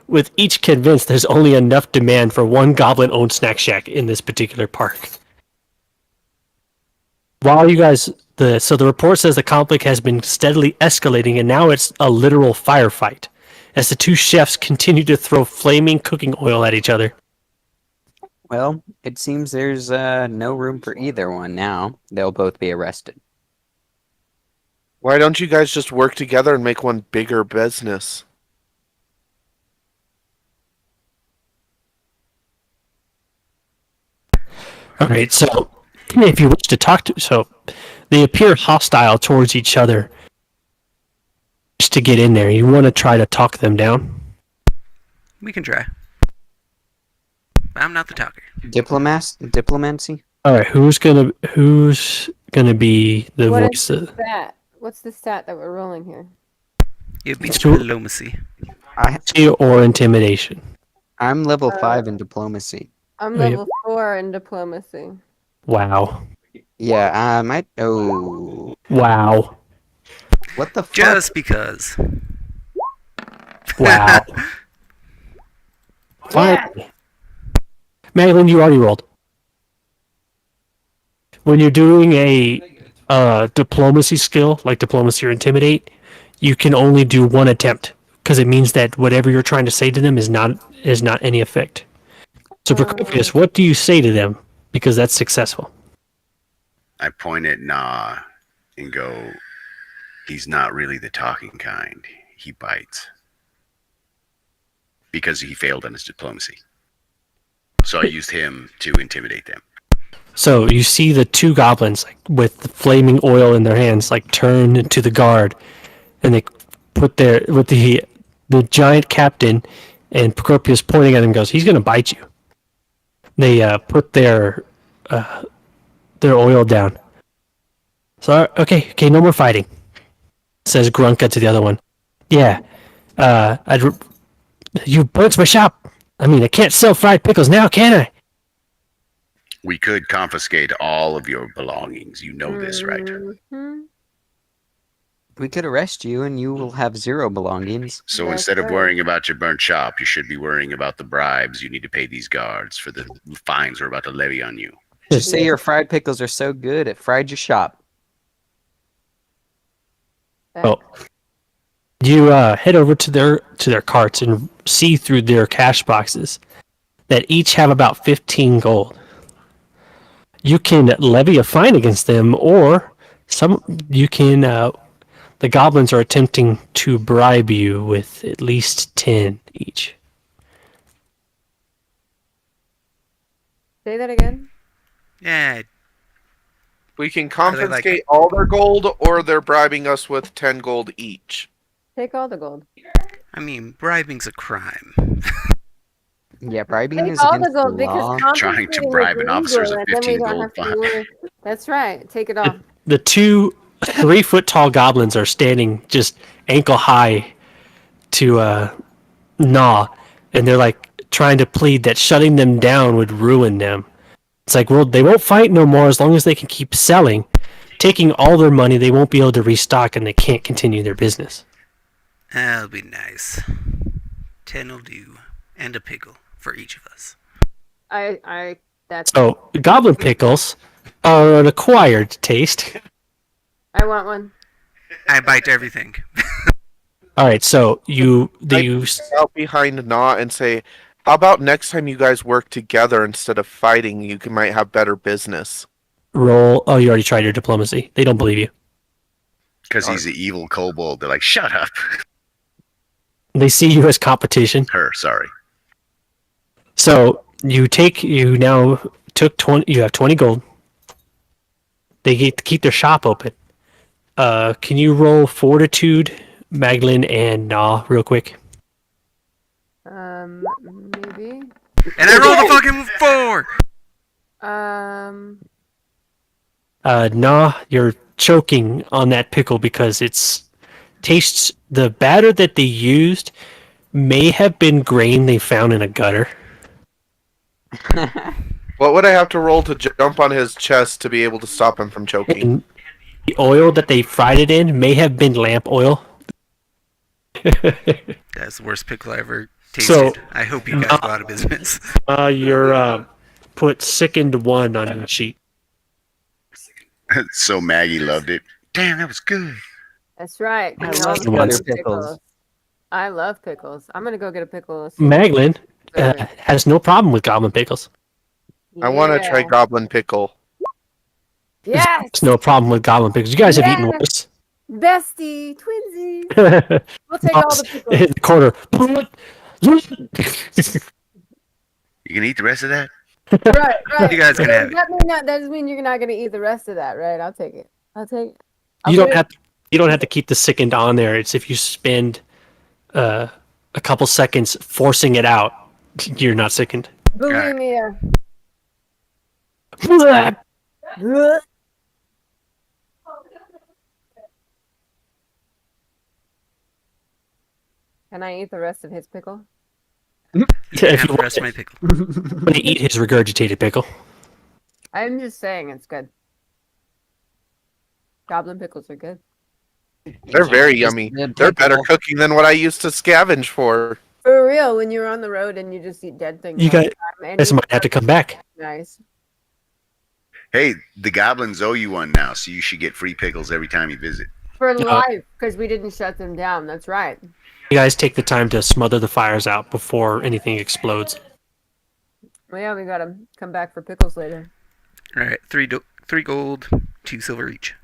B: with each convinced there's only enough demand for one goblin-owned snack shack in this particular park. While you guys, the report says the conflict has been steadily escalating, and now it's a literal firefight, as the two chefs continue to throw flaming cooking oil at each other.
C: Well, it seems there's no room for either one now. They'll both be arrested.
G: Why don't you guys just work together and make one bigger business?
B: All right, so if you wish to talk to, so they appear hostile towards each other. Just to get in there, you want to try to talk them down.
A: We can try. I'm not the talker.
C: Diplomacy?
B: All right, who's gonna be the
E: What
B: voice?
E: is the stat? What's the stat that we're rolling here?
A: It'd be
B: So-
A: diplomacy.
B: Or intimidation?
C: I'm level 5 in diplomacy.
E: I'm
B: Oh, yeah.
E: level 4 in diplomacy.
B: Wow,
C: Yeah, I might. Oh,
B: wow,
C: what the fuck?
A: Just because.
B: wow. Finally. Madeline, you already rolled. When you're doing a diplomacy skill, like diplomacy or intimidate, you can only do one attempt, because it means that whatever you're trying to say to them is not any effect. So, Procopius, what do you say to them? Because that's successful.
D: I point at Nah and go, he's not really the talking kind. He bites. Because he failed on his diplomacy. So I used him to intimidate them.
B: So you see the two goblins, like, with the flaming oil in their hands, like, turn to the guard, and they put with the giant captain and Procopius pointing at him goes, "He's going to bite you." They put their oil down. So okay, no more fighting. Says Grunka to the other one. Yeah, you burnt my shop. I mean, I can't sell fried pickles now, can I?
D: We could confiscate all of your belongings. You know this, right?
E: Mhm.
C: We could arrest you and you will have 0 belongings.
D: So
E: That's
D: instead of
E: right.
D: worrying about your burnt shop, you should be worrying about the bribes you need to pay these guards for the fines we're about to levy on you.
C: Just say your fried pickles are so good it fried your shop.
B: Oh. You head over to their carts and see through their cash boxes that each have about 15 gold. You can levy a fine against them, or the goblins are attempting to bribe you with at least 10 each.
E: Say that again.
A: Yeah,
G: We can
A: Are they like-
G: confiscate all their gold, or they're bribing us with 10 gold each.
E: Take all the gold.
A: I mean, bribing's a crime.
C: Yeah, bribing
E: Take
C: is
E: all the
C: against the
E: gold
C: law.
E: because
D: Trying to
E: confiscating
D: bribe
E: is
D: an officer is a
E: illegal, and then we
D: 15
E: don't
D: gold
E: have to
D: fine.
E: worry. That's right. Take it off.
B: The two 3-foot tall goblins are standing just ankle high to Gnaw, and they're like trying to plead that shutting them down would ruin them. It's like, well, they won't fight no more as long as they can keep selling. Taking all their money, they won't be able to restock, and they can't continue their business.
A: That'll be nice. 10 will do. And a pickle for each of us.
E: That's.
B: So, goblin pickles are an acquired taste.
E: I want one.
A: I bite everything.
B: All right, so you
G: Out behind Nah and say, how about next time you guys work together instead of fighting, might have better business.
B: roll. Oh, you already tried your diplomacy. They don't believe you.
D: Because he's the evil kobold. They're like, shut up.
B: They see you as competition.
D: Her, sorry.
B: So you now took 20. You have 20 gold. They get to keep their shop open. Can you roll Fortitude, Maglin, and Nah real quick?
E: Maybe.
A: And I rolled a fucking 4!
B: Nah, you're choking on that pickle because it's tastes the batter that they used may have been grain they found in a gutter.
G: What would I have to roll to jump on his chest to be able to stop him from choking?
B: And the oil that they fried it in may have been lamp oil.
A: That's the worst pickle I ever tasted. I hope you guys go out of business.
B: You're put sickened 1 on your sheet.
D: So Maggie loved it. Damn, that was good.
E: That's right.
C: I
E: we
C: love
E: all
B: butter
E: love
C: pickles.
E: I love pickles. I'm gonna go get a pickle. As soon as
B: Maglin
E: it's over.
B: has no problem with goblin pickles.
G: I want to try
E: Yeah.
G: goblin pickle.
E: Yes,
B: There's no problem with goblin pickles. You guys have eaten
E: Yes!
B: worse.
E: bestie, twinsies.
B: In
E: We'll take all the pickles.
B: the corner.
D: You can eat the rest of that?
E: Right.
A: You guys can have it.
E: That doesn't mean you're not gonna eat the rest of that, right? I'll take it. I'll take it.
B: You don't have to keep the sickened on there. It's if you spend a couple seconds forcing it out, you're not sickened.
E: Believe me. Can I eat the rest of his pickle?
A: You
B: If
A: can
B: you
A: have the
B: want
A: rest of my pickle.
B: I'm gonna eat his regurgitated pickle.
E: I'm just saying it's good. Goblin pickles are good.
G: They're very
F: Just
G: yummy.
F: the
G: They're better
F: pickle.
G: cooking than what I used to scavenge for.
E: For real, when you're on the road and you just eat dead things.
B: You
E: all the
B: guys
E: time, and you
B: might have to come back.
E: nice.
D: Hey, the goblins owe you one now, so you should get free pickles every time you visit.
E: For
B: No.
E: life, because we didn't shut them down. That's right.
B: You guys take the time to smother the fires out before anything explodes.
E: Well, yeah, we gotta come back for pickles later.
A: Alright, 3 gold, 2 silver each.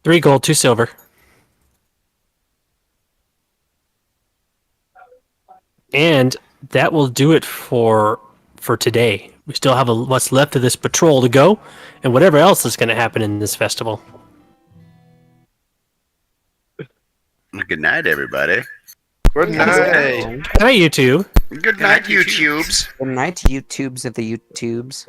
B: $3 gold, 2 silver. And that will do it for today. We still have what's left of this patrol to go, and whatever else is going to happen in this festival.
D: Good night, everybody.
G: Good night.
B: Hi, you two.
D: Good night, YouTubes.
C: Good night, YouTubes of the YouTubes.